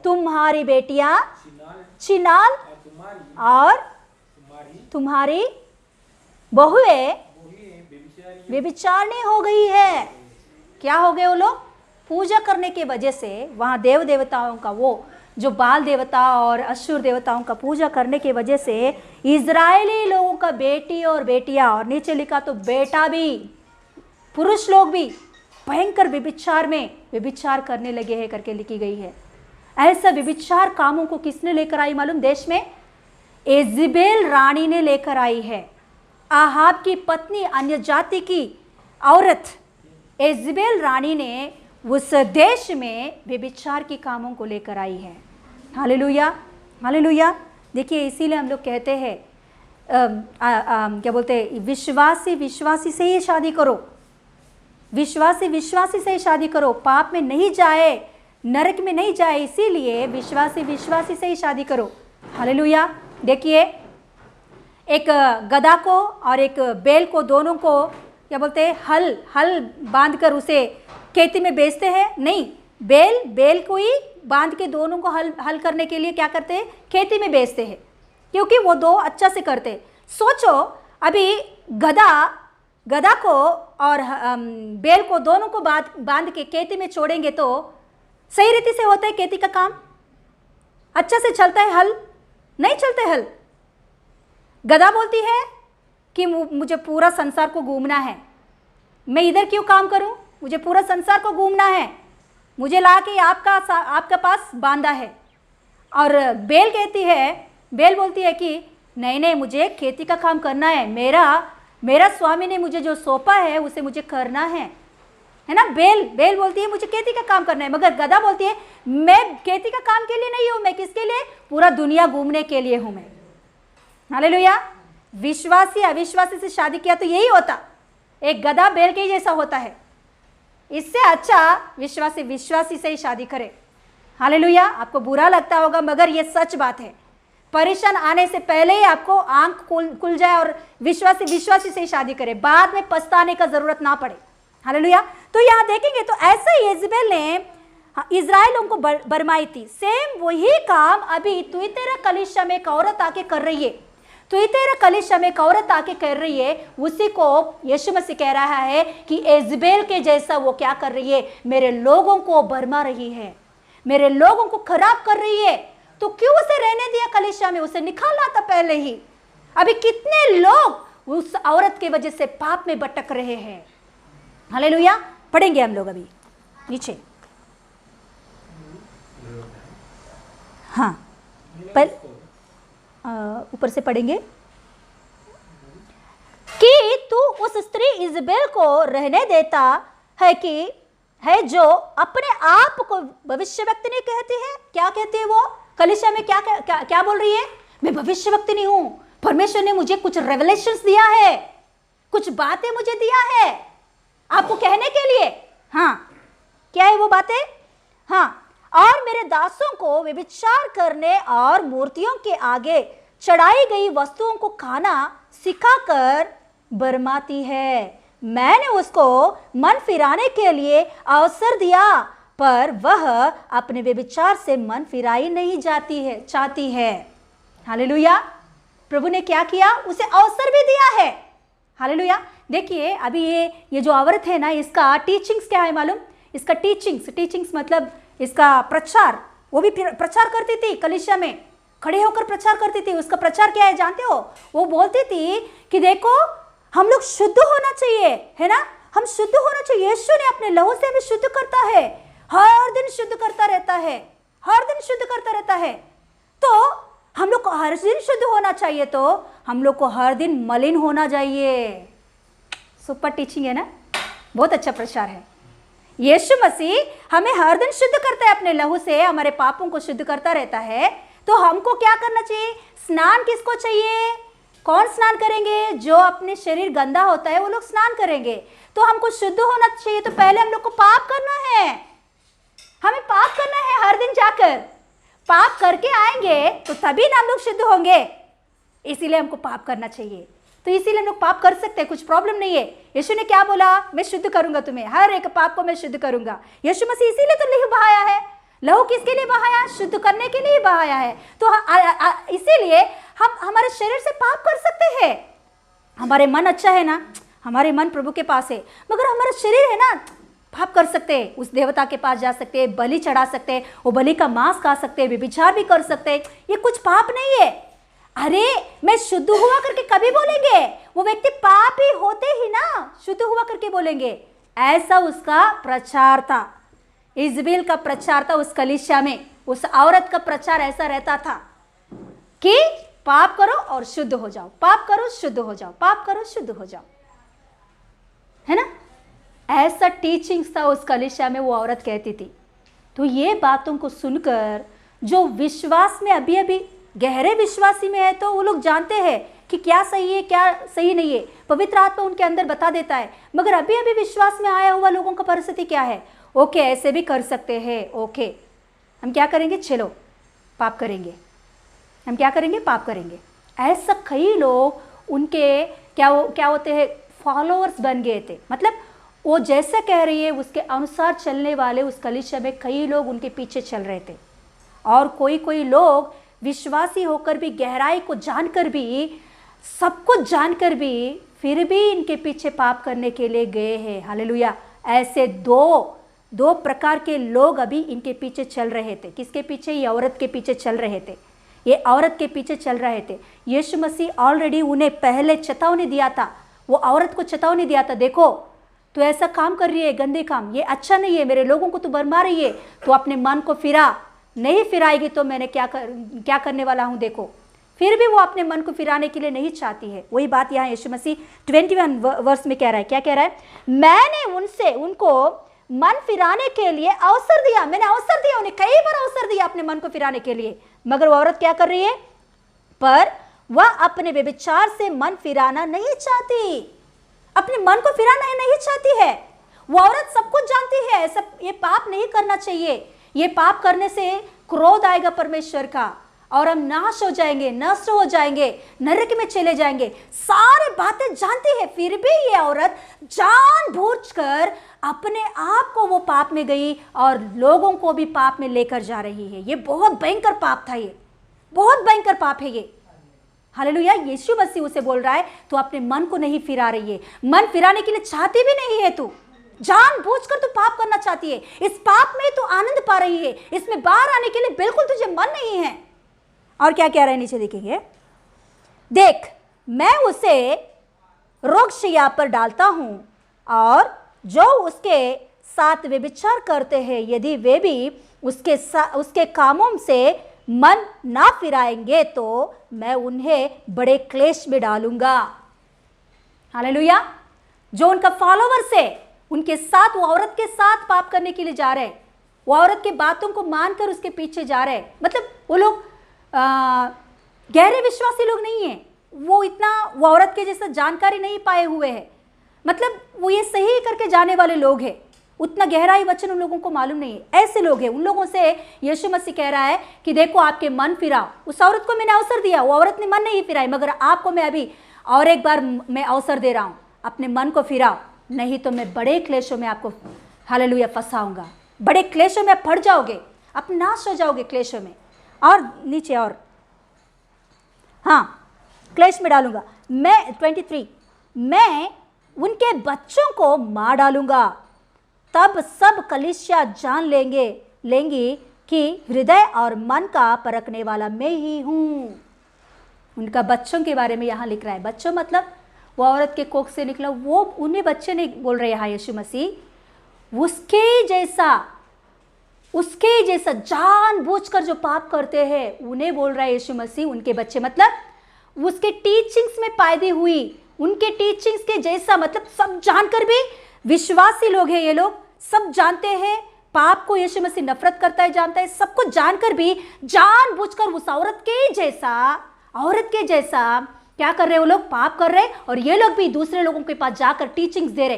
तुम्हारी बेटियां चिनाल और तुम्हारी बहुएं व्यभिचारिणी हो गई है। क्या हो गए वो लोग, पूजा करने के वजह से वहां देव देवताओं का वो जो बाल देवता और अशुर देवताओं का पूजा करने की वजह से इजरायली लोगों का बेटी और बेटियां, और नीचे लिखा तो बेटा भी, पुरुष लोग भी भयंकर व्यभिचार में व्यभिचार करने लगे हैं करके लिखी गई है। ऐसा व्यभिचार कामों को किसने लेकर आई मालूम? देश में एजेबेल रानी ने लेकर आई है। आहाब की पत्नी, अन्य जाति की औरत एजेबेल रानी ने उस देश में व्यभिचार की कामों को लेकर आई है। Hallelujah, hallelujah. देखिए, इसीलिए हम लोग कहते हैं क्या बोलते हैं, विश्वासी विश्वासी से ही शादी करो, विश्वासी विश्वासी से ही शादी करो, पाप में नहीं जाए, नरक में नहीं जाए, इसीलिए विश्वासी विश्वासी से ही शादी करो। हालेलुया। देखिए, एक गधा को और एक बैल को, दोनों को क्या बोलते हैं, हल बांधकर उसे खेती में बेचते हैं? नहीं, बैल को ही बांध के दोनों को हल करने के लिए क्या करते हैं, खेती में बेचते हैं, क्योंकि वो दो अच्छा से करते हैं। सोचो, अभी गधा को और बैल को, दोनों को बांध के खेती में छोड़ेंगे तो सही रीति से होता है खेती का काम? अच्छा से चलता है हल? नहीं चलते हल। गधा बोलती है कि मुझे पूरा संसार को घूमना है, मैं इधर क्यों काम करूं, मुझे पूरा संसार को घूमना है, मुझे ला के आपका पास बांधा है। और बैल बोलती है कि नहीं नहीं, मुझे खेती का काम करना है, मेरा स्वामी ने मुझे जो सौंपा है उसे मुझे करना है ना। बैल बोलती है मुझे खेती का काम करना है, मगर गधा बोलती है मैं खेती का काम के लिए नहीं हूं, मैं किसके लिए, पूरा दुनिया घूमने के लिए हूं मैं। हालेलुया। विश्वासी अविश्वासी से शादी किया तो यही होता, एक गधा बैल के जैसा होता है। इससे अच्छा विश्वासी विश्वासी से ही शादी करे। हालेलुया। आपको बुरा लगता होगा, मगर ये सच बात है। परेशान आने से पहले ही आपको आंख खुल जाए और विश्वासी विश्वासी से ही शादी करे, बाद में पछताने का जरूरत ना पड़े। हालेलुया। तो यहाँ देखेंगे तो ऐसा ही इज़राइल ने इज़राइलों को बरमाई थी। सेम वही काम अभी तुइतेरा कलीसिया में एक औरत आके कर रही है, तुइतेरा कलीसिया में एक औरत आके कर रही है। उसी को यीशु मसीह कह रहा है कि इज़बेल के जैसा वो क्या कर रही है, मेरे लोगों को बरमा रही है, मेरे लोगों को खराब कर रही है। तो क्यों उसे रहने दिया कलीसिया में, उसे निकाला था पहले ही। अभी कितने लोग उस औरत की वजह से पाप में भटक रहे हैं। हालेलुया। पढ़ेंगे हम लोग अभी नीचे, हाँ ऊपर से पढ़ेंगे कि तू उस स्त्री इज़बेल को रहने देता है जो अपने आप को भविष्यवक्ता नहीं कहती है। क्या कहती है वो कलीसिया में, क्या बोल रही है, मैं भविष्यवक्ता नहीं हूं, परमेश्वर ने मुझे कुछ रेवलेशंस दिया है, कुछ बातें मुझे दिया है आपको कहने के लिए। हाँ, क्या है वो बातें? हाँ, और मेरे दासों को व्यभिचार करने और मूर्तियों के आगे चढ़ाई गई वस्तुओं को खाना सिखाकर बरमाती है। मैंने उसको मन फिराने के लिए अवसर दिया, पर वह अपने व्यभिचार से मन फिराई नहीं चाहती है। हालेलुया। प्रभु ने क्या किया, उसे अवसर भी दिया है। हालेलुया। देखिए, अभी ये जो औरत है ना, इसका टीचिंग्स क्या है मालूम? इसका टीचिंग्स मतलब इसका प्रचार, वो भी प्रचार करती थी, कलीसिया में खड़े होकर प्रचार करती थी। उसका प्रचार क्या है जानते हो? वो बोलती थी कि देखो, हम लोग शुद्ध होना चाहिए, है ना, हम शुद्ध होना चाहिए। यीशु ने अपने लहू से हमें शुद्ध करता है, हर दिन शुद्ध करता रहता है, हर दिन शुद्ध करता रहता है। तो हम लोग को हर दिन शुद्ध होना चाहिए, तो हम लोग को हर दिन मलिन होना चाहिए। सुपर टीचिंग है ना, बहुत अच्छा प्रचार है। यीशु मसीह हमें हर दिन शुद्ध करता है, अपने लहू से हमारे पापों को शुद्ध करता रहता है। तो हमको क्या करना चाहिए? स्नान किसको चाहिए? कौन स्नान करेंगे? जो अपने शरीर गंदा होता है वो लोग स्नान करेंगे। तो हमको शुद्ध होना चाहिए, तो पहले हम लोग को पाप करना है, हमें पाप करना है। हर दिन जाकर पाप करके आएंगे तो तभी ना हम लोग शुद्ध होंगे। इसीलिए हमको पाप करना चाहिए। तो इसीलिए हम लोग पाप कर सकते हैं, कुछ प्रॉब्लम नहीं है। यीशु ने क्या बोला? मैं शुद्ध करूंगा तुम्हें, हर एक पाप को मैं शुद्ध करूंगा। यीशु मसीह इसीलिए तो लहू बहाया है। लहू किसके लिए बहाया? शुद्ध करने के लिए बहाया है। तो इसीलिए हम हमारे शरीर से पाप कर सकते हैं। हमारे मन अच्छा है ना, हमारे मन प्रभु के पास है, मगर हमारा शरीर है ना पाप कर सकते हैं, उस देवता के पास जा सकते हैं, बलि चढ़ा सकते हैं, वो बलि का मांस खा सकते हैं, व्यभिचार भी कर सकते हैं, ये कुछ पाप नहीं है। अरे मैं शुद्ध हुआ करके कभी बोलेंगे? वो व्यक्ति पापी होते ही ना शुद्ध हुआ करके बोलेंगे। ऐसा उसका प्रचार था, इजबेल का प्रचार था उस कलीसिया में। उस औरत का प्रचार ऐसा रहता था कि पाप करो और शुद्ध हो जाओ, पाप करो शुद्ध हो जाओ, पाप करो शुद्ध हो जाओ, है ना? ऐसा टीचिंग्स था उस कलीसिया में, वो औरत कहती थी। तो ये बातों को सुनकर जो विश्वास में अभी अभी गहरे विश्वासी में है, तो वो लोग जानते हैं कि क्या सही है क्या सही नहीं है, पवित्र आत्मा उनके अंदर बता देता है। मगर अभी अभी विश्वास में आया हुआ लोगों का परिस्थिति क्या है? ओके, ऐसे भी कर सकते हैं, ओके हम क्या करेंगे, चलो पाप करेंगे, हम क्या करेंगे, पाप करेंगे। ऐसा कई लोग उनके क्या होते हैं, फॉलोअर्स बन गए थे। मतलब वो जैसे कह रही है उसके अनुसार चलने वाले उस कलीसिया में कई लोग उनके पीछे चल रहे थे। और कोई लोग विश्वासी होकर भी, गहराई को जानकर भी, सब कुछ जानकर भी, फिर भी इनके पीछे पाप करने के लिए गए हैं। हालेलुया। ऐसे दो प्रकार के लोग अभी इनके पीछे चल रहे थे। किसके पीछे? ये औरत के पीछे चल रहे थे, ये औरत के पीछे चल रहे थे। यीशु मसीह ऑलरेडी उन्हें पहले चेतावनी दिया था, वो औरत को चेतावनी दिया था, देखो तू ऐसा काम कर रही है, गंदे काम, ये अच्छा नहीं है, मेरे लोगों को तू भरमा रही है, तू अपने मन को फिरा, नहीं फिराएगी तो मैंने क्या करने वाला हूँ देखो। फिर भी वो अपने मन को फिराने के लिए नहीं चाहती है। वही बात यहाँ यीशु मसीह 21 वर्ष में कह रहा है। क्या कह रहा है? मैंने उनको मन फिराने के लिए अवसर दिया, मैंने अवसर दिया उन्हें, कई बार अवसर दिया अपने मन को फिराने के लिए, मगर वो औरत क्या कर रही है? पर वह अपने व्यभिचार से मन फिराना नहीं चाहती, अपने मन को फिराना नहीं चाहती है। वो औरत सब कुछ जानती है, सब ये पाप नहीं करना चाहिए, ये पाप करने से क्रोध आएगा परमेश्वर का और हम नाश हो जाएंगे, नष्ट हो जाएंगे, नरक में चले जाएंगे, सारी बातें जानती है। फिर भी ये औरत जानबूझकर अपने आप को वो पाप में गई और लोगों को भी पाप में लेकर जा रही है। ये बहुत भयंकर पाप था, ये बहुत भयंकर पाप है ये। हालेलुया। यीशु मसीह उसे बोल रहा है तू अपने मन को नहीं फिरा रही है, मन फिराने के लिए चाहती भी नहीं है, तू जानबूझकर तू पाप करना चाहती है, इस पाप में तू आनंद पा रही है, इसमें बाहर आने के लिए बिल्कुल तुझे मन नहीं है। और क्या कह रहा है नीचे देखेंगे, देख मैं उसे रोगशैया पर डालता हूं और जो उसके साथ व्यभिचार करते हैं, यदि वे भी उसके कामों से मन ना फिराएंगे तो मैं उन्हें बड़े क्लेश में डालूंगा। हालेलुया। जो उनका फॉलोवर्स है, उनके साथ, वो औरत के साथ पाप करने के लिए जा रहे हैं, वो औरत की बातों को मानकर उसके पीछे जा रहे हैं। मतलब वो लोग गहरे विश्वासी लोग नहीं है, वो औरत के जैसा जानकारी नहीं पाए हुए हैं, मतलब वो ये सही करके जाने वाले लोग हैं, उतना गहराई वचन उन लोगों को मालूम नहीं है। ऐसे लोग हैं, उन लोगों से यीशु मसीह कह रहा है कि देखो आपके मन फिराओ। उस औरत को मैंने अवसर दिया, वो औरत ने मन नहीं फिराई, मगर आपको मैं अभी और एक बार मैं अवसर दे रहा हूँ, अपने मन को फिराओ, नहीं तो मैं बड़े क्लेशों में आपको हालेलुया फंसाऊंगा, बड़े क्लेशों में आप पड़ जाओगे, आप नाश हो जाओगे क्लेशों में। और नीचे और हाँ, क्लेश में डालूंगा मैं। 23, मैं उनके बच्चों को मार डालूंगा, तब सब कलीसिया जान लेंगी कि हृदय और मन का परखने वाला मैं ही हूं। उनका बच्चों के बारे में यहाँ लिख रहा है। बच्चों मतलब वो औरत के कोख से निकला, वो उन्हें बच्चे नहीं बोल रहे यहाँ यीशु मसीह, उसके जैसा जानबूझकर जो पाप करते हैं उन्हें बोल रहा है यीशु मसीह उनके बच्चे। मतलब उसके टीचिंग्स में पैदा हुई, उनके टीचिंग्स के जैसा, मतलब सब जानकर भी, विश्वासी लोग हैं ये लोग, सब जानते हैं पाप को यीशु मसीह नफरत करता है, जानता है, सब कुछ जानकर भी जानबूझकर उस औरत के जैसा क्या कर रहे हैं? वो लोग पाप कर रहे हैं और ये लोग भी दूसरे लोगों के पास जाकर टीचिंग्स दे रहे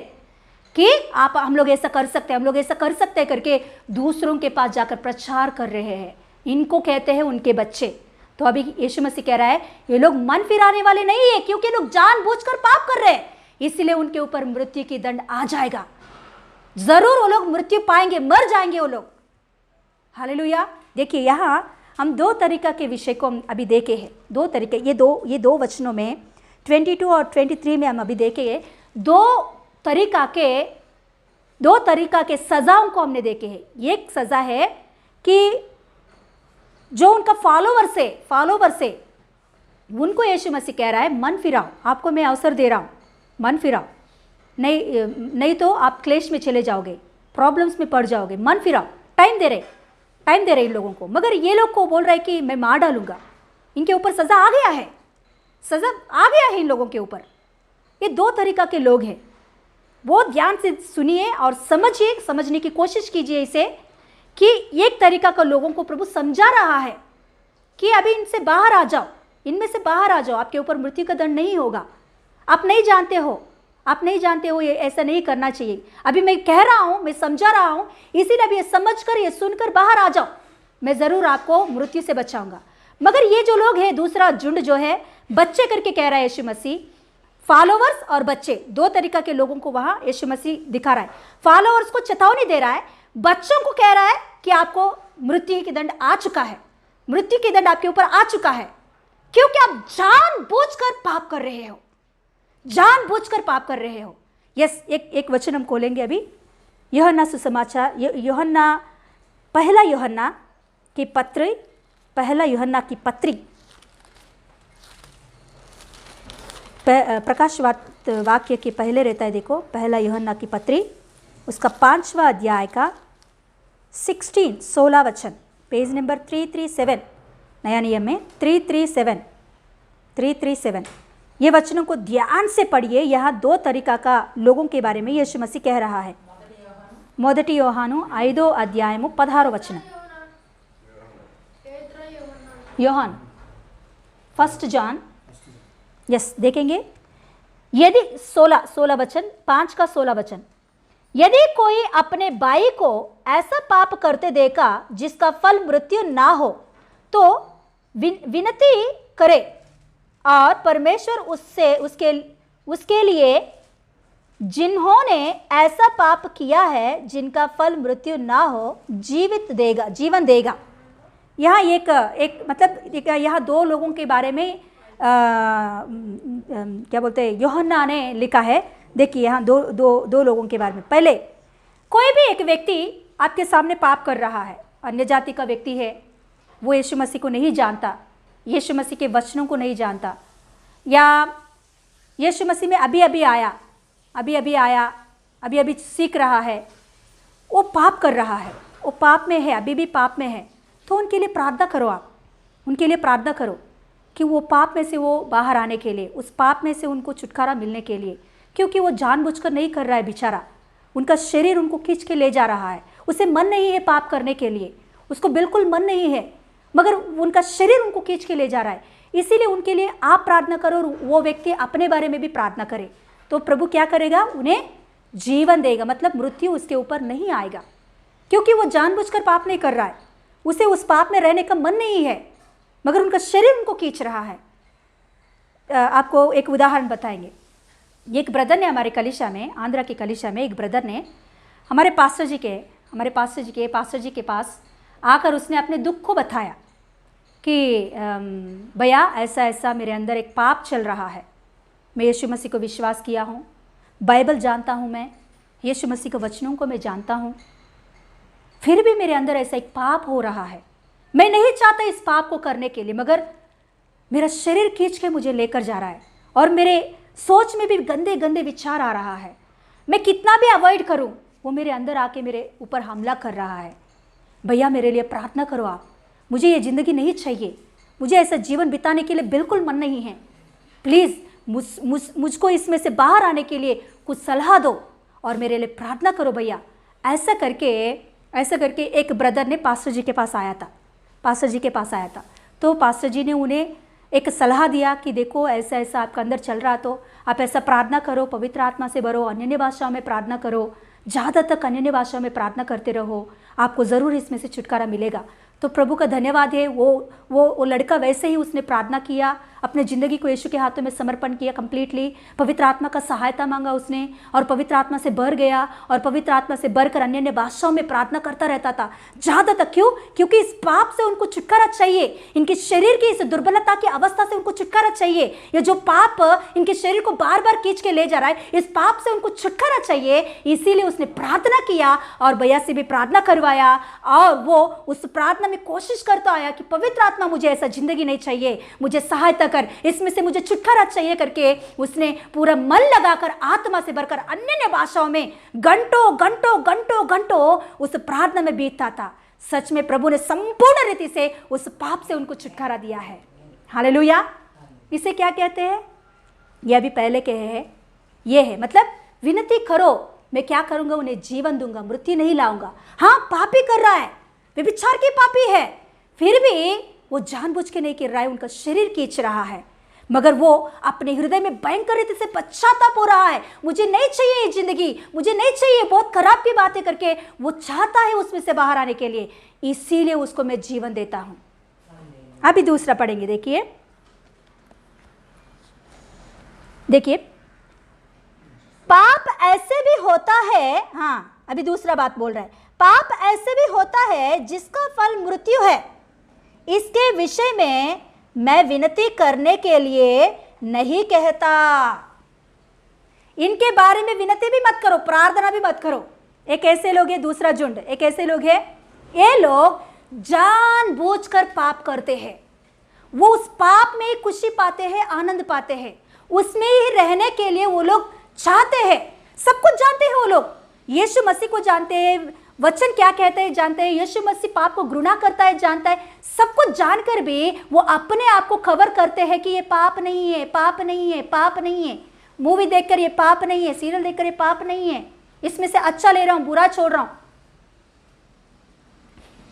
कि हम लोग ऐसा कर सकते हैं, हम लोग ऐसा कर सकते हैं करके दूसरों के पास जाकर प्रचार कर रहे हैं। इनको कहते हैं उनके बच्चे। तो अभी यीशु मसीह कह रहा है ये लोग मन फिराने वाले नहीं है, क्योंकि लोग जानबूझकर पाप कर रहे हैं, इसलिए उनके ऊपर मृत्यु की दंड आ जाएगा। जरूर वो लोग मृत्यु पाएंगे, मर जाएंगे वो लोग। हालेलुया। देखिए यहाँ हम दो तरीका के विषय को हम अभी देखे हैं, दो तरीके, ये दो वचनों में 22 और 23 में हम अभी देखे दो तरीका के दो तरीका के सजाओं को हमने देखे हैं। एक सजा है कि जो उनका फॉलोवर्स है उनको यीशु मसीह कह रहा है मन फिराओ, आपको मैं अवसर दे रहा हूँ, मन फिराओ, नहीं तो आप क्लेश में चले जाओगे, प्रॉब्लम्स में पड़ जाओगे, मन फिराओ, टाइम दे रहे इन लोगों को। मगर ये लोग को बोल रहा है कि मैं मार डालूंगा, इनके ऊपर सजा आ गया है इन लोगों के ऊपर। ये दो तरीका के लोग हैं। बहुत ध्यान से सुनिए और समझने की कोशिश कीजिए इसे, कि एक तरीका का लोगों को प्रभु समझा रहा है कि अभी इनसे बाहर आ जाओ, इनमें से बाहर आ जाओ, आपके ऊपर मृत्यु का दंड नहीं होगा। आप नहीं जानते हो ये ऐसा नहीं करना चाहिए। अभी मैं कह रहा हूं, मैं समझा रहा हूं, इसीलिए अभी ये समझकर, ये सुनकर बाहर आ जाओ, मैं जरूर आपको मृत्यु से बचाऊंगा। मगर ये जो लोग हैं, दूसरा झुंड जो है, बच्चे करके कह रहा है यीशु मसीह, फॉलोवर्स और बच्चे, दो तरीका के लोगों को वहां यीशु मसीह दिखा रहा है। फॉलोवर्स को चेतावनी दे रहा है, बच्चों को कह रहा है कि आपको मृत्यु की दंड आ चुका है, मृत्यु की दंड आपके ऊपर आ चुका है, क्योंकि आप जानबूझकर पाप कर रहे हो। यस, एक वचन हम खोलेंगे अभी, यूहन्ना सुसमाचार, पहला यूहन्ना की पत्री, प्रकाश वाक्य के पहले रहता है, देखो, पहला यूहन्ना की पत्री, उसका 5वां अध्याय का 16 वचन, पेज नंबर 337, नया नियम में 337। ये वचनों को ध्यान से पढ़िए। यहाँ दो तरीका का लोगों के बारे में यीशु मसीह कह रहा है। మొదటి యోహాను 5వ అధ్యాయము 16వ వచనం, యోహాन, 1 जॉन, यस, देखेंगे। यदि 16 वचन, 5 का 16 वचन, यदि कोई अपने भाई को ऐसा पाप करते देखा जिसका फल मृत्यु ना हो, तो विनती करे और परमेश्वर उसके लिए जिन्होंने ऐसा पाप किया है जिनका फल मृत्यु ना हो जीवन देगा। यहाँ एक मतलब यहाँ दो लोगों के बारे में क्या बोलते हैं, यूहन्ना ने लिखा है। देखिए यहाँ दो लोगों के बारे में। पहले, कोई भी एक व्यक्ति आपके सामने पाप कर रहा है, अन्य जाति का व्यक्ति है, वो यीशु मसीह को नहीं जानता, यीशु मसीह के वचनों को नहीं जानता, या यीशु मसीह में अभी अभी सीख रहा है, वो पाप कर रहा है, वो पाप में है, अभी भी पाप में है, तो उनके लिए प्रार्थना करो। आप उनके लिए प्रार्थना करो कि वो पाप में से वो बाहर आने के लिए, उस पाप में से उनको छुटकारा मिलने के लिए, क्योंकि वो जानबूझकर नहीं कर रहा है बेचारा, उनका शरीर उनको खींच के ले जा रहा है, उसे मन नहीं है पाप करने के लिए, उसको बिल्कुल मन नहीं है, मगर उनका शरीर उनको खींच के ले जा रहा है। इसीलिए उनके लिए आप प्रार्थना करो, वो व्यक्ति अपने बारे में भी प्रार्थना करे, तो प्रभु क्या करेगा, उन्हें जीवन देगा, मतलब मृत्यु उसके ऊपर नहीं आएगा, क्योंकि वो जानबूझकर पाप नहीं कर रहा है, उसे उस पाप में रहने का मन नहीं है, मगर उनका शरीर उनको खींच रहा है। आपको एक उदाहरण बताएंगे। एक ब्रदर ने हमारे कलीसिया में, आंध्रा की कलीसिया में, एक ब्रदर ने हमारे पास्टर जी के पास आकर उसने अपने दुख को बताया कि भैया ऐसा मेरे अंदर एक पाप चल रहा है, मैं यीशु मसीह को विश्वास किया हूँ, बाइबल जानता हूँ, मैं यीशु मसीह के वचनों को मैं जानता हूँ, फिर भी मेरे अंदर ऐसा एक पाप हो रहा है, मैं नहीं चाहता इस पाप को करने के लिए, मगर मेरा शरीर खींच के मुझे लेकर जा रहा है और मेरे सोच में भी गंदे गंदे विचार आ रहा है, मैं कितना भी अवॉइड करूं वो मेरे अंदर आके मेरे ऊपर हमला कर रहा है। भैया मेरे लिए प्रार्थना करो आप, मुझे ये ज़िंदगी नहीं चाहिए, मुझे ऐसा जीवन बिताने के लिए बिल्कुल मन नहीं है, प्लीज़ मुझको इसमें से बाहर आने के लिए कुछ सलाह दो और मेरे लिए प्रार्थना करो भैया। ऐसा करके एक ब्रदर ने पास्टर जी के पास आया था, तो पास्टर जी ने उन्हें एक सलाह दिया कि देखो ऐसा आपका अंदर चल रहा, तो आप ऐसा प्रार्थना करो, पवित्र आत्मा से भरो, अन्य भाषाओं में प्रार्थना करो, ज़्यादा तक अन्य भाषाओं में प्रार्थना करते रहो, आपको ज़रूर इसमें से छुटकारा मिलेगा। तो प्रभु का धन्यवाद है, वो लड़का वैसे ही उसने प्रार्थना किया अपने ज़िंदगी को यीशु के हाथों में समर्पण किया कंप्लीटली, पवित्र आत्मा का सहायता मांगा उसने और पवित्र आत्मा से भर गया और पवित्र आत्मा से भरकर अन्य अन्य भाषाओं में प्रार्थना करता रहता था ज़्यादा तक। क्यों? क्योंकि इस पाप से उनको छुटकारा चाहिए, इनके शरीर की इस दुर्बलता की अवस्था से उनको छुटकारा चाहिए। ये जो पाप इनके शरीर को बार बार खींच के ले जा रहा है, इस पाप से उनको छुटकारा चाहिए। इसीलिए उसने प्रार्थना किया और भैया से भी प्रार्थना करवाया और वो उस प्रार्थना में कोशिश करता आया कि पवित्र आत्मा मुझे ऐसा जिंदगी नहीं चाहिए, मुझे सहायता कर, इसमें से मुझे छुटकारा चाहिए करके उसने पूरा मन लगाकर आत्मा से भरकर अन्य भाषाओं में घंटों घंटों घंटों घंटों उस प्रार्थना में बीतता था। सच में प्रभु ने संपूर्ण रीति से उस पाप से उनको छुटकारा दिया है। हालेलुया। इसे क्या कहते हैं? ये अभी पहले कहे हैं, ये है मतलब विनती करो, मैं क्या करूंगा, उन्हें जीवन दूंगा, मृत्यु नहीं लाऊंगा। हाँ, पापी कर रहा है, व्यभिचार की पापी है, फिर भी वो जानबूझ के नहीं कर रहा है, उनका शरीर खींच रहा है, मगर वो अपने हृदय में भयंकर रीति से पश्चाताप हो रहा है। मुझे नहीं चाहिए ये जिंदगी, मुझे नहीं चाहिए, बहुत खराब की बातें करके वो चाहता है उसमें से बाहर आने के लिए, इसीलिए उसको मैं जीवन देता हूं। अभी दूसरा पढ़ेंगे, देखिए पाप ऐसे भी होता है, हाँ अभी दूसरा बात बोल रहा है, पाप ऐसे भी होता है जिसका फल मृत्यु है। इसके विषय में मैं विनती करने के लिए नहीं कहता। इनके बारे में विनती भी मत करो, प्रार्थना भी मत करो। एक ऐसे लोग हैं, दूसरा झुंड, एक ऐसे लोग हैं, ये लोग जानबूझकर पाप करते हैं, वो उस पाप में ही खुशी पाते हैं, आनंद पाते हैं, उसमें ही रहने के लिए वो लोग चाहते हैं। सब कुछ जानते हैं वो लोग, यीशु मसीह को जानते हैं, वचन क्या कहते हैं जानते हैं, यीशु मसीह पाप को घृणा करता है जानता है, सब कुछ जानकर भी वो अपने आप को खबर करते हैं कि ये पाप नहीं है, पाप नहीं है, पाप नहीं है। मूवी देखकर ये पाप नहीं है, सीरियल देखकर ये पाप नहीं है, इसमें से अच्छा ले रहा हूं, बुरा छोड़ रहा हूं।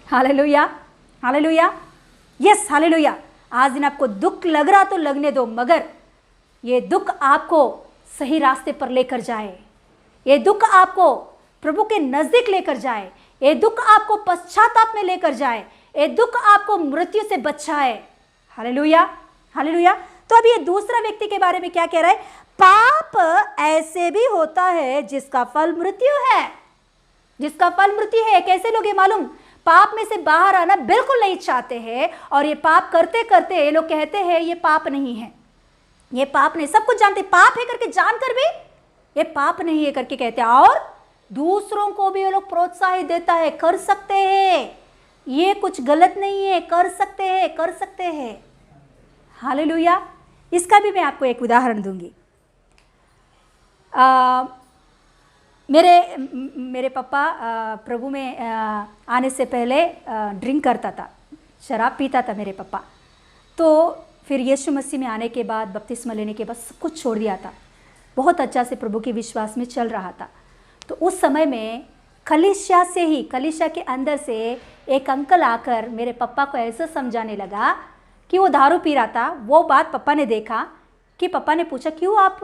Hallelujah, hallelujah, yes hallelujah. आज दिन आपको दुख लग रहा तो लगने दो, मगर ये दुख आपको सही रास्ते पर लेकर जाए, ये दुख आपको प्रभु के नजदीक लेकर जाए, ये दुख आपको पश्चाताप में लेकर जाए, ये दुख आपको मृत्यु से बचाए। Hallelujah, hallelujah. तो अभी ये दूसरा व्यक्ति के बारे में क्या कह रहा है? पाप ऐसे भी होता है जिसका फल मृत्यु है, जिसका फल मृत्यु है। कैसे लोग ये मालूम? पाप में से बाहर आना बिल्कुल नहीं चाहते हैं और ये पाप करते करते ये लोग कहते हैं ये पाप नहीं है, ये पाप नहीं, सब कुछ जानते पाप है करके जानकर भी ये पाप नहीं है करके कहते हैं, और दूसरों को भी ये लोग प्रोत्साहित देता है, कर सकते हैं, ये कुछ गलत नहीं है, कर सकते हैं, कर सकते हैं। हालेलुया। इसका भी मैं आपको एक उदाहरण दूंगी। मेरे पापा प्रभु में आने से पहले ड्रिंक करता था, शराब पीता था मेरे पापा। तो फिर यीशु मसीह में आने के बाद, बपतिस्मा लेने के बाद सब कुछ छोड़ दिया था, बहुत अच्छा से प्रभु के विश्वास में चल रहा था। तो उस समय में कलीसिया से ही, कलीसिया के अंदर से एक अंकल आकर मेरे पापा को ऐसा समझाने लगा कि वो दारू पी रहा था। वो बात पापा ने देखा कि पापा ने पूछा, क्यों आप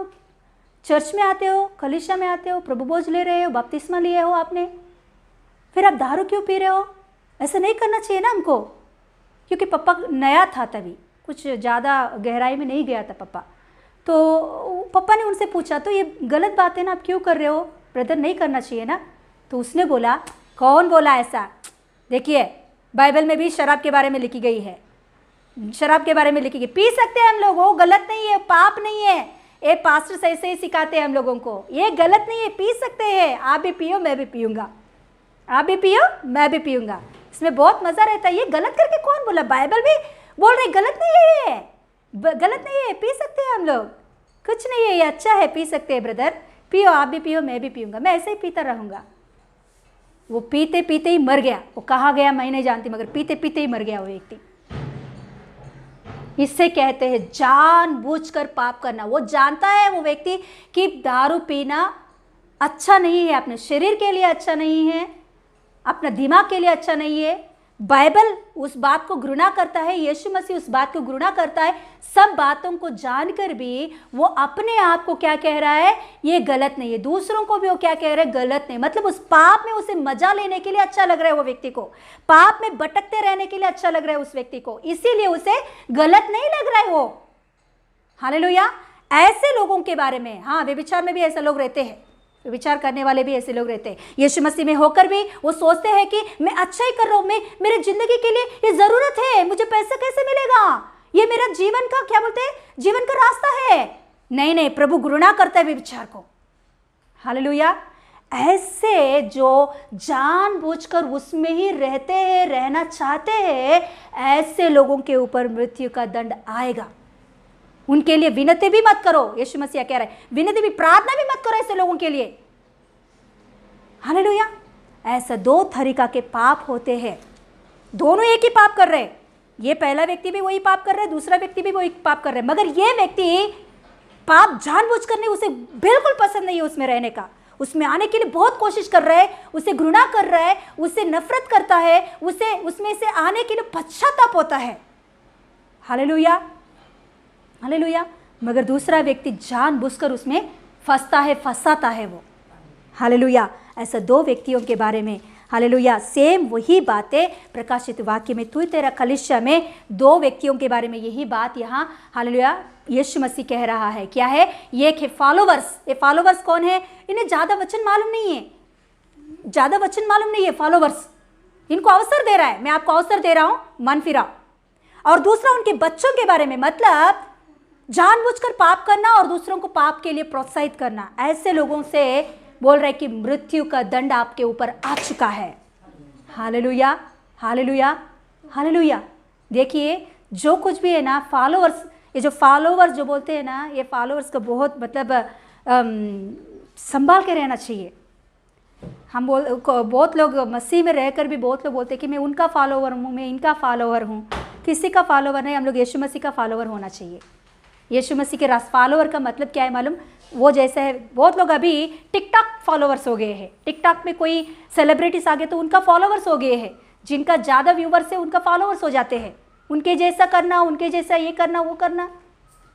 चर्च में आते हो, कलीसिया में आते हो, प्रभु भोज ले रहे हो, बपतिस्मा लिए हो आपने, फिर आप दारू क्यों पी रहे हो? ऐसा नहीं करना चाहिए ना हमको। क्योंकि पापा नया था, तभी कुछ ज़्यादा गहराई में नहीं गया था पापा। तो पापा ने उनसे पूछा, तो ये गलत बात है ना, आप क्यों कर रहे हो ब्रदर, नहीं करना चाहिए ना? तो उसने बोला, कौन बोला ऐसा? देखिए बाइबल में भी शराब के बारे में लिखी गई है, शराब के बारे में लिखी गई, पी सकते हैं हम लोग, वो गलत नहीं है, पाप नहीं है। ये पास्टर सही सही सिखाते हैं हम लोगों को, ये गलत नहीं है, पी सकते हैं, आप भी पियो मैं भी पीऊँगा, आप भी पियो मैं भी पीऊँगा, इसमें बहुत मज़ा रहता है। ये गलत करके कौन बोला? बाइबल भी बोल रहे गलत नहीं है, गलत नहीं है, पी सकते हैं हम लोग, कुछ नहीं है, ये अच्छा है, पी सकते हैं ब्रदर, पियो, आप भी पियो मैं भी पीऊँगा, मैं ऐसे ही पीता रहूँगा। वो पीते पीते ही मर गया। वो कहाँ गया मैं नहीं जानती, मगर पीते पीते ही मर गया वो व्यक्ति। इससे कहते हैं जानबूझकर पाप करना। वो जानता है वो व्यक्ति कि दारू पीना अच्छा नहीं है, अपने शरीर के लिए अच्छा नहीं है, अपना दिमाग के लिए अच्छा नहीं है। बाइबल उस बात को घृणा करता है, यीशु मसीह उस बात को घृणा करता है। सब बातों को जानकर भी वो अपने आप को क्या कह रहा है? ये गलत नहीं है। दूसरों को भी वो क्या कह रहा है? गलत नहीं। मतलब उस पाप में उसे मजा लेने के लिए अच्छा लग रहा है वो व्यक्ति को, पाप में भटकते रहने के लिए अच्छा लग रहा है उस व्यक्ति को, इसीलिए उसे गलत नहीं लग रहा है। वो हालेलुया। ऐसे लोगों के बारे में, हाँ व्यभिचार में भी ऐसे लोग रहते हैं, विचार करने वाले भी ऐसे लोग रहते हैं। यीशु मसीह में होकर भी वो सोचते हैं कि मैं अच्छा ही कर रहा हूं, मैं मेरे जिंदगी के लिए ये जरूरत है, मुझे पैसा कैसे मिलेगा, ये मेरा जीवन का क्या बोलते हैं, जीवन का रास्ता है। नहीं नहीं, प्रभु घृणा करता है विचार को। हालेलुया। ऐसे जो जानबूझकर उसमें ही रहते हैं, रहना चाहते हैं, ऐसे लोगों के ऊपर मृत्यु का दंड आएगा। उनके लिए विनती भी मत करो, यीशु मसीह कह रहे हैं, विनती भी, प्रार्थना भी मत करो ऐसे लोगों के लिए। हालेलुया। ऐसा दो तरीका के पाप होते हैं, दोनों एक ही पाप कर रहे हैं। ये पहला व्यक्ति भी वही पाप कर रहा है, दूसरा व्यक्ति भी वही पाप कर रहा है, मगर ये व्यक्ति पाप जानबूझकर नहीं, उसे बिल्कुल पसंद नहीं है उसमें रहने का, उसमें आने के लिए बहुत कोशिश कर रहा है, उसे घृणा कर रहा है, उसे नफरत करता है, उसे उसमें से आने के लिए पश्चाताप होता है। Hallelujah, hallelujah. मगर दूसरा व्यक्ति जानबूझकर उसमें फंसाता है वो। हालेलुया। ऐसा दो व्यक्तियों के बारे में, हालेलुया, सेम वही बातें प्रकाशित वाक्य में तुइतैरा कलीसिया में दो व्यक्तियों के बारे में यही बात यहाँ, हालेलुया, यीशु मसीह कह रहा है। क्या है? एक है फॉलोवर्स। ये फॉलोवर्स कौन है? इन्हें ज़्यादा वचन मालूम नहीं है, ज़्यादा वचन मालूम नहीं है। फॉलोवर्स इनको अवसर दे रहा है, मैं आपको अवसर दे रहा हूँ, मन फिराओ। और दूसरा उनके बच्चों के बारे में, मतलब जानबूझकर पाप करना और दूसरों को पाप के लिए प्रोत्साहित करना। ऐसे लोगों से बोल रहे कि मृत्यु का दंड आपके ऊपर आ चुका है। Hallelujah, hallelujah, hallelujah. देखिए जो कुछ भी है ना, फॉलोवर्स, ये जो फॉलोवर्स जो बोलते हैं ना, ये फॉलोवर्स का बहुत मतलब संभाल के रहना चाहिए। हम बहुत लोग मसीह में रहकर भी बहुत लोग बोलते हैं कि मैं उनका फॉलोवर हूँ, मैं इनका फॉलोवर हूँ। किसी का फॉलोवर नहीं, हम लोग यीशु मसीह का फॉलोवर होना चाहिए। यीशु मसीह के फॉलोवर का मतलब क्या है मालूम? वो जैसा है, बहुत लोग अभी टिकटॉक फॉलोवर्स हो गए हैं। टिकटॉक में कोई सेलिब्रिटीज आ गए तो उनका फॉलोवर्स हो गए हैं, जिनका ज़्यादा व्यूवर्स है उनका फॉलोवर्स हो जाते हैं। उनके जैसा करना, उनके जैसा ये करना, वो करना।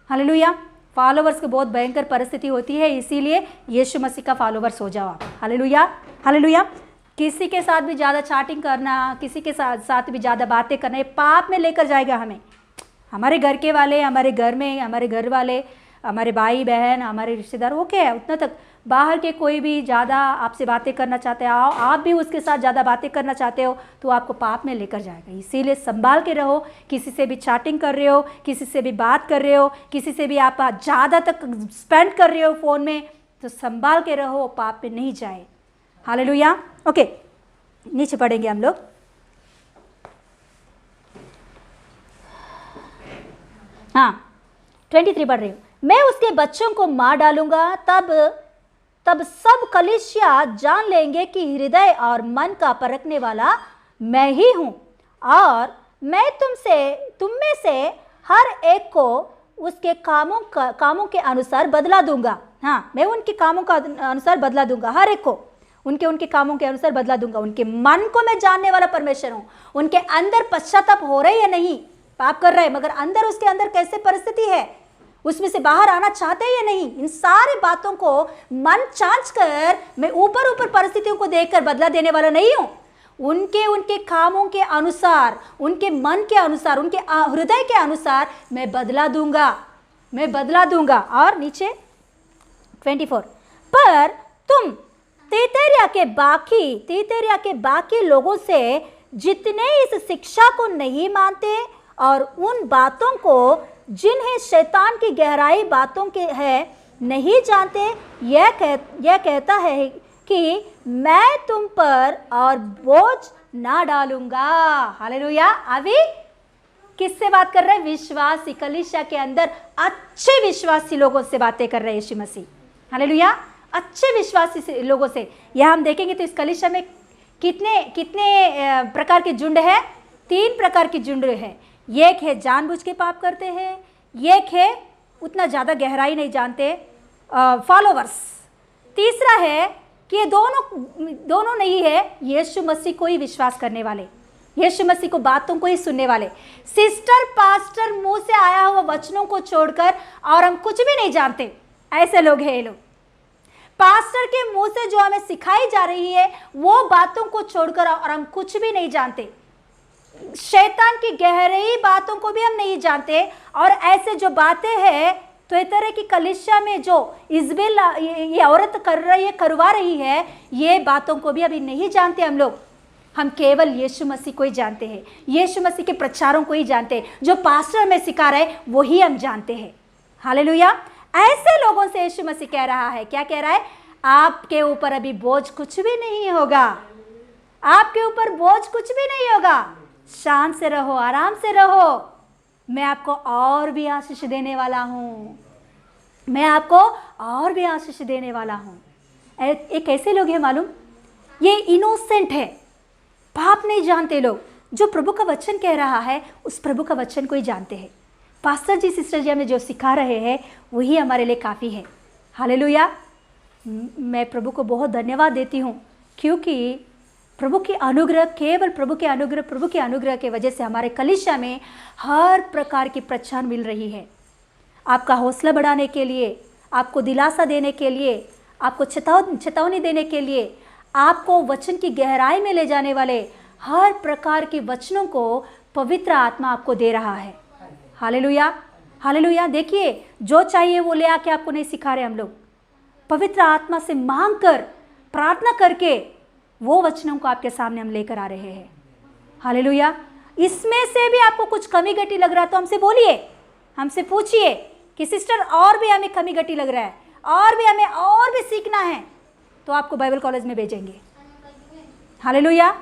हालेलुया। फॉलोवर्स की बहुत भयंकर परिस्थिति होती है, इसीलिए यीशु मसीह का फॉलोवर्स हो जाओ आप। Hallelujah, hallelujah. किसी के साथ भी ज़्यादा चैटिंग करना, किसी के साथ भी ज़्यादा बातें करना, ये पाप में लेकर जाएगा हमें। हमारे घर के वाले, हमारे घर में हमारे घर वाले, हमारे भाई बहन, हमारे रिश्तेदार, वो क्या है उतना तक। बाहर के कोई भी ज़्यादा आपसे बातें करना चाहते हो, आप भी उसके साथ ज़्यादा बातें करना चाहते हो, तो आपको पाप में लेकर जाएगा। इसीलिए संभाल के रहो। किसी से भी चैटिंग कर रहे हो, किसी से भी बात कर रहे हो, किसी से भी आप ज़्यादा तक स्पेंड कर रहे हो फ़ोन में, तो संभाल के रहो, पाप में नहीं जाए। हालेलुया। ओके, नीचे पढ़ेंगे हम लोग। हाँ, 23 पढ़ रही हूँ। मैं उसके बच्चों को मार डालूंगा, तब सब कलीसिया जान लेंगे कि हृदय और मन का परखने वाला मैं ही हूँ, और मैं तुम में से हर एक को उसके कामों के अनुसार बदला दूंगा। हाँ, मैं उनके कामों का अनुसार बदला दूंगा, हर एक को उनके कामों के अनुसार बदला दूंगा। उनके मन को मैं जानने वाला परमेश्वर हूँ। उनके अंदर पश्चाताप हो रही है नहीं, पाप कर रहे हैं, मगर अंदर उसके अंदर कैसे परिस्थिति है, उसमें से बाहर आना चाहते हैं या नहीं, इन सारी बातों को मन जांच कर मैं ऊपर परिस्थितियों को देखकर बदला देने वाला नहीं हूं। उनके कामों के अनुसार, उनके मन के अनुसार, उनके हृदय के अनुसार मैं बदला दूंगा। और नीचे 24, पर तुम तीतैरिया के बाकी लोगों से जितने इस शिक्षा को नहीं मानते और उन बातों को जिन्हें शैतान की गहराई बातों के है नहीं जानते, यह कहता है कि मैं तुम पर और बोझ ना डालूंगा। हालेलुया। अभी किससे बात कर रहे हैं? विश्वासी, कलीसिया के अंदर अच्छे विश्वासी लोगों से बातें कर रहे हैं यीशु मसीह। हालेलुया। अच्छे विश्वासी लोगों से। यह हम देखेंगे तो इस कलीसिया में कितने प्रकार के झुंड है? 3 प्रकार की झुंड है। एक है जानबूझ के पाप करते हैं, एक है उतना ज़्यादा गहराई नहीं जानते, फॉलोवर्स। तीसरा है कि ये दोनों नहीं है, यीशु मसीह को ही विश्वास करने वाले, यीशु मसीह को बातों को ही सुनने वाले। सिस्टर पास्टर मुंह से आया हुआ वचनों को छोड़कर और हम कुछ भी नहीं जानते, ऐसे लोग हैं ये लोग। पास्टर के मुंह से जो हमें सिखाई जा रही है वो बातों को छोड़कर और हम कुछ भी नहीं जानते। शैतान की गहरी बातों को भी हम नहीं जानते, और ऐसे जो बातें हैं तो इस तरह की कलीसिया में जो इजबेल ये औरत कर रही है, करवा रही है, ये बातों को भी अभी नहीं जानते हम लोग। हम केवल यीशु मसीह को ही जानते हैं, यीशु मसीह के प्रचारों को ही जानते हैं, जो पास्टर में सिखा रहे हैं वही हम जानते हैं। हालेलुया। ऐसे लोगों से यीशु मसीह कह रहा है, क्या कह रहा है? आपके ऊपर अभी बोझ कुछ भी नहीं होगा, आपके ऊपर बोझ कुछ भी नहीं होगा, शांत से रहो, आराम से रहो, मैं आपको और भी आशीष देने वाला हूँ, मैं आपको और भी आशीष देने वाला हूँ। एक ऐसे लोग हैं मालूम, ये इनोसेंट है, पाप नहीं जानते लोग, जो प्रभु का वचन कह रहा है उस प्रभु का वचन को ही जानते हैं। पास्टर जी, सिस्टर जी हमें जो सिखा रहे हैं वही हमारे लिए काफ़ी है। हालेलुया। मैं प्रभु को बहुत धन्यवाद देती हूँ, क्योंकि प्रभु की अनुग्रह, केवल प्रभु के अनुग्रह के वजह से हमारे कलीसिया में हर प्रकार की प्रचार मिल रही है। आपका हौसला बढ़ाने के लिए, आपको दिलासा देने के लिए, आपको चेतावनी देने के लिए, आपको वचन की गहराई में ले जाने वाले हर प्रकार के वचनों को पवित्र आत्मा आपको दे रहा है। Hallelujah, hallelujah. देखिए, जो चाहिए वो ले आके आपको नहीं सिखा रहे हम लोग, पवित्र आत्मा से मांग कर, प्रार्थना करके वो वचनों को आपके सामने हम लेकर आ रहे हैं। हालेलुया। इसमें से भी आपको कुछ कमी घटी लग रहा है तो हमसे बोलिए, हमसे पूछिए कि सिस्टर और भी हमें कमी घटी लग रहा है, और भी हमें और भी सीखना है, तो आपको बाइबल कॉलेज में भेजेंगे। हालेलुया।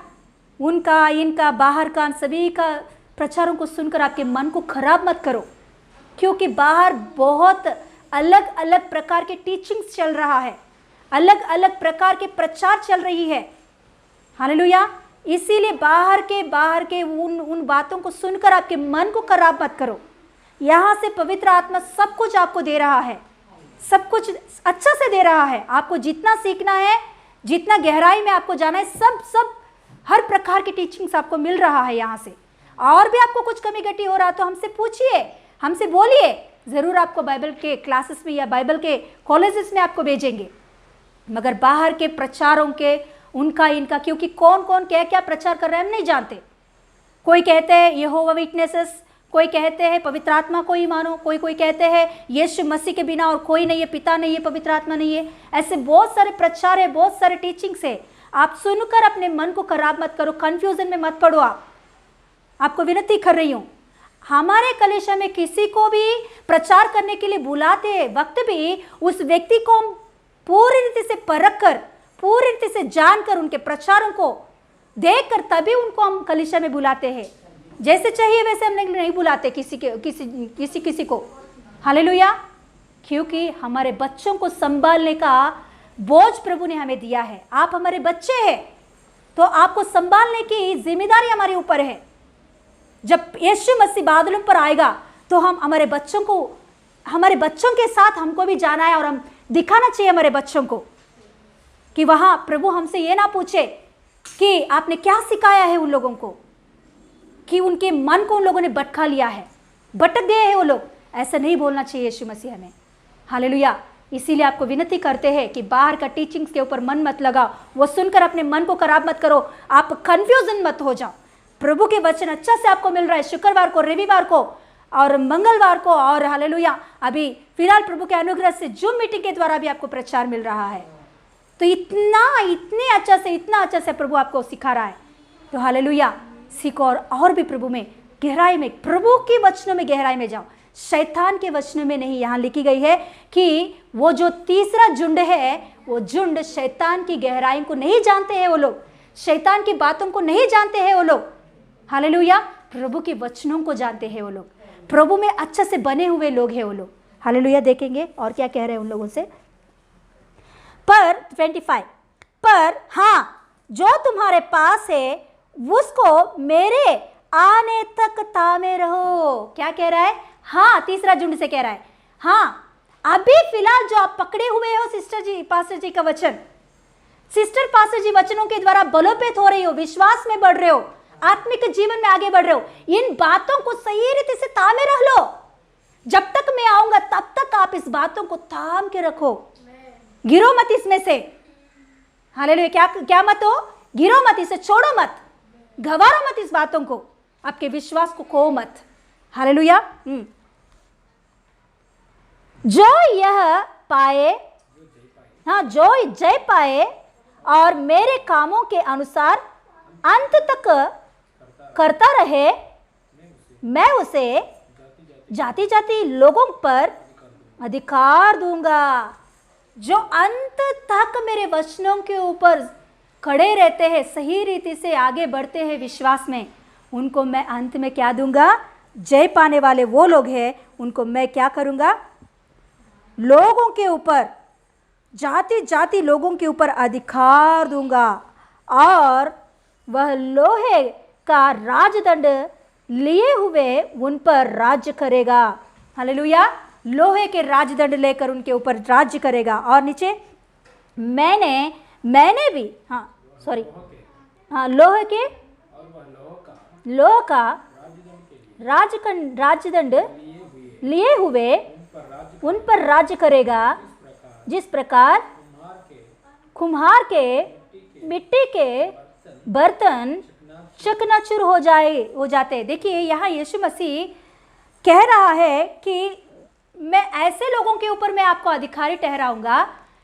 उनका, इनका, बाहर का, सभी का प्रचारों को सुनकर आपके मन को खराब मत करो, क्योंकि बाहर बहुत अलग अलग प्रकार के टीचिंग्स चल रहा है, अलग अलग प्रकार के प्रचार चल रही है। हालेलुया। इसीलिए बाहर के उन बातों को सुनकर आपके मन को खराब मत करो। यहाँ से पवित्र आत्मा सब कुछ आपको दे रहा है, सब कुछ अच्छा से दे रहा है। आपको जितना सीखना है, जितना गहराई में आपको जाना है, सब हर प्रकार की टीचिंग्स आपको मिल रहा है यहाँ से। और भी आपको कुछ कमी घटी हो रहा तो हमसे पूछिए, हमसे बोलिए, ज़रूर आपको बाइबल के क्लासेस में या बाइबल के कॉलेजेस में आपको भेजेंगे। मगर बाहर के प्रचारों के, उनका, इनका, क्योंकि कौन कौन क्या क्या प्रचार कर रहे हैं हम नहीं जानते। कोई कहते हैं यहोवा विटनेसेस, कोई कहते हैं पवित्र आत्मा को ही मानो, कोई कहते हैं यीशु मसीह के बिना और कोई नहीं है, पिता नहीं है, पवित्र आत्मा नहीं है। ऐसे बहुत सारे प्रचार है, बहुत सारे टीचिंग्स है। आप सुनकर अपने मन को खराब मत करो, कंफ्यूजन में मत पड़ो। आपको विनती कर रही हूँ, हमारे कलीसिया में किसी को भी प्रचार करने के लिए बुलाते वक्त भी उस व्यक्ति को हम पूरी रीति से परख कर, पूरी रीति से जानकर, उनके प्रचारों को देखकर तभी उनको हम कलीसिया में बुलाते हैं। जैसे चाहिए वैसे हम नहीं बुलाते किसी को। हालेलुया। क्योंकि हमारे बच्चों को संभालने का बोझ प्रभु ने हमें दिया है। आप हमारे बच्चे हैं, तो आपको संभालने की जिम्मेदारी हमारे ऊपर है। जब यीशु मसीह बादलों पर आएगा तो हम हमारे बच्चों के साथ हमको भी जाना है, और हम दिखाना चाहिए हमारे बच्चों को कि वहां प्रभु हमसे ये ना पूछे कि आपने क्या सिखाया है उन लोगों को, कि उनके मन को उन लोगों ने भटका लिया है, भटक गए हैं वो लोग। ऐसा नहीं बोलना चाहिए यीशु मसीह हमें। हालेलुया। इसीलिए आपको विनती करते हैं कि बाहर का टीचिंग्स के ऊपर मन मत लगाओ, वो सुनकर अपने मन को खराब मत करो, आप कंफ्यूजन मत हो जाओ। प्रभु के वचन अच्छा से आपको मिल रहा है शुक्रवार को, रविवार को और मंगलवार को, और हालेलुया अभी फिलहाल प्रभु के अनुग्रह से जूम मीटिंग के द्वारा भी आपको प्रचार मिल रहा है। तो इतने अच्छा से प्रभु आपको सिखा रहा है। तो हालेलुया, सीखो और भी प्रभु में गहराई में, प्रभु के वचनों में गहराई में जाओ, शैतान के वचनों में नहीं। यहाँ लिखी गई है कि वो जो तीसरा झुंड है, वो झुंड शैतान की गहराई को नहीं जानते हैं, वो लोग शैतान की बातों को नहीं जानते हैं वो लोग। हालेलुया। प्रभु के वचनों को जानते हैं वो लोग, प्रभु में अच्छे से बने हुए लोग हैं वो लोग। हालेलुया। देखेंगे और क्या कह रहे हैं उन लोगों से। पर 25, पर हाँ, जो तुम्हारे पास है उसको मेरे आने तक तामे रहो। क्या कह रहा है? हाँ, तीसरा झुंड से कह रहा है, हाँ अभी फिलहाल जो आप पकड़े हुए हो सिस्टर जी, पास्टर जी का वचन, सिस्टर पास्टर जी वचनों के द्वारा बलोपेत हो रही हो, विश्वास में बढ़ रहे हो, आत्मिक जीवन में आगे बढ़ रहे हो, इन बातों को सही रीति से तामे रख लो। जब तक मैं आऊंगा तब तक आप इस बातों को थाम के रखो, गिरो मत इसमें से। हालेलुया। क्या मत हो? गिरो मत, इसे छोड़ो मत, गवारो मत इस बातों को, आपके विश्वास को खो मत। हालेलुया। जो यह पाए, हाँ, जो जय पाए और मेरे कामों के अनुसार अंत तक करता रहे, मैं उसे जाति जाति लोगों पर अधिकार दूंगा। जो अंत तक मेरे वचनों के ऊपर खड़े रहते हैं, सही रीति से आगे बढ़ते हैं विश्वास में, उनको मैं अंत में क्या दूंगा? जय पाने वाले वो लोग हैं, उनको मैं क्या करूंगा? लोगों के ऊपर, जाति जाति लोगों के ऊपर अधिकार दूंगा, और वह लोहे का राजदंड लिए हुए उन पर राज्य करेगा। हालेलुया। लोहे के राजदंड लेकर उनके ऊपर राज्य करेगा। और नीचे मैंने भी, लोह का राजदंड लिए हुए उन पर राज्य करेगा, जिस प्रकार कुम्हार के मिट्टी के बर्तन चकनाचूर हो जाते। देखिए यहाँ यीशु मसीह कह रहा है कि मैं ऐसे लोगों के ऊपर मैं आपको अधिकारी ठहराऊंगा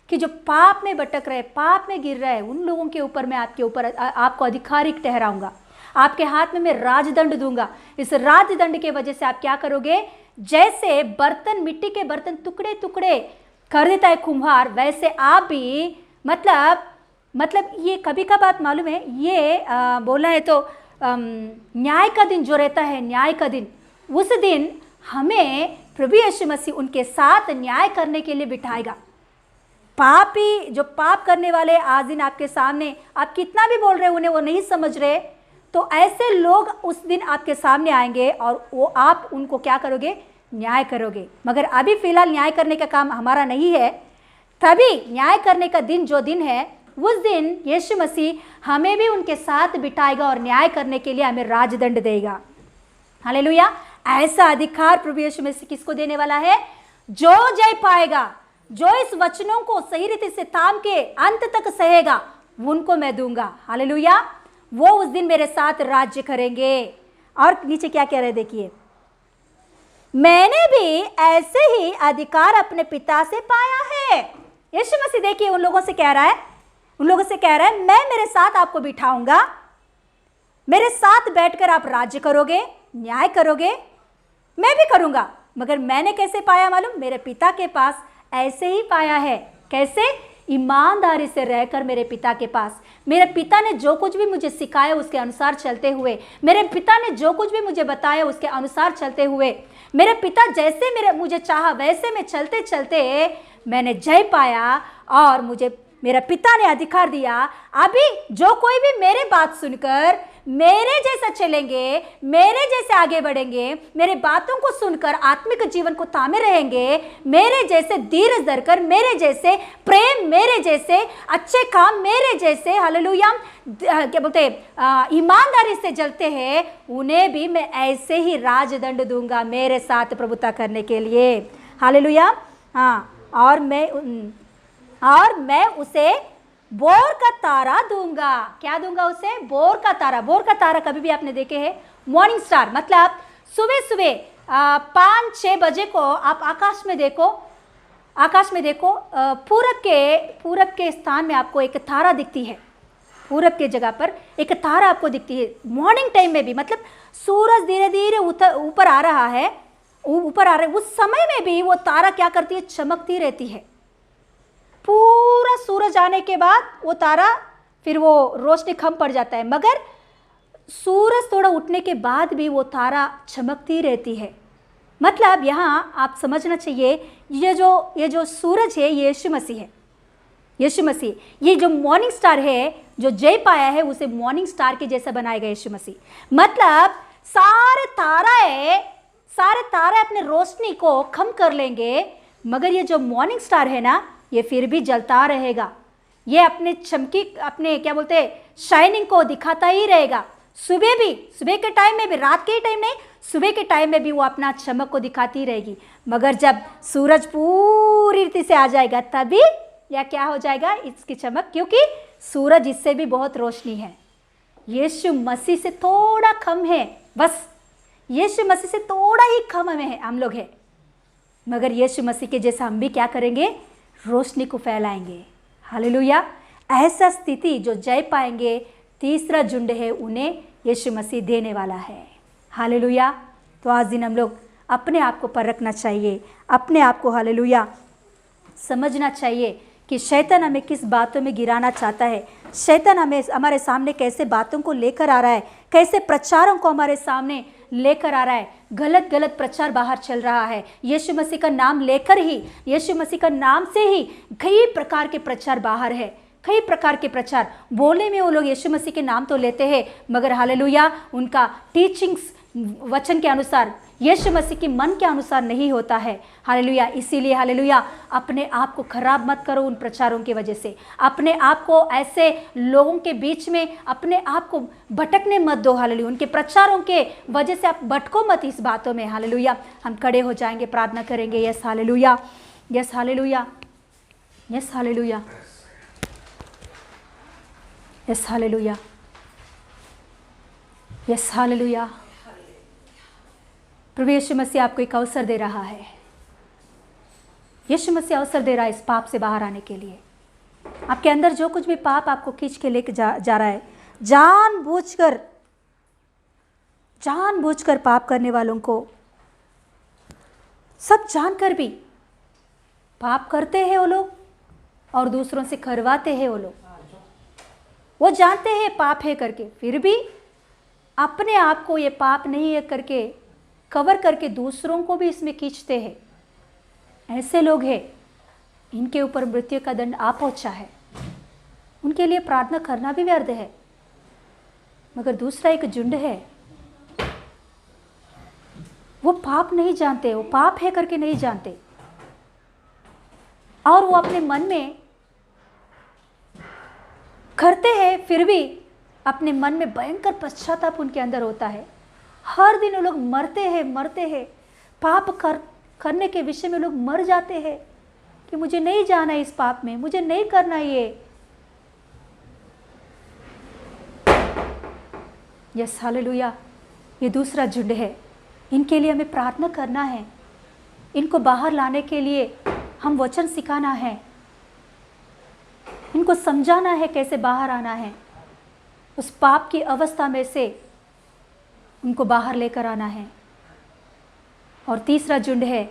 कि जो पाप में भटक रहे, पाप में गिर रहे, उन लोगों के ऊपर मैं आपको अधिकारी ठहराऊंगा। आपके हाथ में मैं राजदंड दूंगा। इस राजदंड के वजह से आप क्या करोगे? जैसे बर्तन, मिट्टी के बर्तन टुकड़े टुकड़े कर देता है कुम्हार, वैसे आप भी, मतलब ये कभी का बात मालूम है, ये बोला है तो न्याय का दिन जो रहता है, न्याय का दिन, उस दिन हमें प्रभु यीशु मसीह उनके साथ न्याय करने के लिए बिठाएगा। पापी, जो पाप करने वाले, आज दिन आपके सामने, आप कितना भी बोल रहे उन्हें वो नहीं समझ रहे, तो ऐसे लोग उस दिन आपके सामने आएंगे और वो आप उनको क्या करोगे? न्याय करोगे। मगर अभी फिलहाल न्याय करने का काम हमारा नहीं है। तभी न्याय करने का दिन जो दिन है, उस दिन यीशु मसीह हमें भी उनके साथ बिठाएगा और न्याय करने के लिए हमें राजदंड देगा। हालेलुया। ऐसा अधिकार प्रभु यीशु मसीह किसको देने वाला है? जो जय पाएगा, जो इस वचनों को सही रीति से थाम के अंत तक सहेगा, उनको मैं दूंगा। हालेलुया। वो उस दिन मेरे साथ राज्य करेंगे। और नीचे क्या कह रहे देखिए, मैंने भी ऐसे ही अधिकार अपने पिता से पाया है। यीशु मसीह देखिए उन लोगों से कह रहा है, मैं मेरे साथ आपको बिठाऊंगा, मेरे साथ बैठकर आप राज्य करोगे, न्याय करोगे, मैं भी करूंगा। मगर मैंने कैसे पाया मालूम? मेरे पिता के पास ऐसे ही पाया है। कैसे? ईमानदारी से रहकर मेरे पिता के पास, मेरे पिता ने जो कुछ भी मुझे सिखाया उसके अनुसार चलते हुए, मेरे पिता ने जो कुछ भी मुझे बताया उसके अनुसार चलते हुए, मेरे पिता जैसे मुझे चाहा वैसे में चलते चलते मैंने जय पाया और मुझे मेरा पिता ने अधिकार दिया। अभी जो कोई भी मेरे बात सुनकर मेरे जैसा चलेंगे, मेरे जैसे आगे बढ़ेंगे, मेरे बातों को सुनकर आत्मिक जीवन को थामे रहेंगे, मेरे जैसे धीरज धरकर, मेरे जैसे प्रेम, मेरे जैसे अच्छे काम, मेरे जैसे हालेलुया क्या बोलते ईमानदारी से चलते हैं, उन्हें भी मैं ऐसे ही राजदंड दूंगा मेरे साथ प्रभुता करने के लिए। हालेलुया। हाँ, और मैं उसे बोर का तारा दूंगा। क्या दूंगा उसे? बोर का तारा। बोर का तारा कभी भी आपने देखे हैं? मॉर्निंग स्टार, मतलब सुबह सुबह 5-6 बजे को आप आकाश में देखो, पूरब के स्थान में आपको एक तारा दिखती है। पूरब के जगह पर एक तारा आपको दिखती है मॉर्निंग टाइम में भी, मतलब सूरज धीरे धीरे ऊपर आ रहा है, उस समय में भी वो तारा क्या करती है? चमकती रहती है। पूरा सूरज आने के बाद वो तारा, फिर वो रोशनी कम पड़ जाता है, मगर सूरज थोड़ा उठने के बाद भी वो तारा चमकती रहती है। मतलब यहाँ आप समझना चाहिए, ये जो सूरज है ये यीशु मसीह है। यीशु मसीह, ये जो मॉर्निंग स्टार है, जो जय पाया है, उसे मॉर्निंग स्टार के जैसा बनाएगा यीशु मसीह। मतलब सारे तारे अपने रोशनी को कम कर लेंगे, मगर ये जो मॉर्निंग स्टार है ना, ये फिर भी जलता रहेगा। ये अपने क्या बोलते हैं, शाइनिंग को दिखाता ही रहेगा। सुबह के टाइम में भी, रात के टाइम नहीं, सुबह के टाइम में भी वो अपना चमक को दिखाती रहेगी। मगर जब सूरज पूरी रीति से आ जाएगा, तभी या क्या हो जाएगा इसकी चमक, क्योंकि सूरज इससे भी बहुत रोशनी है। यीशु मसीह से थोड़ा कम है, बस यीशु मसीह से थोड़ा ही कम में है हम लोग है। मगर यीशु मसीह के जैसा हम भी क्या करेंगे, रोशनी को फैलाएंगे। हालेलुया। ऐसा स्थिति जो जय पाएंगे, तीसरा झुंड है उन्हें यीशु मसीह देने वाला है। हालेलुया। तो आज दिन हम लोग अपने आप को परखना चाहिए, अपने आप को हालेलुया समझना चाहिए कि शैतान हमें किस बातों में गिराना चाहता है, शैतान हमें हमारे सामने कैसे बातों को लेकर आ रहा है, कैसे प्रचारों को हमारे सामने लेकर आ रहा है। गलत गलत प्रचार बाहर चल रहा है। यीशु मसीह का नाम लेकर ही, यीशु मसीह का नाम से ही कई प्रकार के प्रचार बाहर है, कई प्रकार के प्रचार। बोलने में वो लोग यीशु मसीह के नाम तो लेते हैं, मगर हालेलुया उनका टीचिंग्स वचन के अनुसार, यीशु मसीह की मन के अनुसार नहीं होता है। हालेलुया। इसीलिए हालेलुया अपने आप को खराब मत करो उन प्रचारों की वजह से। अपने आप को ऐसे लोगों के बीच में अपने आप को भटकने मत दो। हालेलुया उनके प्रचारों के वजह से आप भटको मत इस बातों में। हालेलुया। हम खड़े हो जाएंगे, प्रार्थना करेंगे। Yes hallelujah, yes hallelujah, yes hallelujah, yes hallelujah, yes hallelujah. प्रभु यीशु मसीह आपको एक अवसर दे रहा है। यीशु मसीह अवसर दे रहा है इस पाप से बाहर आने के लिए। आपके अंदर जो कुछ भी पाप आपको खींच के लेके जा रहा है, जानबूझकर पाप करने वालों को, सब जानकर भी पाप करते हैं वो लोग और दूसरों से करवाते हैं वो लोग। वो जानते हैं पाप है करके, फिर भी अपने आप को ये पाप नहीं है करके कवर करके दूसरों को भी इसमें खींचते हैं। ऐसे लोग हैं, इनके ऊपर मृत्यु का दंड आ पहुंचा है। उनके लिए प्रार्थना करना भी व्यर्थ है। मगर दूसरा एक झुंड है, वो पाप नहीं जानते, वो पाप है करके नहीं जानते, और वो अपने मन में करते हैं, फिर भी अपने मन में भयंकर पश्चाताप उनके अंदर होता है। हर दिन वो लोग मरते हैं पाप करने के विषय में लोग मर जाते हैं कि मुझे नहीं जाना इस पाप में, मुझे नहीं करना ये। Yes hallelujah. ये दूसरा झुंड है, इनके लिए हमें प्रार्थना करना है। इनको बाहर लाने के लिए हम वचन सिखाना है, इनको समझाना है कैसे बाहर आना है, उस पाप की अवस्था में से उनको बाहर लेकर आना है। और तीसरा झुंड है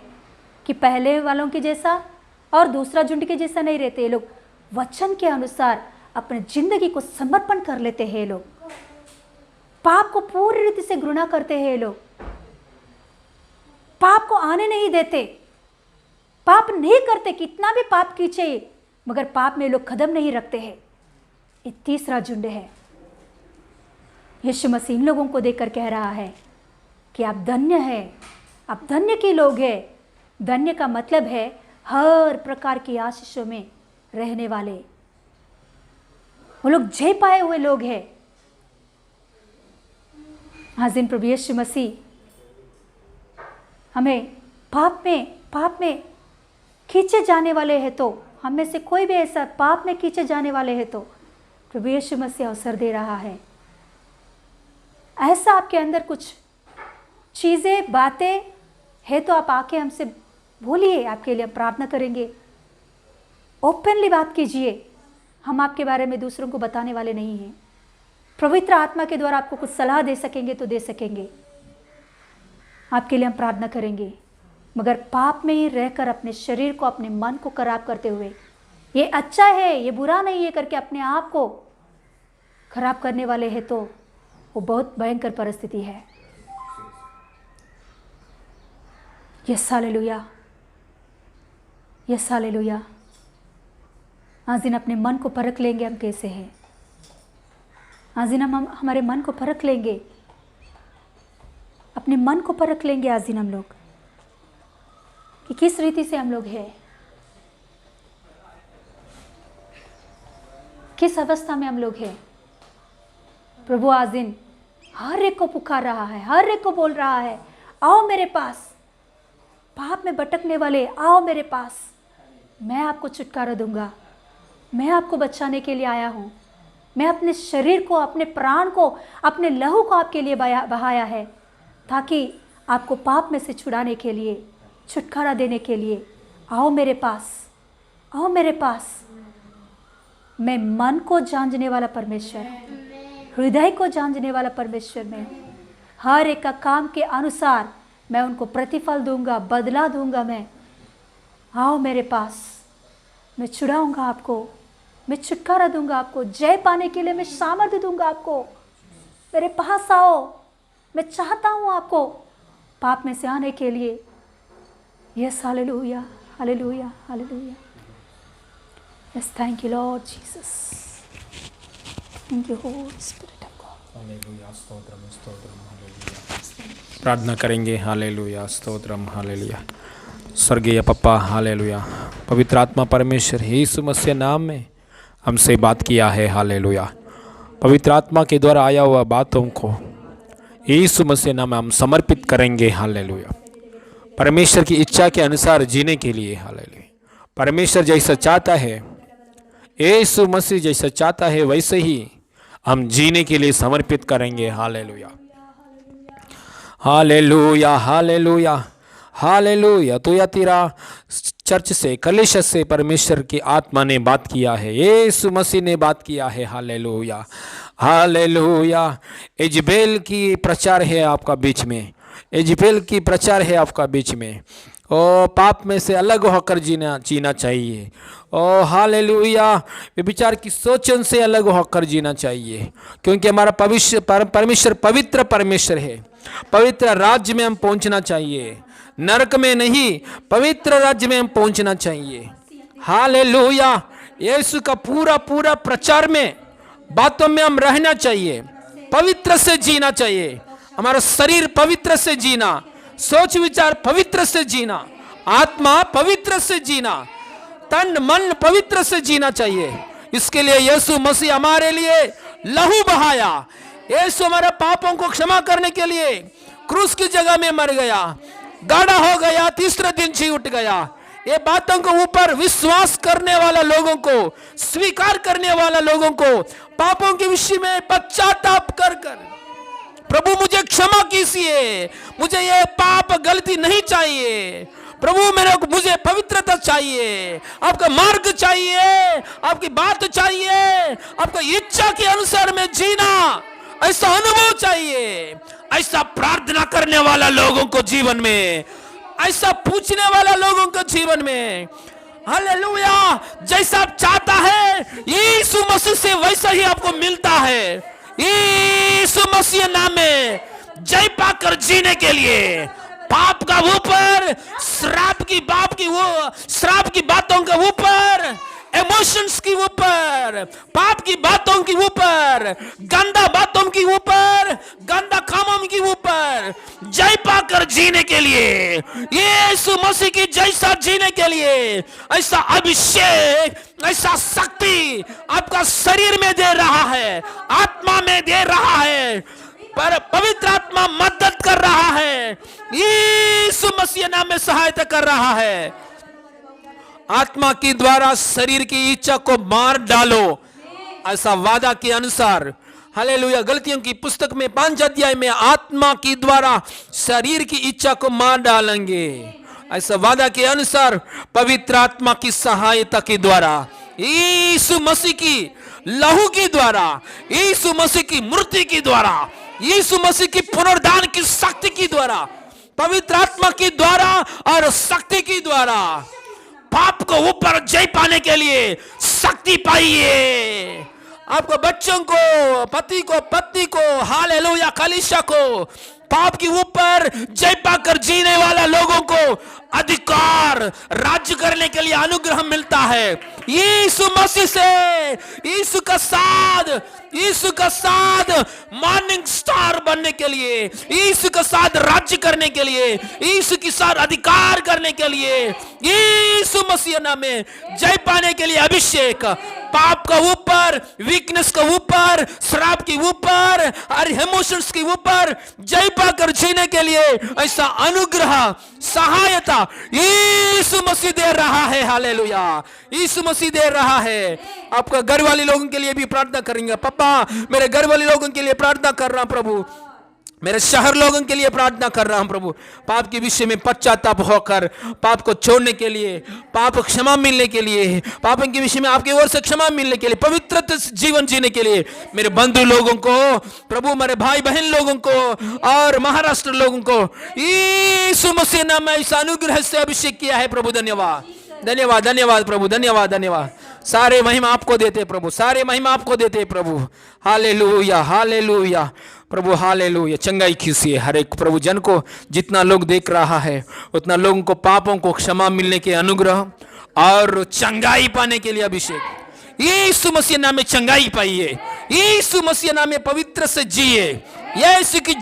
कि पहले वालों के जैसा और दूसरा झुंड के जैसा नहीं रहते। ये लोग वचन के अनुसार अपनी जिंदगी को समर्पण कर लेते हैं। लोग पाप को पूरी रीति से घृणा करते हैं। लोग पाप को आने नहीं देते, पाप नहीं करते, कितना भी पाप कीजिए मगर पाप में लोग कदम नहीं रखते हैं। ये तीसरा झुंड है। यीशु मसीह इन लोगों को देखकर कह रहा है कि आप धन्य हैं, आप धन्य के लोग हैं। धन्य का मतलब है हर प्रकार की आशीषों में रहने वाले। वो लोग जय पाए हुए लोग हैं। आज दिन प्रभु यीशु मसीह हमें पाप में खींचे जाने वाले हैं, तो हम में से कोई भी ऐसा पाप में खींचे जाने वाले हैं तो प्रभु यीशु मसीह अवसर दे रहा है। ऐसा आपके अंदर कुछ चीज़ें बातें है तो आप आके हमसे बोलिए, आपके लिए प्रार्थना करेंगे। ओपनली बात कीजिए। हम आपके बारे में दूसरों को बताने वाले नहीं हैं। पवित्र आत्मा के द्वारा आपको कुछ सलाह दे सकेंगे तो दे सकेंगे, आपके लिए हम प्रार्थना करेंगे। मगर पाप में ही रहकर अपने शरीर को, अपने मन को खराब करते हुए, ये अच्छा है ये बुरा नहीं है करके अपने आप को खराब करने वाले हैं तो वो बहुत भयंकर परिस्थिति है। Yes hallelujah, yes hallelujah. आज दिन अपने मन को परख लेंगे हम कैसे हैं। आज दिन हम हमारे मन को परख लेंगे, अपने मन को परख लेंगे आज दिन हम लोग कि किस रीति से हम लोग हैं, किस अवस्था में हम लोग हैं। प्रभु आज दिन हर एक को पुकार रहा है, हर एक को बोल रहा है, आओ मेरे पास, पाप में भटकने वाले आओ मेरे पास, मैं आपको छुटकारा दूंगा। मैं आपको बचाने के लिए आया हूँ। मैं अपने शरीर को, अपने प्राण को, अपने लहू को आपके लिए बहाया है ताकि आपको पाप में से छुड़ाने के लिए छुटकारा देने के लिए। आओ मेरे पास, आओ मेरे पास। मैं मन को जांचने वाला परमेश्वर हूँ, हृदय को जांचने वाला परमेश्वर मैं हूँ। हर एक का काम के अनुसार मैं उनको प्रतिफल दूंगा, बदला दूंगा मैं। आओ मेरे पास, मैं छुड़ाऊंगा आपको, मैं छुटकारा दूंगा आपको, जय पाने के लिए मैं सामर्थ्य दूंगा आपको। मेरे पास आओ, मैं चाहता हूँ आपको पाप में से आने के लिए। Yes, hallelujah, hallelujah, hallelujah. Yes, thank you Lord Jesus, thank you Holi spirit of God. Hallelujah, stotram stotram, hallelujah. प्रार्थना करेंगे। Hallelujah, stotram, hallelujah. स्वर्गीय पप्पा, हालेलुया, पवित्र आत्मा परमेश्वर यीशु मसीह नाम में हमसे बात किया है। हालेलुया, पवित्र आत्मा के द्वारा आया हुआ बातों को यीशु मसीह नाम में हम समर्पित करेंगे। हालेलुया, परमेश्वर की इच्छा के अनुसार जीने के लिए। हालेलुया, परमेश्वर जैसा चाहता है, यीशु मसीह जैसा चाहता है, वैसे ही हम जीने के लिए समर्पित करेंगे। Hallelujah, hallelujah, hallelujah, hallelujah. तो या तेरा चर्च से, कलीसिया से परमेश्वर की आत्मा ने बात किया है, यीशु मसीह ने बात किया है। Hallelujah, hallelujah. इजबेल की प्रचार है आपका बीच में, इजबेल की प्रचार है आपका बीच में। ओ पाप में से अलग होकर जीना चाहिए। ओ हालेलुया, विचार की सोचन से अलग होकर जीना चाहिए, क्योंकि हमारा परमेश्वर पवित्र परमेश्वर है। पवित्र राज्य में हम पहुंचना चाहिए, नरक में नहीं, पवित्र राज्य में हम पहुंचना चाहिए। हालेलुया, यीशु का पूरा पूरा प्रचार में, बातों में हम रहना चाहिए, पवित्र से जीना चाहिए। हमारा शरीर पवित्र से जीना, सोच विचार पवित्र से जीना, आत्मा पवित्र से जीना, तन मन पवित्र से जीना चाहिए। इसके लिए यीशु मसीह हमारे लिए लहू बहाया। यीशु हमारे पापों को क्षमा करने के लिए क्रूस की जगह में मर गया, गाड़ा हो गया, तीसरे दिन जी उठ गया। ये बातों को ऊपर विश्वास करने वाला लोगों को, स्वीकार करने वाला लोगों को, पापों के विषय में पश्चाताप कर प्रभु मुझे क्षमा कीजिए, मुझे ये पाप गलती नहीं चाहिए, प्रभु मुझे पवित्रता चाहिए, आपका मार्ग चाहिए, आपकी बात चाहिए, आपका इच्छा के अनुसार में जीना, ऐसा अनुभव चाहिए। ऐसा प्रार्थना करने वाला लोगों को जीवन में, ऐसा पूछने वाला लोगों को जीवन में, हालेलुया, जैसा आप चाहता है यीशु मसीह से वैसा ही आपको मिलता है। यीशु मसीह नाम में जय पाकर जीने के लिए, पाप का ऊपर, श्राप की बातों के ऊपर, इमोशंस के ऊपर, पाप की बातों के ऊपर, गंदा बातों के ऊपर, गंदा कामों के ऊपर जय पाकर जीने के लिए, यीशु मसीह की जैसा जीने के लिए, ऐसा अभिषेक, ऐसा शक्ति आपका शरीर में दे रहा है, आत्मा में दे रहा है, पर पवित्र आत्मा मदद कर रहा है, यीशु मसीह नाम में सहायता कर रहा है। आत्मा के द्वारा शरीर की इच्छा को मार डालो, ऐसा वादा के अनुसार। हालेलुया, गलतियों की पुस्तक में 5 अध्याय में आत्मा के द्वारा शरीर की इच्छा को मार डालेंगे, ऐसा वादा के अनुसार पवित्र आत्मा की सहायता के द्वारा, यीशु मसीह की लहू के द्वारा, यीशु मसीह की मूर्ति के द्वारा, यीशु मसीह की पुनरुद्धान की शक्ति के द्वारा, पवित्र आत्मा के द्वारा और शक्ति के द्वारा पाप को ऊपर जय पाने के लिए शक्ति पाइए। आपको बच्चों को, पति को, पत्नी को, हालेलुया, कलीसिया को पाप के ऊपर जय पाकर जीने वाला लोगों को अधिकार राज्य करने के लिए अनुग्रह मिलता है। यीशु मसीह से, यीशु का साथ मॉर्निंग स्टार बनने के लिए, यीशु के साथ राज्य करने के लिए, यीशु के साथ अधिकार करने के लिए, यीशु मसीह नाम में जय पाने के लिए अभिषेक, पाप का ऊपर, वीकनेस का ऊपर, श्राप के ऊपर और इमोशंस के ऊपर जय पाकर जीने के लिए ऐसा अनुग्रह, सहायता यीशु मसीह दे रहा है। हालेलुया, यीशु मसीह दे रहा है। आपका घर वाले लोगों के लिए भी प्रार्थना करेंगे। पापा, मेरे घर वाले लोगों के लिए प्रार्थना कर रहा हूं प्रभु, मेरे शहर लोगों के लिए प्रार्थना कर रहा हूं प्रभु, पाप के विषय में पश्चाताप होकर पाप को छोड़ने के लिए, पाप क्षमा मिलने के लिए, पापों के विषय में आपकी ओर से क्षमा मिलने के लिए, पवित्र जीवन जीने के लिए मेरे बंधु लोगों को प्रभु, मेरे भाई बहन लोगों को और महाराष्ट्र लोगों को यीशु मसीह नाम में इस अनुग्रह से अभिषेक किया है प्रभु। धन्यवाद धन्यवाद धन्यवाद प्रभु, धन्यवाद धन्यवाद। सारे महिमा आपको देते प्रभु, सारे महिमा आपको देते प्रभु। हालेलुया हालेलुया प्रभु, हालेलुया। चंगाई खींचिए हर एक प्रभु जन को, जितना लोग देख रहा है उतना लोगों को पापों को क्षमा मिलने के अनुग्रह और चंगाई पाने के लिए अभिषेक। यीशु मसीह नाम में चंगाई पाइए, यीशु मसीह नाम में पवित्र से जिए, यीशु की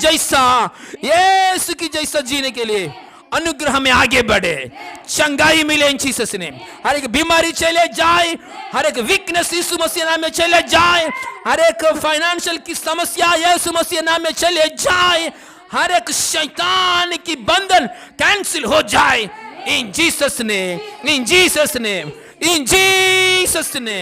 जैसा जीने के लिए अनुग्रह में आगे बढ़े, चंगाई मिले इन जीसस ने। हर एक बीमारी चले जाए, हर एक वीकनेस यीशु मसीह नाम में चले जाए, हर एक फाइनेंशियल की समस्या यीशु मसीह नाम में चले जाए, हर एक शैतान की बंधन कैंसिल हो जाए इन जीसस ने, इन जीसस ने, इन जीसस ने।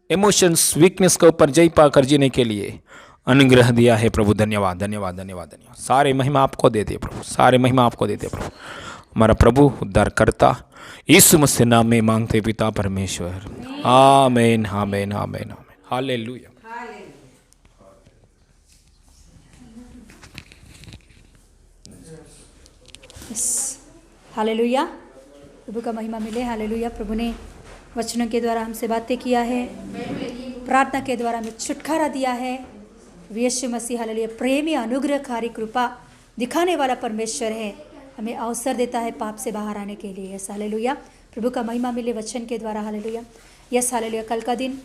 इमोशंस वीकनेस के ऊपर जय पाकर जीने के लिए अनुग्रह दिया है प्रभु। धन्यवाद धन्यवाद धन्यवाद धन्यवाद। सारे महिमा आपको देते प्रभु, सारे महिमा आपको देते प्रभु। हमारा प्रभु उद्धारकर्ता यीशु मसीह नाम में मांगते पिता परमेश्वर, आमीन आमीन आमीन आमीन। हालेलुया। हालेलुया, प्रभु का महिमा मिले। हालेलुया। प्रभु ने वचनों के द्वारा हमसे बातें किया है, प्रार्थना के द्वारा हमें छुटकारा दिया है। यीशु मसीह हालेलुया प्रेमी अनुग्रहकारी कृपा दिखाने वाला परमेश्वर है, हमें अवसर देता है पाप से बाहर आने के लिए। यस हालेलुया, प्रभु का महिमा मिले वचन के द्वारा। हालेलुया। Yes hallelujah. कल का दिन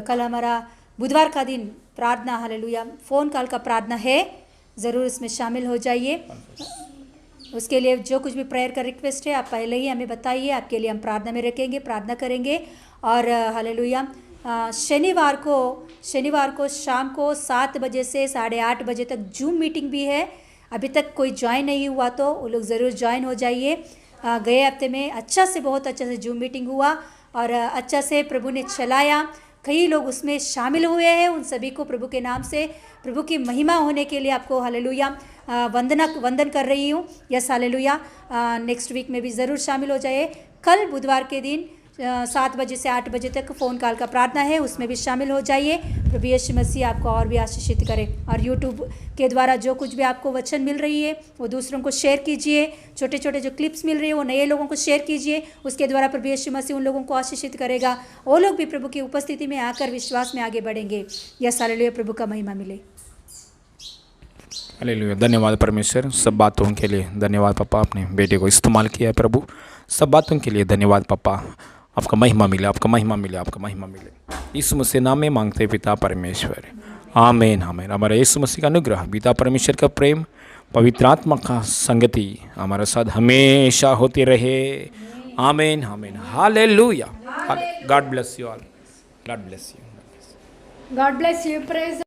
कल हमारा बुधवार का दिन प्रार्थना, हालेलुया फ़ोन कॉल का प्रार्थना है, ज़रूर इसमें शामिल हो जाइए। उसके लिए जो कुछ भी प्रेयर का रिक्वेस्ट है आप पहले ही हमें बताइए, आपके लिए हम प्रार्थना में रखेंगे, प्रार्थना करेंगे। और हालेलुया शनिवार को शाम को 7 बजे से 8:30 बजे तक जूम मीटिंग भी है। अभी तक कोई ज्वाइन नहीं हुआ तो वो लोग ज़रूर ज्वाइन हो जाइए। गए हफ्ते में बहुत अच्छा से जूम मीटिंग हुआ और अच्छा से प्रभु ने चलाया, कई लोग उसमें शामिल हुए हैं। उन सभी को प्रभु के नाम से प्रभु की महिमा होने के लिए आपको हालेलुया वंदन कर रही हूँ। Yes hallelujah. नेक्स्ट वीक में भी ज़रूर शामिल हो जाइए। कल बुधवार के दिन 7 बजे से 8 बजे तक फ़ोन कॉल का प्रार्थना है, उसमें भी शामिल हो जाइए। प्रभु यीशु मसीह आपको और भी आशीषित करे। और यूट्यूब के द्वारा जो कुछ भी आपको वचन मिल रही है वो दूसरों को शेयर कीजिए। छोटे छोटे जो क्लिप्स मिल रही है वो नए लोगों को शेयर कीजिए, उसके द्वारा प्रभु यीशु मसीह उन लोगों को आशीषित करेगा। वो लोग भी प्रभु की उपस्थिति में आकर विश्वास में आगे बढ़ेंगे। यस हालेलुया, प्रभु का महिमा मिले। हालेलुया। धन्यवाद परमेश्वर, सब बातों के लिए धन्यवाद पापा, अपने बेटे को इस्तेमाल किया है प्रभु, सब बातों के लिए धन्यवाद पापा। आपका महिमा मिले, आपका महिमा मिले, आपका महिमा मिले। यीशु मसीह नाम में मांगते पिता परमेश्वर, आमीन आमीन। हमारे यीशु मसीह का अनुग्रह, पिता परमेश्वर का प्रेम, पवित्र आत्मा का संगति हमारे साथ हमेशा होती रहे। आमीन आमीन। Hallelujah. God bless you all. God bless you. God bless you. Praise